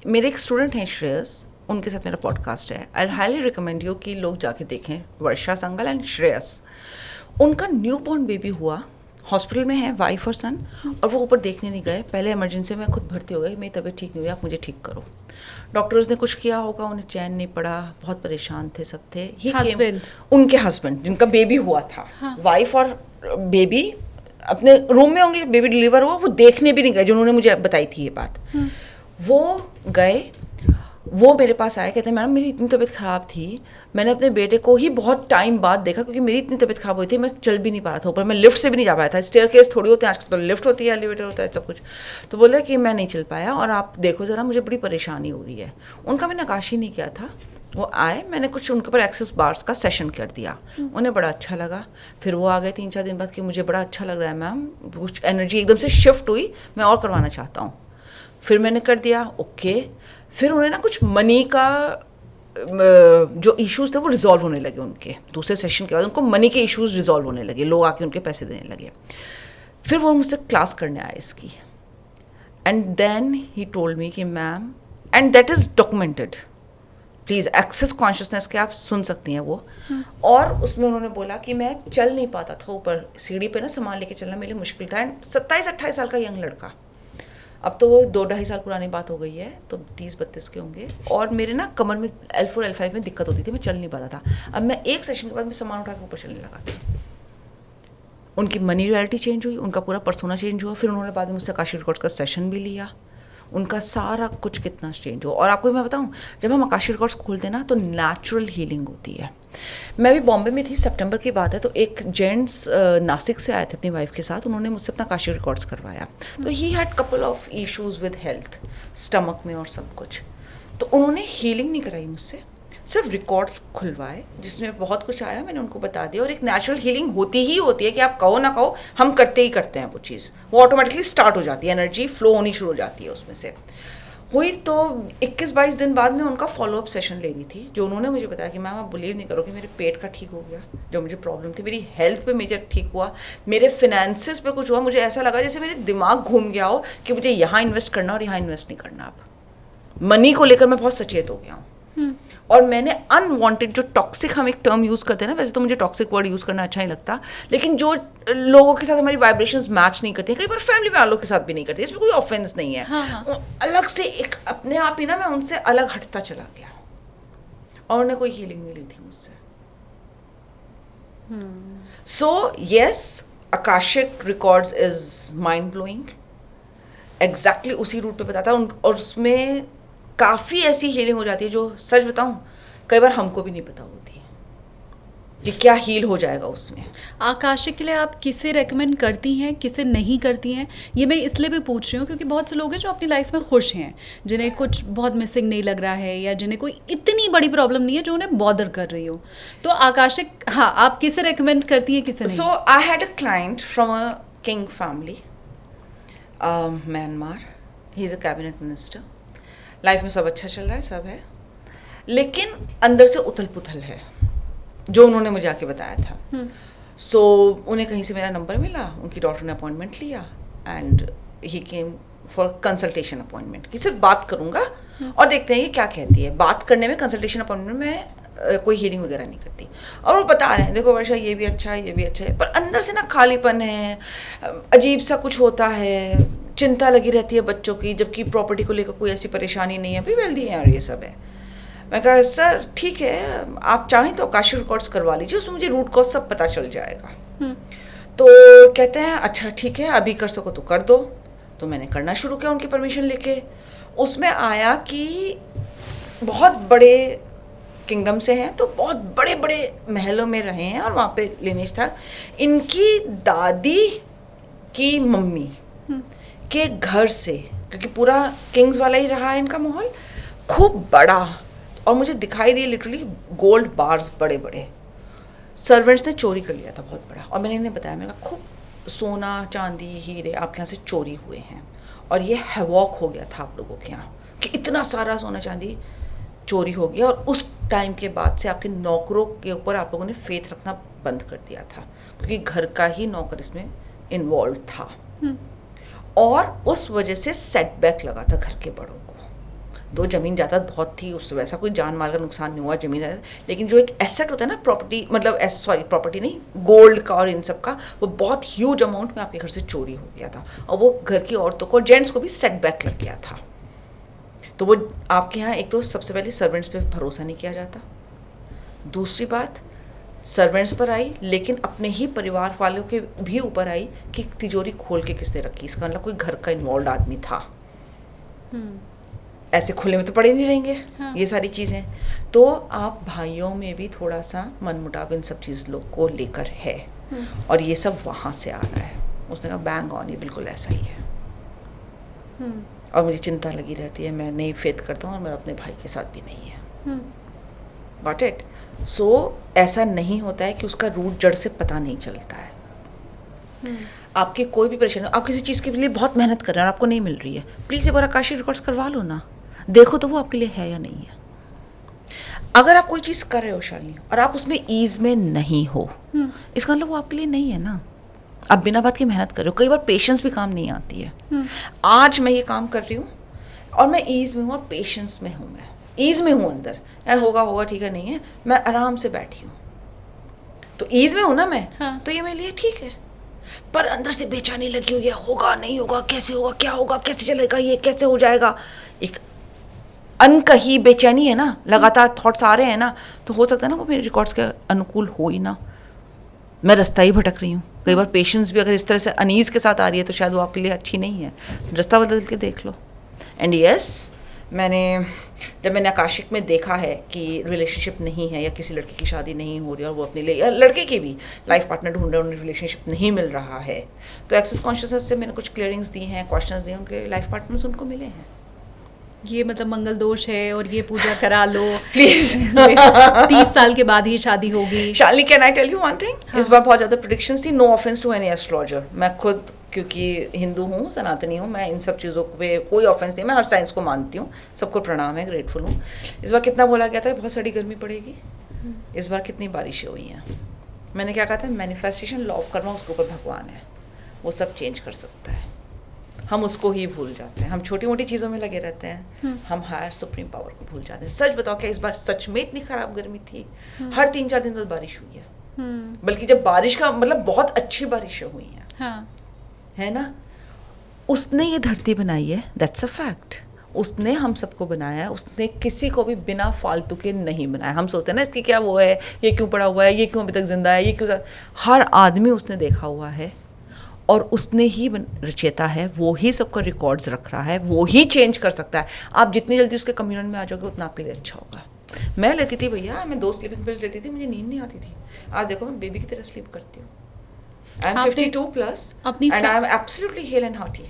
मेरे एक स्टूडेंट हैं श्रेयस, उनके साथ मेरा पॉडकास्ट है। आई हाईली रिकमेंड यू कि लोग जाके देखें, वर्षा संगल एंड श्रेयस। उनका न्यू बॉर्न बेबी हुआ, हॉस्पिटल में है वाइफ और सन, और वो ऊपर देखने नहीं गए। पहले इमरजेंसी में खुद भर्ती हो गए, मेरी तबीयत ठीक नहीं हुई, आप मुझे ठीक करो। डॉक्टर्स ने कुछ किया होगा, उन्हें चैन नहीं पड़ा, बहुत परेशान थे, सब थे। उनके हस्बैंड जिनका बेबी हुआ था, वाइफ और बेबी अपने रूम में होंगे, बेबी डिलीवर हुआ, वो देखने भी नहीं गए, जिन्होंने मुझे बताई थी ये बात। वो गए, वो मेरे पास आए, कहते हैं मैडम मेरी इतनी तबीयत ख़राब थी, मैंने अपने बेटे को ही बहुत टाइम बाद देखा, क्योंकि मेरी इतनी तबीयत ख़राब हुई थी, मैं चल भी नहीं पा रहा था ऊपर, मैं लिफ्ट से भी नहीं जा पाया था, स्टेयरकेस थोड़ी होते हैं आजकल, तो लिफ्ट होती है, एलिवेटर होता है, सब कुछ। तो बोला कि मैं नहीं चल पाया और आप देखो ज़रा, मुझे बड़ी परेशानी हो रही है। उनका मैंने नकाशी नहीं किया था, वो आए, मैंने कुछ उनके ऊपर एक्सेस बार्स का सेशन कर दिया, उन्हें बड़ा अच्छा लगा। फिर वो आ गए 3-4 दिन बाद कि मुझे बड़ा अच्छा लग रहा है मैम, कुछ एनर्जी एकदम से शिफ्ट हुई, मैं और करवाना चाहता हूँ। फिर मैंने कर दिया, ओके। फिर उन्हें ना कुछ मनी का जो इश्यूज थे वो रिजॉल्व होने लगे उनके, दूसरे सेशन के बाद उनको मनी के इश्यूज रिजॉल्व होने लगे, लोग आके उनके पैसे देने लगे। फिर वो मुझसे क्लास करने आए इसकी, and then he told me कि ma'am, and that is documented, please access consciousness के आप सुन सकती हैं वो। और उसमें उन्होंने बोला कि मैं चल नहीं पाता था, ऊपर सीढ़ी पे ना सामान लेके चलना मेरे लिए मुश्किल था। एंड 27-28 साल का यंग लड़का, अब तो वो 2-2.5 साल पुरानी बात हो गई है, तो 30-32 के होंगे। और मेरे ना कमर में L4 L5 में दिक्कत होती थी, मैं चल नहीं पाता था। अब मैं एक सेशन के बाद मैं सामान उठा के ऊपर चलने लगा थी। उनकी मनी रियलिटी चेंज हुई, उनका पूरा पर्सोना चेंज हुआ। फिर उन्होंने बाद में मुझसे आकाशी रिकॉर्ड्स का सेशन भी लिया। उनका सारा कुछ कितना चेंज हुआ। और आपको मैं बताऊं, जब हम आकाशी रिकॉर्ड्स खोलते हैं ना तो नेचुरल हीलिंग होती है। मैं भी बॉम्बे में थी, सितंबर की बात है, तो एक जेंट्स नासिक से आए थे अपनी वाइफ के साथ। उन्होंने मुझसे अपना आकाशी रिकॉर्ड्स करवाया। तो he had couple of issues with health, stomach में और सब कुछ। तो उन्होंने हीलिंग नहीं कराई मुझसे, सिर्फ रिकॉर्ड्स खुलवाए जिसमें बहुत कुछ आया, मैंने उनको बता दिया। और एक नेचुरल हीलिंग होती ही होती है कि आप कहो ना कहो, हम करते ही करते हैं वो चीज़, वो ऑटोमेटिकली स्टार्ट हो जाती है, एनर्जी फ्लो होनी शुरू हो जाती है उसमें से। हुई तो 21-22 दिन बाद में उनका फॉलोअप सेशन लेनी थी, जो उन्होंने मुझे बताया कि मैम आप बिलीव नहीं करोगे, मेरे पेट का ठीक हो गया जो मुझे प्रॉब्लम थी, मेरी हेल्थ पे मेजर ठीक हुआ, मेरे फिनेंसेस पे कुछ हुआ। मुझे ऐसा लगा जैसे मेरे दिमाग घूम गया हो कि मुझे यहाँ इन्वेस्ट करना और यहाँ इन्वेस्ट नहीं करना। अब मनी को लेकर मैं बहुत सचेत हो गया हूँ। और मैंने अनवांटेड, जो टॉक्सिक हम एक टर्म यूज़ करते हैं ना, वैसे तो मुझे टॉक्सिक वर्ड यूज़ करना अच्छा नहीं लगता, लेकिन जो लोगों के साथ हमारी वाइब्रेशंस मैच नहीं करती, कई बार फैमिली वालों के साथ भी नहीं करती, इसमें कोई ऑफेंस नहीं है। हाँ। अलग से एक अपने आप ही ना मैं उनसे अलग हटता चला गया और उन्हें कोई हीलिंग नहीं ली थी मुझसे। So yes, Akashic records is mind blowing, exactly उसी रूट पे बताता है। और उसमें काफ़ी ऐसी हीलिंग हो जाती है जो, सच बताऊं, कई बार हमको भी नहीं पता होती है कि क्या हील हो जाएगा उसमें। आकाशिक के लिए आप किसे रेकमेंड करती हैं, किसे नहीं करती हैं? ये मैं इसलिए भी पूछ रही हूँ क्योंकि बहुत से लोग हैं जो अपनी लाइफ में खुश हैं, जिन्हें कुछ बहुत मिसिंग नहीं लग रहा है, या जिन्हें कोई इतनी बड़ी प्रॉब्लम नहीं है जो उन्हें बॉदर कर रही हो। तो आकाशिक, हाँ, आप किसे रेकमेंड करती हैं, किसे नहीं? So I had a client from a king family, Myanmar. He is a cabinet minister. Life में सब अच्छा चल रहा है, सब है, लेकिन अंदर से उथल पुथल है, जो उन्होंने मुझे आके बताया था। सो उन्हें कहीं से मेरा नंबर मिला, उनकी डॉक्टर ने अपॉइंटमेंट लिया and he came for consultation appointment, कि सिर्फ बात करूँगा और देखते हैं ये क्या कहती है। बात करने में, कंसल्टेशन अपॉइंटमेंट में कोई हीलिंग वगैरह नहीं करती। और वो बता रहे हैं, देखो वर्षा ये भी अच्छा है, ये भी अच्छा है, पर अंदर से ना खालीपन है, अजीब सा कुछ होता है, चिंता लगी रहती है बच्चों की, जबकि प्रॉपर्टी को लेकर कोई ऐसी परेशानी नहीं है, अभी वेल्दी है और ये सब है। मैं कहा सर ठीक है, आप चाहें तो आकाशी रिकॉर्ड्स करवा लीजिए, उसमें मुझे रूट कॉज सब पता चल जाएगा। तो कहते हैं अच्छा ठीक है, अभी कर सको तो कर दो। तो मैंने करना शुरू किया उनकी परमिशन लेके। उसमें आया कि बहुत बड़े किंगडम से हैं, तो बहुत बड़े बड़े महलों में रहे हैं और वहाँ पे लिनेज था। इनकी दादी की मम्मी के घर से, क्योंकि पूरा किंग्स वाला ही रहा है इनका माहौल, खूब बड़ा, और मुझे दिखाई दिए लिटरली गोल्ड बार्स बड़े बड़े। सर्वेंट्स ने चोरी कर लिया था बहुत बड़ा, और मैंने इन्हें बताया, मैंने कहा खूब सोना चांदी हीरे आपके यहाँ से चोरी हुए हैं, और ये हैवॉक हो गया था आप लोगों के यहाँ कि इतना सारा सोना चांदी चोरी हो गया। और उस टाइम के बाद से आपके नौकरों के ऊपर आप लोगों ने फेथ रखना बंद कर दिया था, क्योंकि घर का ही नौकर इसमें इन्वॉल्व था। और उस वजह से सेटबैक लगा था घर के बड़ों को। दो ज़मीन जायदाद बहुत थी, उससे वैसा कोई जान माल का नुकसान नहीं हुआ ज़मीन जायदाद, लेकिन जो एक एसेट होता है ना, प्रॉपर्टी, मतलब सॉरी प्रॉपर्टी नहीं, गोल्ड का और इन सब का, वो बहुत ह्यूज अमाउंट में आपके घर से चोरी हो गया था, और वो घर की औरतों को, जेंट्स को भी सेटबैक लग गया था। तो वो आपके यहाँ एक तो सबसे पहले सर्वेंट्स पे भरोसा नहीं किया जाता, दूसरी बात सर्वेंट्स पर आई, लेकिन अपने ही परिवार वालों के भी ऊपर आई कि तिजोरी खोल के किसने रखी, इसका मतलब कोई घर का इन्वॉल्व आदमी था। ऐसे खुले में तो पड़े नहीं रहेंगे। हाँ। ये सारी चीज़ें, तो आप भाइयों में भी थोड़ा सा मनमुटाव इन सब चीज़ लोग को लेकर है, और ये सब वहाँ से आ रहा है। उसने कहा बैंग ऑन, ये बिल्कुल ऐसा ही है। और मुझे चिंता लगी रहती है, मैं नहीं फेथ करता हूँ, और मेरा अपने भाई के साथ भी नहीं है। Got it? सो ऐसा नहीं होता है कि उसका रूट जड़ से पता नहीं चलता है। आपकी कोई भी परेशानी, आप किसी चीज़ के लिए बहुत मेहनत कर रहे हैं और आपको नहीं मिल रही है, प्लीज़ एक बार आकाशी रिकॉर्ड्स करवा लो ना, देखो तो वो आपके लिए है या नहीं है। अगर आप कोई चीज़ कर रहे हो शालिनी, और आप उसमें ईज में नहीं हो, इसका मतलब वो आपके लिए नहीं है ना। आप बिना बात की मेहनत कर रहे हो, कई बार पेशेंस भी काम नहीं आती है। आज मैं ये काम कर रही हूँ और मैं ईज में हूँ और पेशेंस में हूँ, मैं ईज में हूँ अंदर, होगा ठीक है, नहीं है, मैं आराम से बैठी हूँ, तो ईज में हूँ ना मैं, हाँ। तो ये मेरे लिए ठीक है। पर अंदर से बेचैनी लगी हुई है, होगा नहीं होगा, कैसे होगा, क्या होगा, कैसे चलेगा, ये कैसे हो जाएगा, एक अनकही बेचैनी है ना, लगातार थॉट्स आ रहे हैं ना, तो हो सकता है ना वो मेरे रिकॉर्ड्स के अनुकूल हो ही ना, मैं रास्ता ही भटक रही हूँ। कई बार पेशेंस भी अगर इस तरह से अनीज के साथ आ रही है तो शायद वो आपके लिए अच्छी नहीं है, रास्ता बदल के देख लो। एंड यस, जब मैंने आकाशिक में देखा है कि रिलेशनशिप नहीं है या किसी लड़की की शादी नहीं हो रही और वो अपने लिए या लड़के की भी लाइफ पार्टनर ढूंढ रहे हैं, उन्हें रिलेशनशिप नहीं मिल रहा है, तो एक्सेस कॉन्शियसनेस से मैंने कुछ क्लियरिंग्स दी हैं, क्वेश्चंस दिए, उनके लाइफ पार्टनर्स उनको मिले हैं। ये मतलब मंगल दोष है और ये पूजा करा लो प्लीज 30 साल के बाद ही शादी होगी। Shalini, can I tell you one thing? हाँ. इस बार बहुत ज़्यादा प्रेडिक्शंस थी, no offence to any astrologer, मैं खुद क्योंकि हिंदू हूँ, सनातनी हूँ, मैं इन सब चीज़ों पे कोई ऑफेंस नहीं, मैं हर साइंस को मानती हूँ, सबको प्रणाम है, ग्रेटफुल हूँ। इस बार कितना बोला गया था बहुत सड़ी गर्मी पड़ेगी, इस बार कितनी बारिशें हुई हैं। मैंने क्या कहा था, मैनिफेस्टेशन, लॉ ऑफ कर्मा, उसके ऊपर भगवान है, वो सब चेंज कर सकता है, हम उसको ही भूल जाते हैं, हम छोटी मोटी चीज़ों में लगे रहते हैं, हम हायर सुप्रीम पावर को भूल जाते हैं। सच बताओ क्या इस बार सच में इतनी खराब गर्मी थी? हर 3-4 दिन बाद बारिश हुई है, बल्कि जब बारिश का मतलब बहुत अच्छी बारिशें हुई हैं, हाँ. है ना। उसने ये धरती बनाई है, दैट्स अ फैक्ट, उसने हम सबको बनाया है, उसने किसी को भी बिना फालतू के नहीं बनाया। हम सोचते हैं ना इसकी क्या वो है, ये क्यों पड़ा हुआ है, ये क्यों अभी तक जिंदा है, ये क्यों, हर आदमी उसने देखा हुआ है और उसने ही रचेता है, वो ही सबका रिकॉर्ड्स रख रहा है, वो ही चेंज कर सकता है। आप जितनी जल्दी उसके कम्युनियन में आ जाओगे उतना आपके लिए अच्छा होगा। मैं लेती थी भैया, मैं 2 स्लीपिंग पिल्स लेती थी, मुझे नींद नहीं आती थी। आज देखो मैं बेबी की तरह स्लीप करती हूँ। I am 52 plus and I am absolutely hale and hearty.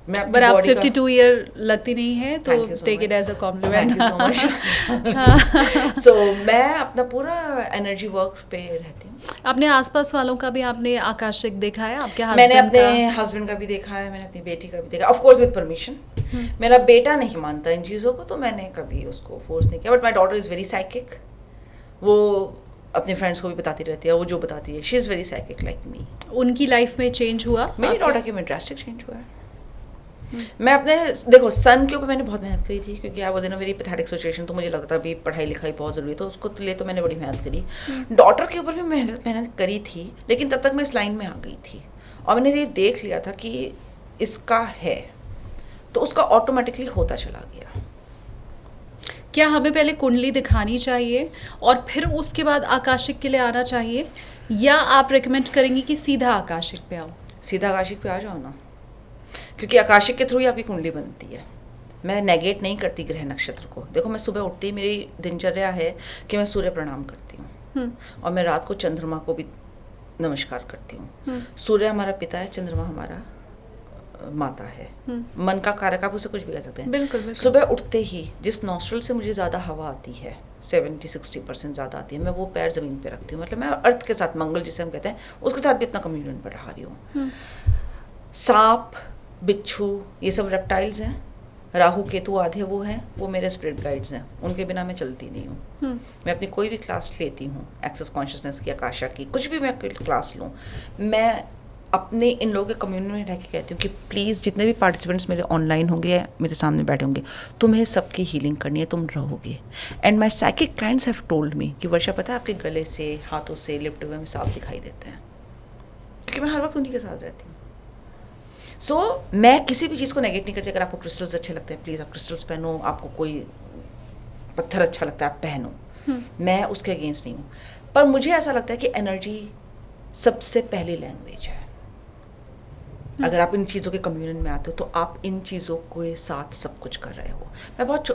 पर आप 52 ईयर लगती नहीं है, तो take it as a compliment. So मैं अपना पूरा एनर्जी वर्क पे रहती हूँ। अपने आसपास वालों का भी आपने आकाशिक देखा है? आपके हस्बैंड मैंने अपने हस्बैंड का भी देखा है, मैंने अपनी बेटी का भी देखा, ऑफ कोर्स विद परमिशन। मेरा बेटा नहीं मानता इन चीज़ों को, तो मैंने कभी उसको फोर्स नहीं किया, but my daughter is very psychic, वो अपने फ्रेंड्स को भी बताती रहती है, वो जो बताती है, she is very psychic like me. उनकी लाइफ में चेंज हुआ? मेरी डॉटर के में ड्रास्टिक चेंज हुआ है। मैं अपने देखो सन के ऊपर मैंने बहुत मेहनत करी थी, क्योंकि I was in a very pathetic situation, तो मुझे लगता अभी पढ़ाई लिखाई बहुत ज़रूरी है, तो उसको लिए तो मैंने बड़ी मेहनत करी। डॉटर के ऊपर भी मेहनत करी थी, लेकिन तब तक मैं इस लाइन में आ गई थी और मैंने ये देख लिया था कि इसका है, तो उसका ऑटोमेटिकली होता चला गया। क्या हमें पहले कुंडली दिखानी चाहिए और फिर उसके बाद आकाशिक के लिए आना चाहिए, या आप रिकमेंड करेंगी कि सीधा आकाशिक पे आओ? सीधा आकाशिक पे आ जाओ ना, क्योंकि आकाशिक के थ्रू ही आपकी कुंडली बनती है। मैं नेगेट नहीं करती ग्रह नक्षत्र को। देखो मैं सुबह उठती, मेरी दिनचर्या है कि मैं सूर्य प्रणाम करती हूँ और मैं रात को चंद्रमा को भी नमस्कार करती हूँ। सूर्य हमारा पिता है, चंद्रमा हमारा माता है, मन का कारक, आप उसे कुछ भी कह सकते हैं। बिल्कुल, बिल्कुल। सुबह उठते ही जिस नॉस्ट्रल से मुझे ज़्यादा हवा आती है, 70-60% ज़्यादा आती है, मैं वो पैर ज़मीन पे रखती हूँ। मतलब मैं अर्थ के साथ, मंगल जिसे हम कहते हैं, उसके साथ भी अपना कम्युनियन बढ़ा रही हूँ। सांप, बिच्छू, ये सब रेप्टाइल्स हैं, राहु केतु आधे वो हैं, वो मेरे स्पिरिट गाइड्स हैं, उनके बिना मैं चलती नहीं हूँ। मैं अपनी कोई भी क्लास लेती हूँ, एक्सेस कॉन्शियसनेस की, आकाशा की, कुछ भी मैं क्लास लूँ, मैं अपने इन लोगों के कम्युनिटी में रह के कहती हूँ कि प्लीज़ जितने भी पार्टिसिपेंट्स मेरे ऑनलाइन होंगे या मेरे सामने बैठे होंगे, तुम्हें सबकी हीलिंग करनी है, तुम रहोगे। And my psychic clients have told me कि वर्षा, पता है आपके गले से, हाथों से लिपटे हुए में सांप दिखाई देते हैं, क्योंकि मैं हर वक्त उन्हीं के साथ रहती हूँ। सो मैं किसी भी चीज़ को नेगेट नहीं करती। अगर आपको क्रिस्टल्स अच्छे लगते हैं, प्लीज़ आप क्रिस्टल्स पहनो, आपको कोई पत्थर अच्छा लगता है आप पहनो, मैं उसके अगेंस्ट नहीं हूँ। पर मुझे ऐसा लगता है कि एनर्जी सबसे पहली लैंग्वेज है। अगर आप इन चीज़ों के कम्युनियन में आते हो तो आप इन चीज़ों के साथ सब कुछ कर रहे हो।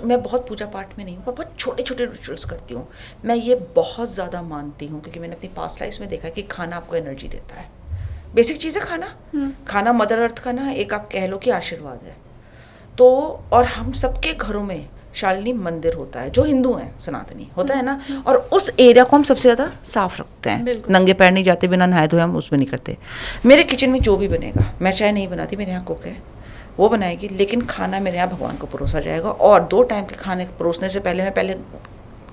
मैं बहुत पूजा पाठ में नहीं हूँ, पर बहुत छोटे छोटे रिचुअल्स करती हूँ। मैं ये बहुत ज़्यादा मानती हूँ, क्योंकि मैंने अपनी पास्ट लाइफ में देखा है कि खाना आपको एनर्जी देता है। बेसिक चीज़ है खाना। खाना मदर अर्थ का ना एक आप कह लो कि आशीर्वाद है। तो और हम सबके घरों में शालिनी मंदिर होता है, जो हिंदू हैं, सनातनी होता है ना, और उस एरिया को हम सबसे ज़्यादा साफ रखते हैं। नंगे पैर नहीं जाते, बिना नहाए धोए हम उसमें नहीं करते। मेरे किचन में जो भी बनेगा, मैं चाय नहीं बनाती, मेरे यहाँ कुक है, वो बनाएगी, लेकिन खाना मेरे यहाँ भगवान को परोसा जाएगा। और 2 टाइम के खाने परोसने से पहले मैं पहले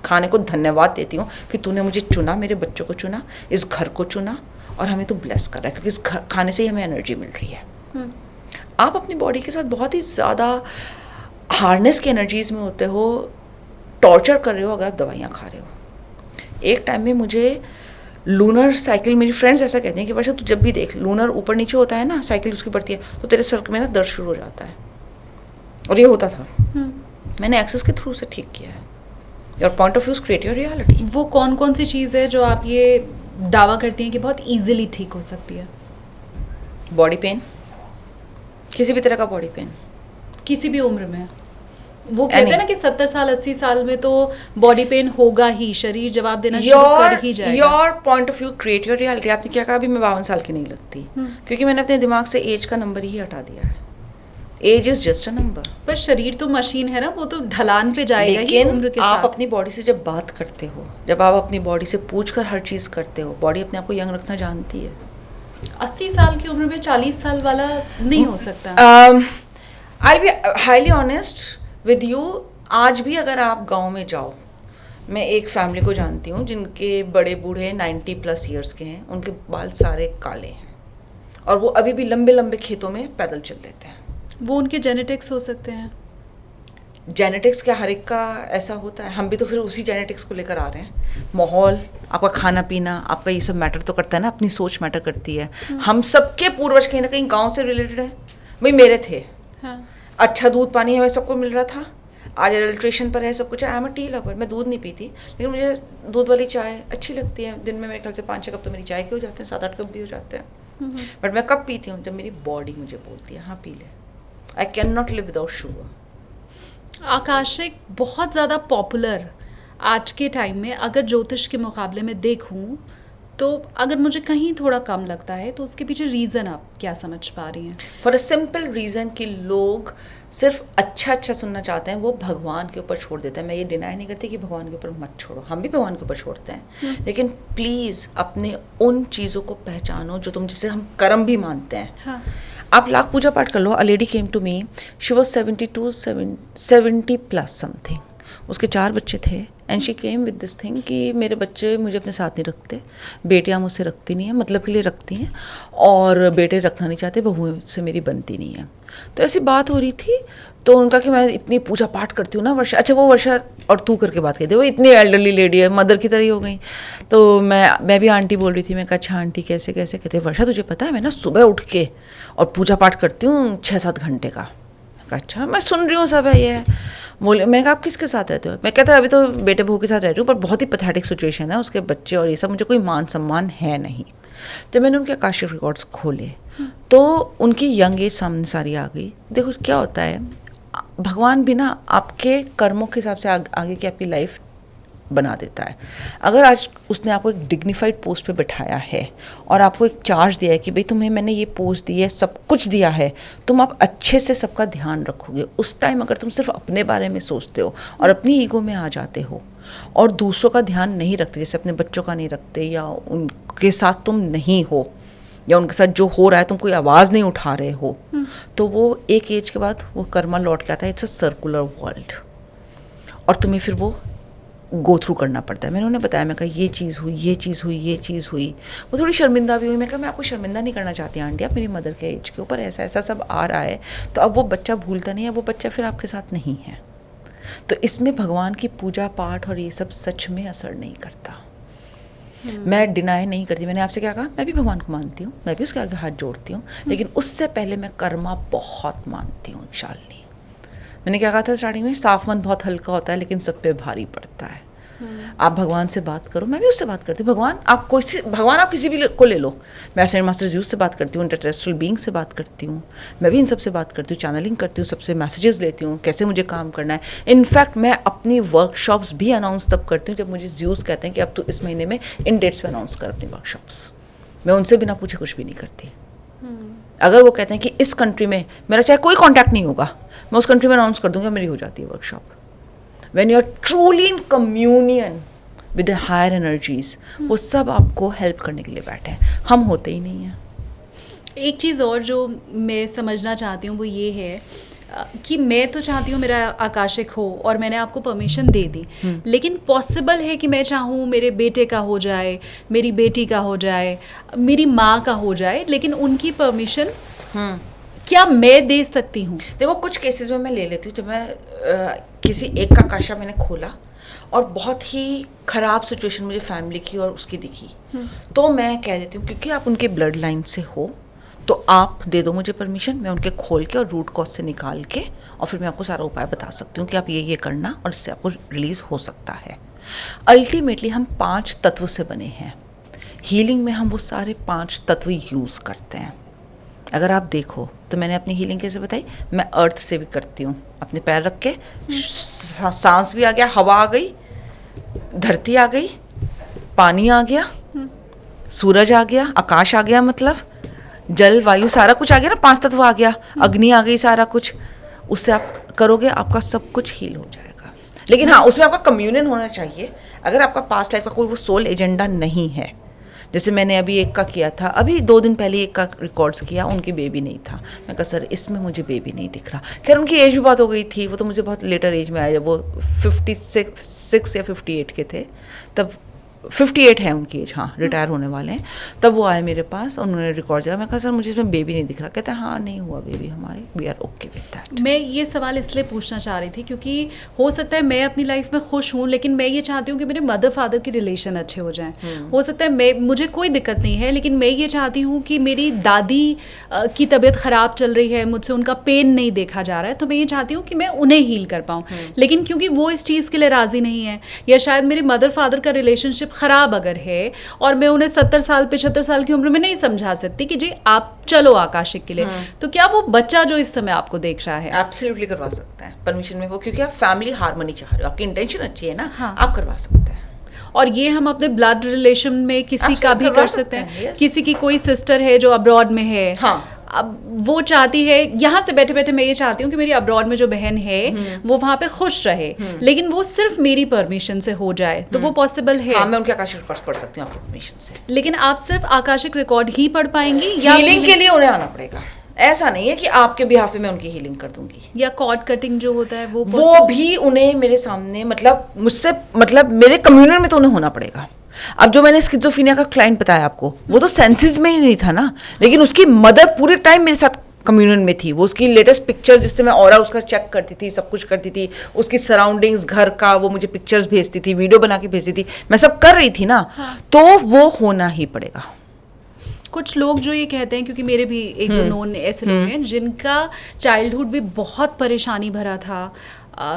खाने को धन्यवाद देती हूँ कि तूने मुझे चुना, मेरे बच्चों को चुना, इस घर को चुना, और हमें तो ब्लेस कर रहा है, क्योंकि इस खाने से ही हमें एनर्जी मिल रही है। आप अपनी बॉडी के साथ बहुत ही ज़्यादा हार्नेस की एनर्जीज में होते हो, टॉर्चर कर रहे हो अगर आप दवाइयाँ खा रहे हो। एक टाइम में मुझे लूनर साइकिल, मेरी फ्रेंड्स ऐसा कहती हैं कि वर्षा तू जब भी देख लूनर ऊपर नीचे होता है ना, साइकिल उसकी बढ़ती है, तो तेरे सर में ना दर्द शुरू हो जाता है। और ये होता था। मैंने एक्सेस के थ्रू से ठीक किया है। Your point of view create your reality. वो कौन कौन सी चीज़ है जो आप ये दावा करती हैं कि बहुत इजीली ठीक हो सकती है? बॉडी पेन, किसी भी तरह का बॉडी पेन, किसी भी उम्र में। वो कहते हैं ना कि 70 साल 80 साल में तो बॉडी पेन होगा ही, शरीर जवाब देना शुरू कर ही जाएगा। Your point of view create your reality. आपने क्या कहा? अभी मैं 52 साल की नहीं लगती, क्योंकि मैंने अपने दिमाग से एज का नंबर ही हटा दिया है। Age is just a number. पर शरीर तो मशीन है ना, वो तो ढलान पे जाएगा ही उम्र के आप साथ। अपनी बॉडी से जब बात करते हो, जब आप अपनी बॉडी से पूछकर हर चीज करते हो, बॉडी अपने आप को यंग रखना जानती है। 80 साल की उम्र में 40 साल वाला नहीं हो सकता। I be highly honest with you. आज भी अगर आप गांव में जाओ, मैं एक फैमिली को जानती हूँ जिनके बड़े बूढ़े 90+ ईयर्स के हैं, उनके बाल सारे काले हैं और वो अभी भी लंबे लंबे खेतों में पैदल चल लेते हैं। वो उनके जेनेटिक्स हो सकते हैं। जेनेटिक्स क्या हर एक का ऐसा होता है? हम भी तो फिर उसी जेनेटिक्स को लेकर आ रहे हैं। माहौल, आपका खाना पीना, आपका ये सब मैटर तो करता है ना, अपनी सोच मैटर करती है। हम सबके पूर्वज कहीं ना कहीं गांव से रिलेटेड है। भाई मेरे थे, हाँ। अच्छा दूध पानी हमें सबको मिल रहा था। आज एडल्ट्रेशन पर है सब कुछ। I am a tea lover, मैं दूध नहीं पीती, लेकिन मुझे दूध वाली चाय अच्छी लगती है। दिन में मेरे ख्याल से 5-6 कप तो मेरी चाय के हो जाते हैं, 7-8 कप भी हो जाते हैं। बट मैं कब पीती हूँ? जब मेरी बॉडी मुझे बोलती है हाँ पी ले। I can not live without sugar. Akashic बहुत ज़्यादा पॉपुलर आज के टाइम में, अगर ज्योतिष के मुकाबले में देखूं तो अगर मुझे कहीं थोड़ा कम लगता है तो उसके पीछे रीज़न आप क्या समझ पा रही हैं? फॉर अ सिंपल रीज़न कि लोग सिर्फ अच्छा सुनना चाहते हैं, वो भगवान के ऊपर छोड़ देते हैं। मैं ये डिनाई नहीं करती कि भगवान के ऊपर मत छोड़ो, हम भी भगवान के ऊपर छोड़ते हैं, लेकिन प्लीज़ अपने उन चीज़ों को पहचानो जो तुम, जिसे हम कर्म भी मानते हैं। हाँ। आप लाख पूजा पाठ कर लो। A lady came to me, she was 70+ something. उसके 4 बच्चे थे and she came with this thing कि मेरे बच्चे मुझे अपने साथ नहीं रखते, बेटियां मुझसे रखती नहीं हैं, मतलब के लिए रखती हैं, और बेटे रखना नहीं चाहते, बहुओं से मेरी बनती नहीं है। तो ऐसी बात हो रही थी, तो उनका कि मैं इतनी पूजा पाठ करती हूँ ना वर्षा। अच्छा वो वर्षा और तू करके बात कहती, वो इतनी एल्डरली लेडी है, मदर की तरह ही हो गई। तो मैं भी आंटी बोल रही थी। मैं कहा अच्छा आंटी कैसे कैसे? कहते वर्षा तुझे पता है मैं ना सुबह उठ के और पूजा पाठ करती हूँ 6-7 घंटे का। अच्छा मैं सुन रही हूँ सब है ये है। बोले, मैंने कहा आप किसके साथ रहते हो? मैं कहता अभी तो बेटे बहू के साथ रह रही हूँ, पर बहुत ही पैथेटिक सिचुएशन है, उसके बच्चे और ये सब, मुझे कोई मान सम्मान है नहीं। जब मैंने उनके आकाशिक रिकॉर्ड्स खोले तो उनकी यंग एज सामने सारी आ गई। देखो क्या होता है, भगवान भी ना आपके कर्मों के हिसाब से आगे की आपकी लाइफ बना देता है। अगर आज उसने आपको एक डिग्निफाइड पोस्ट पे बिठाया है और आपको एक चार्ज दिया है कि भाई तुम्हें मैंने ये पोस्ट दी है, सब कुछ दिया है, तुम आप अच्छे से सबका ध्यान रखोगे। उस टाइम अगर तुम सिर्फ अपने बारे में सोचते हो और अपनी ईगो में आ जाते हो और दूसरों का ध्यान नहीं रखते, जैसे अपने बच्चों का नहीं रखते, या उनके साथ तुम नहीं हो, या उनके साथ जो हो रहा है तुम कोई आवाज़ नहीं उठा रहे हो, तो वो एक एज के बाद वो कर्मा लौट के आता है। इट्स अ सर्कुलर वर्ल्ड, और तुम्हें फिर वो गो थ्रू करना पड़ता है। मैंने उन्हें बताया, मैं कहा ये चीज़ हुई, ये चीज़ हुई, ये चीज़ हुई। वो थोड़ी शर्मिंदा भी हुई। मैं कहा मैं आपको शर्मिंदा नहीं करना चाहती आंटी, आप मेरी मदर के एज के ऊपर ऐसा ऐसा सब आ रहा है, तो अब वो बच्चा भूलता नहीं है, वो बच्चा फिर आपके साथ नहीं है। तो इसमें भगवान की पूजा पाठ और ये सब सच में असर नहीं करता। मैं डिनाई नहीं करती। मैंने आपसे क्या कहा, मैं भी भगवान को मानती हूँ, मैं भी उसके आगे हाथ जोड़ती हूँ, लेकिन उससे पहले मैं कर्मा बहुत मानती हूँ। शालिनी, मैंने क्या कहा था स्टार्टिंग में, साफ मन बहुत हल्का होता है लेकिन सब पे भारी पड़ता है। आप भगवान से बात करो, मैं भी उससे बात करती हूँ। भगवान आप किसी भी को ले लो। मैं असेंडेड मास्टर्स यूथ से बात करती हूँ, इंटरटेरेस्ट्रियल बीइंग से बात करती हूँ, मैं भी इन सब से बात करती हूँ, चैनलिंग करती हूँ, सबसे मैसेजेस लेती हूँ कैसे मुझे काम करना है। इनफैक्ट मैं अपनी वर्कशॉप्स भी अनाउंस तब करती हूँ जब मुझे यूथ कहते हैं कि अब तो इस महीने में इन डेट्स पे अनाउंस कर अपनी वर्कशॉप्स। मैं उनसे बिना पूछे कुछ भी नहीं करती। अगर वो कहते हैं कि इस कंट्री में मेरा चाहे कोई कॉन्टैक्ट नहीं होगा, मैं उस कंट्री में अनाउंस कर दूंगा, मेरी हो जाती है workshop. When you are truly in communion with the higher energies, वो सब आपको हेल्प करने के लिए बैठे हैं, हम होते ही नहीं हैं। एक चीज़ और जो मैं समझना चाहती हूँ वो ये है कि मैं तो चाहती हूँ मेरा आकाशिक हो और मैंने आपको परमिशन दे दी, लेकिन पॉसिबल है कि मैं चाहूँ मेरे बेटे का हो जाए, मेरी बेटी का हो जाए, मेरी माँ का हो जाए, लेकिन उनकी परमिशन क्या मैं दे सकती हूँ? देखो कुछ केसेस में मैं ले लेती हूँ। जब मैं किसी एक का काशा मैंने खोला और बहुत ही ख़राब सिचुएशन मुझे फैमिली की और उसकी दिखी, तो मैं कह देती हूँ क्योंकि आप उनके ब्लड लाइन से हो तो आप दे दो मुझे परमिशन, मैं उनके खोल के और रूट कॉज से निकाल के और फिर मैं आपको सारा उपाय बता सकती हूँ कि आप ये करना और इससे आपको रिलीज़ हो सकता है। अल्टीमेटली हम 5 तत्व से बने हैं। हीलिंग में हम वो सारे 5 तत्व यूज़ करते हैं। अगर आप देखो तो मैंने अपनी हीलिंग कैसे बताई, मैं अर्थ से भी करती हूँ, अपने पैर रख के सांस भी आ गया, हवा आ गई, धरती आ गई, पानी आ गया, सूरज आ गया, आकाश आ गया, मतलब जल वायु सारा कुछ आ गया ना, 5 तत्व आ गया, अग्नि आ गई, सारा कुछ। उससे आप करोगे आपका सब कुछ हील हो जाएगा। लेकिन हाँ, उसमें आपका कम्युनियन होना चाहिए। अगर आपका पास्ट लाइफ का कोई वो सोल एजेंडा नहीं है, जैसे मैंने अभी एक का किया था, अभी 2 दिन पहले एक का रिकॉर्ड्स किया, उनकी बेबी नहीं था। मैं कहा सर इसमें मुझे बेबी नहीं दिख रहा। खैर उनकी एज भी बहुत हो गई थी, वो तो मुझे बहुत लेटर एज में आया, जब वो 56 या 58 के थे, तब 58 है उनकी एज, हाँ रिटायर होने वाले हैं। तब वो आए मेरे पास, उन्होंने रिकॉर्ड किया। मैं कहा सर मुझे इसमें बेबी नहीं दिख रहा। कहते हैं हाँ नहीं हुआ बेबी हमारे, we are okay with that. मैं ये सवाल इसलिए पूछना चाह रही थी क्योंकि हो सकता है मैं अपनी लाइफ में खुश हूँ, लेकिन मैं ये चाहती हूँ कि मेरे मदर फादर के रिलेशन अच्छे हो जाएं। हो सकता है मुझे कोई दिक्कत नहीं है, लेकिन मैं ये चाहती हूँ कि मेरी दादी की तबीयत ख़राब चल रही है, मुझसे उनका पेन नहीं देखा जा रहा है, तो मैं ये चाहती हूँ कि मैं उन्हें हील कर पाऊँ। लेकिन क्योंकि वो इस चीज़ के लिए राज़ी नहीं है, या शायद मेरे मदर फादर का रिलेशनशिप ख़राब अगर है और मैं उन्हें 70 साल 75 साल की उम्र में नहीं समझा सकती कि जी आप चलो आकाशिक के लिए, तो क्या वो बच्चा जो इस समय आपको देख रहा है एब्सोल्युटली करवा सकते हैं परमिशन में वो, क्योंकि आप फैमिली हार्मनी चाह रहे हो, आपकी इंटेंशन अच्छी है ना, हाँ। आप करवा सकते हैं। और ये हम अपने ब्लड रिलेशन में किसी आप का भी करवा कर सकते सकते हैं, हैं। yes। किसी की कोई सिस्टर है जो अब्रॉड में है, हाँ। अब वो चाहती है, यहाँ से बैठे बैठे मैं ये चाहती हूँ कि मेरी अब्रॉड में जो बहन है वो वहाँ पे खुश रहे, लेकिन वो सिर्फ मेरी परमिशन से हो जाए, तो वो पॉसिबल है। हाँ, मैं उनके आकाशिक रिकॉर्ड्स पढ़ सकती हूँ आपकी परमिशन से। लेकिन आप सिर्फ आकाशिक रिकॉर्ड ही पढ़ पाएंगी या हीलिंग के लिए उन्हें आना पड़ेगा। ऐसा नहीं है कि आपके बिहाफ पे मैं उनकी हीलिंग कर दूंगी, या कॉर्ड कटिंग जो होता है वो भी उन्हें मेरे सामने, मतलब मुझसे, मतलब मेरे कम्युनियन में तो उन्हें होना पड़ेगा। अब जो मैंने स्किज़ोफ्रेनिया का क्लाइंट बताया आपको, वो तो सेंसेस में ही नहीं था ना, लेकिन उसकी मदर पूरे टाइम मेरे साथ कम्युनियन में थी। वो उसकी लेटेस्ट पिक्चर्स जिससे मैं ऑरा उसका चेक करती थी, सब कुछ करती थी, उसकी सराउंडिंग्स, घर का, वो मुझे पिक्चर्स भेजती थी, वीडियो बना के भेजती थी, मैं सब कर रही थी ना। तो वो होना ही पड़ेगा। कुछ लोग जो ये कहते हैं, क्योंकि मेरे भी एक दो नोन ऐसे लोग हैं जिनका चाइल्डहुड भी बहुत परेशानी भरा था।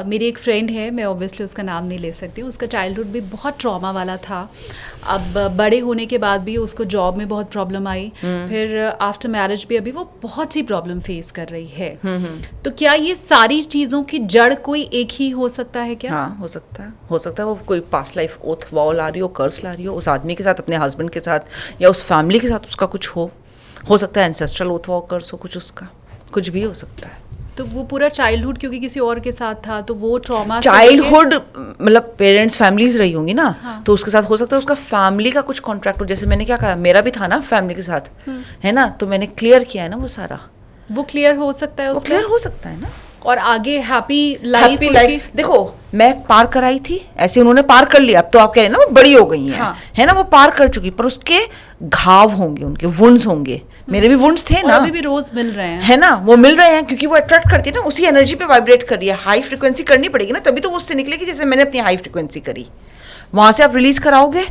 मेरी एक फ्रेंड है, मैं ऑब्वियसली उसका नाम नहीं ले सकती हूँ, उसका चाइल्डहुड भी बहुत ट्रॉमा वाला था। अब बड़े होने के बाद भी उसको जॉब में बहुत प्रॉब्लम आई, फिर आफ्टर मैरिज भी अभी वो बहुत सी प्रॉब्लम फेस कर रही है। तो क्या ये सारी चीज़ों की जड़ कोई एक ही हो सकता है क्या? हाँ, हो सकता है, हो सकता है वो कोई पास्ट लाइफ ओथ वॉ ला रही हो, कर्स ला रही हो, उस आदमी के साथ, अपने हस्बैंड के साथ, या उस फैमिली के साथ उसका कुछ हो सकता है एंसेस्ट्रल ओथ वॉ कर्स हो, कुछ उसका कुछ भी हो सकता है। तो वो पूरा चाइल्डहुड क्योंकि किसी और के साथ था, तो वो ट्रॉमा, चाइल्डहुड मतलब पेरेंट्स फैमिलीज रही होंगी ना। हाँ। तो उसके साथ हो सकता है उसका फैमिली का कुछ कॉन्ट्रैक्ट हो। जैसे मैंने क्या कहा, मेरा भी था ना फैमिली के साथ, है ना, तो मैंने क्लियर किया है ना वो सारा, वो क्लियर हो सकता है, वो क्लियर हो सकता है ना। और आगे हैप्पी लाइफ देखो मैं पार कराई थी, ऐसे उन्होंने पार कर लिया। अब तो आप कह रहे हैं ना वो बड़ी हो गई हैं, हाँ। है ना, वो पार कर चुकी, पर उसके घाव होंगे, उनके वुंड्स होंगे। मेरे भी वुंड्स थे ना, अभी भी रोज मिल रहे हैं, है ना, वो मिल रहे हैं क्योंकि वो अट्रैक्ट करती है ना, उसी एनर्जी पे वाइब्रेट कर रही है। हाई फ्रिक्वेंसी करनी पड़ेगी ना, तभी तो वो उससे निकलेगी। जैसे मैंने अपनी हाई फ्रिक्वेंसी करी, वहां से आप रिलीज कराओगे,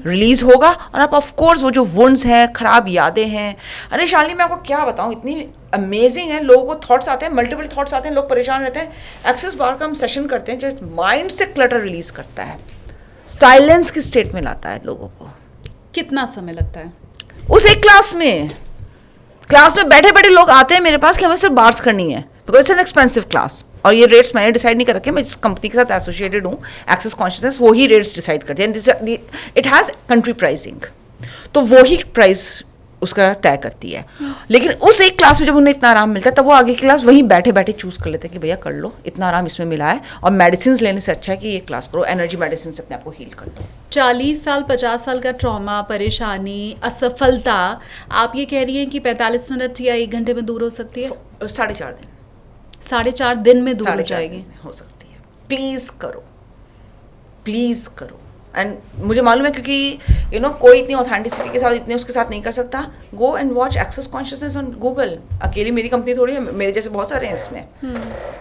रिलीज होगा, और आप ऑफ कोर्स वो जो वुंड्स हैं, खराब यादें हैं। अरे शालिनी मैं आपको क्या बताऊं, इतनी अमेजिंग है। लोगों को थॉट्स आते हैं, मल्टीपल थॉट्स आते हैं, लोग परेशान रहते हैं। एक्सेस बार का हम सेशन करते हैं जो माइंड से क्लटर रिलीज करता है, साइलेंस की स्टेट में लाता है लोगों को। कितना समय लगता है? उस एक क्लास में बैठे बैठे लोग आते हैं मेरे पास कि हमें सिर्फ बार्स करनी है, because it's an expensive class. और ये रेट्स मैंने डिसाइड नहीं कर रखे, मैं जिस कंपनी के साथ एसोसिएटेड हूँ, एक्सेस कॉन्शियसनेस, वो ही रेट्स डिसाइड करते हैं। इट हैज़ कंट्री प्राइसिंग, तो वो ही प्राइस उसका तय करती है। लेकिन उस एक क्लास में जब उन्हें इतना आराम मिलता है, तब वो आगे की क्लास वहीं बैठे बैठे चूज कर लेते हैं कि भैया कर लो, इतना आराम इसमें मिला है, और मेडिसिन लेने से अच्छा है कि ये क्लास करो, एनर्जी मेडिसिन से अपने आप को हील कर दो। 40 साल 50 साल का ट्रॉमा, परेशानी, असफलता, आप ये कह रही हैं कि 45 मिनट या 1 घंटे में दूर हो सकती है? 4.5 दिन, 4.5 दिन में दूर हो जाएगी, हो सकती है। प्लीज करो, प्लीज करो। एंड मुझे मालूम है क्योंकि कोई इतनी ऑथेंटिसिटी के साथ इतने उसके साथ नहीं कर सकता. Go and watch Access Consciousness on Google. अकेली मेरी कंपनी थोड़ी है, मेरे जैसे बहुत सारे हैं इसमें.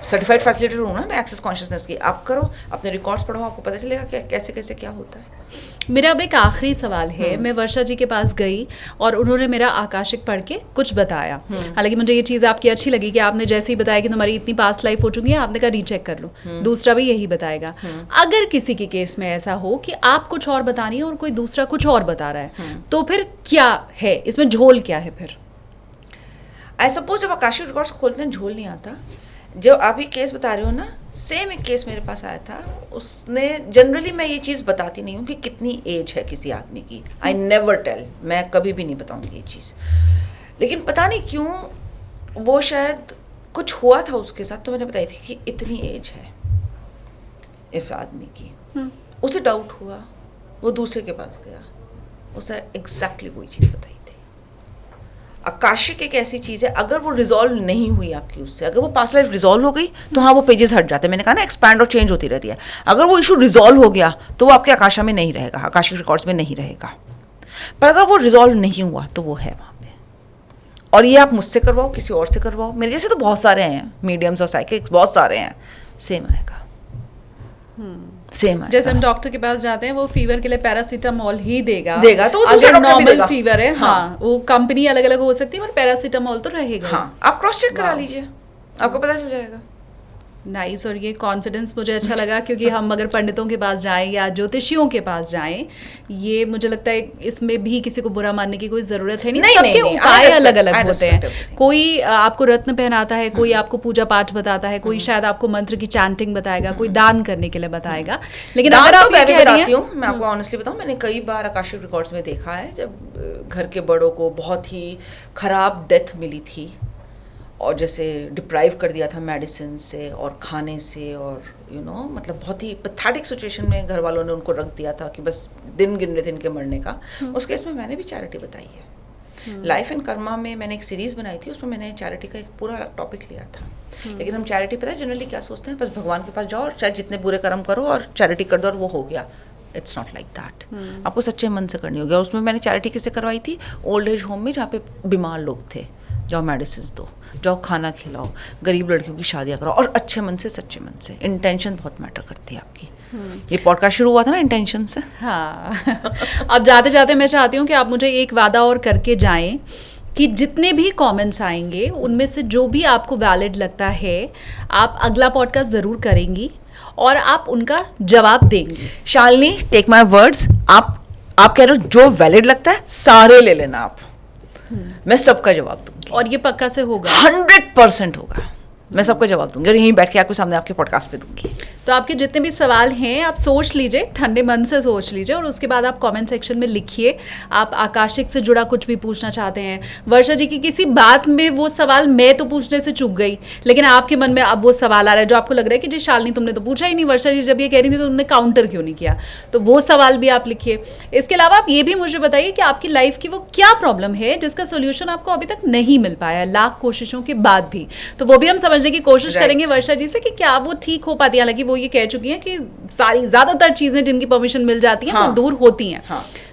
सर्टिफाइड फैसिलिटेटर हूँ ना मैं एक्सेस कॉन्शियसनेस की. आप करो, अपने रिकॉर्ड्स पढ़ो, आपको पता चलेगा कि कैसे कैसे क्या होता है. मेरा अब एक आखिरी सवाल है. मैं वर्षा जी के पास गई और उन्होंने मेरा आकाशिक पढ़ के कुछ बताया. हालांकि मुझे ये चीज़ आपकी अच्छी लगी कि आपने जैसे ही बताया कि तुम्हारी इतनी पास्ट लाइफ हो चुकी है, आपने कहा रीचेक कर लो. दूसरा भी यही बताएगा. अगर किसी के केस में ऐसा हो कि आप कुछ और बता रही हैं और कोई दूसरा कुछ और बता रहा है, तो फिर क्या है इसमें, झोल क्या है फिर? आई सपोज जब आकाशिक रिकॉर्ड्स खोलते हैं झोल नहीं आता. जो आप ये केस बता रहे हो ना, सेम एक केस मेरे पास आया था. उसने जनरली, मैं ये चीज़ बताती नहीं हूँ कि कितनी एज है किसी आदमी की. आई नेवर टेल, मैं कभी भी नहीं बताऊँगी ये चीज़. लेकिन पता नहीं क्यों वो शायद कुछ हुआ था उसके साथ, तो मैंने बताई थी कि इतनी एज है इस आदमी की. उसे डाउट हुआ, वो दूसरे के पास गया, उसने एग्जैक्टली वही चीज़ बताई थी. आकाशिक एक ऐसी चीज़ है, अगर वो रिजॉल्व नहीं हुई आपकी उससे, अगर वो पास्ट लाइफ रिजॉल्व हो गई तो हाँ वो पेजेस हट जाते हैं. मैंने कहा ना एक्सपैंड और चेंज होती रहती है. अगर वो इशू रिजॉल्व हो गया तो वो आपके आकाशा में नहीं रहेगा, आकाशिक रिकॉर्ड्स में नहीं रहेगा. पर अगर वो रिजॉल्व नहीं हुआ तो वो है वहाँ पे. और ये आप मुझसे करवाओ, किसी और से करवाओ, मेरे जैसे तो बहुत सारे हैं मीडियम्स और साइकिक्स, बहुत सारे हैं. सेम आएगा, सेम आएगा. जैसे हम डॉक्टर के पास जाते हैं, वो फीवर के लिए पैरासीटामोल ही देगा. तो वो अगर नॉर्मल फीवर है, हाँ, वो कंपनी अलग अलग हो सकती है, पर पैरासीटामोल तो रहेगा. हाँ, आप क्रॉस चेक करा लीजिए, आपको पता चल जाएगा. नाइस. और ये कॉन्फिडेंस मुझे अच्छा लगा, क्योंकि हम अगर पंडितों के पास जाएं या ज्योतिषियों के पास जाएं, ये मुझे लगता है इसमें भी किसी को बुरा मानने की कोई ज़रूरत है नहीं. सबके उपाय अलग अलग होते हैं. कोई आपको रत्न पहनाता है, कोई आपको पूजा पाठ बताता है, कोई शायद आपको मंत्र की चैंटिंग बताएगा, कोई दान करने के लिए बताएगा. लेकिन अगर आप मैं बताती हूँ, मैं आपको ऑनेस्टली बताऊँ, मैंने कई बार आकाशिक रिकॉर्ड्स में देखा है जब घर के बड़ों को बहुत ही खराब डेथ मिली थी और जैसे डिप्राइव कर दिया था मेडिसिन से और खाने से, और मतलब बहुत ही पैथेटिक सिचुएशन में घर वालों ने उनको रख दिया था कि बस दिन गिन रहे थे इनके मरने का. उस केस में मैंने भी चैरिटी बताई है. लाइफ एंड कर्मा में मैंने एक सीरीज़ बनाई थी, उसमें मैंने चैरिटी का एक पूरा टॉपिक लिया था. लेकिन हम चैरिटी, पता है जनरली क्या सोचते हैं, बस भगवान के पास जाओ और चाहे जितने बुरे कर्म करो और चैरिटी कर दो और वो हो गया. It's not like that. आपको सच्चे मन से करनी होगी. और उसमें मैंने चैरिटी किससे करवाई थी? ओल्ड एज होम में जहाँ पे बीमार लोग थे. जाओ मेडिसिन दो, जाओ खाना खिलाओ, गरीब लड़कियों की शादियाँ कराओ, और अच्छे मन से, सच्चे मन से. इंटेंशन बहुत मैटर करती है आपकी. ये पॉडकास्ट शुरू हुआ था ना इंटेंशन से. हाँ. अब जाते जाते मैं चाहती हूँ कि आप मुझे एक वादा और करके जाएं कि जितने भी कमेंट्स आएंगे उनमें से जो भी आपको वैलिड लगता है, आप अगला पॉडकास्ट ज़रूर करेंगी और आप उनका जवाब देंगी. शालिनी, टेक माय वर्ड्स, आप कह रहे हो जो वैलिड लगता है सारे ले लेना आप. मैं सबका जवाब दूंगी. और ये पक्का से होगा? 100% होगा. मैं सबका जवाब दूंगी और यहीं बैठ के आपके सामने आपके पॉडकास्ट पे दूंगी. तो आपके जितने भी सवाल हैं आप सोच लीजिए, ठंडे मन से सोच लीजिए, और उसके बाद आप कमेंट सेक्शन में लिखिए. आप आकाशिक से जुड़ा कुछ भी पूछना चाहते हैं, वर्षा जी की किसी बात में वो सवाल मैं तो पूछने से चूक गई, लेकिन आपके मन में अब वो सवाल आ रहा है जो आपको लग रहा है कि जी शालिनी तुमने तो पूछा ही नहीं, वर्षा जी जब ये कह रही थी तो तुमने काउंटर क्यों नहीं किया. तो वो सवाल भी आप लिखिए. इसके अलावा आप ये भी मुझे बताइए कि आपकी लाइफ की वो क्या प्रॉब्लम है जिसका सोल्यूशन आपको अभी तक नहीं मिल पाया लाख कोशिशों के बाद भी. तो वो भी हम समझने की कोशिश करेंगे वर्षा जी से कि क्या वो ठीक हो पाती है. हालांकि वो ये कह चुकी हैं कि सारी ज्यादातर चीजें जिनकी परमिशन मिल जाती हैं वो दूर होती हैं.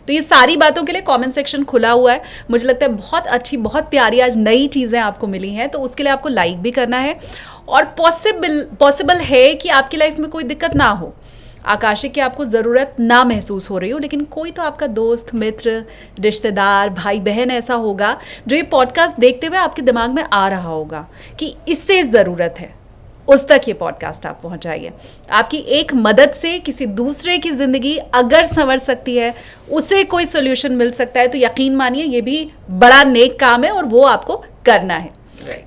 तो ये सारी बातों के लिए कमेंट सेक्शन खुला हुआ है. मुझे लगता है बहुत अच्छी, बहुत प्यारी आज नई चीजें आपको मिली हैं, तो उसके लिए आपको लाइक भी करना है. और पॉसिबल है कि आपकी लाइफ में कोई दिक्कत ना हो, आकाशिक की आपको ज़रूरत ना महसूस हो रही हो, लेकिन कोई तो आपका दोस्त, मित्र, रिश्तेदार, भाई बहन ऐसा होगा जो ये पॉडकास्ट देखते हुए आपके दिमाग में आ रहा होगा कि इससे ज़रूरत है, उस तक ये पॉडकास्ट आप पहुंचाइए. आपकी एक मदद से किसी दूसरे की ज़िंदगी अगर संवर सकती है, उसे कोई सोल्यूशन मिल सकता है, तो यकीन मानिए ये भी बड़ा नेक काम है और वो आपको करना है.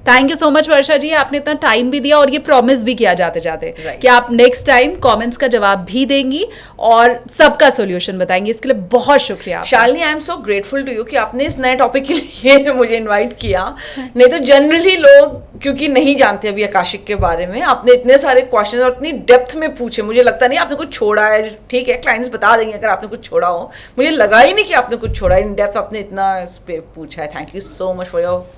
Thank you so much Varsha जी, आपने इतना टाइम भी दिया और ये प्रॉमिस भी किया जाते जाते कि आप नेक्स्ट टाइम कमेंट्स का जवाब भी देंगी और सबका सॉल्यूशन बताएंगी. इसके लिए बहुत शुक्रिया शालिनी. I am so grateful to you कि आपने इस नए टॉपिक के लिए मुझे इनवाइट किया. नहीं तो जनरली लोग क्योंकि नहीं जानते अभी आकाशिक के बारे में, आपने इतने सारे क्वेश्चन और इतनी डेप्थ में पूछे. मुझे लगता नहीं आपने कुछ छोड़ा है. ठीक है, क्लाइंट्स बता देंगे अगर आपने कुछ छोड़ा हो. मुझे लगा ही नहीं कि आपने कुछ छोड़ा. इन डेप्थ आपने इतना इस पे पूछा है. Thank you so much for your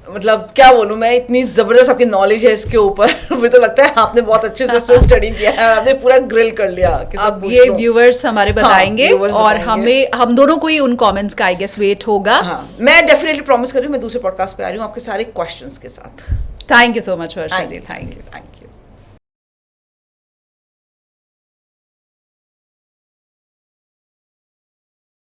मतलब क्या बोलूं मैं, इतनी जबरदस्त आपकी नॉलेज है इसके ऊपर मुझे तो लगता है आपने बहुत अच्छे से इस पर स्टडी किया है और आपने पूरा ग्रिल कर लिया कि सब अब पूछ ये लो। व्यूअर्स हमारे बताएंगे viewers और बताएंगे। हम दोनों को ही उन कमेंट्स का आई गेस वेट होगा। हाँ, मैं डेफिनेटली प्रॉमिस कर रही हूँ मैं दूसरे पॉडकास्ट पे आ रही हूँ आपके सारे क्वेश्चंस के साथ। Thank you so much Varsha ji, thank you. Thank you.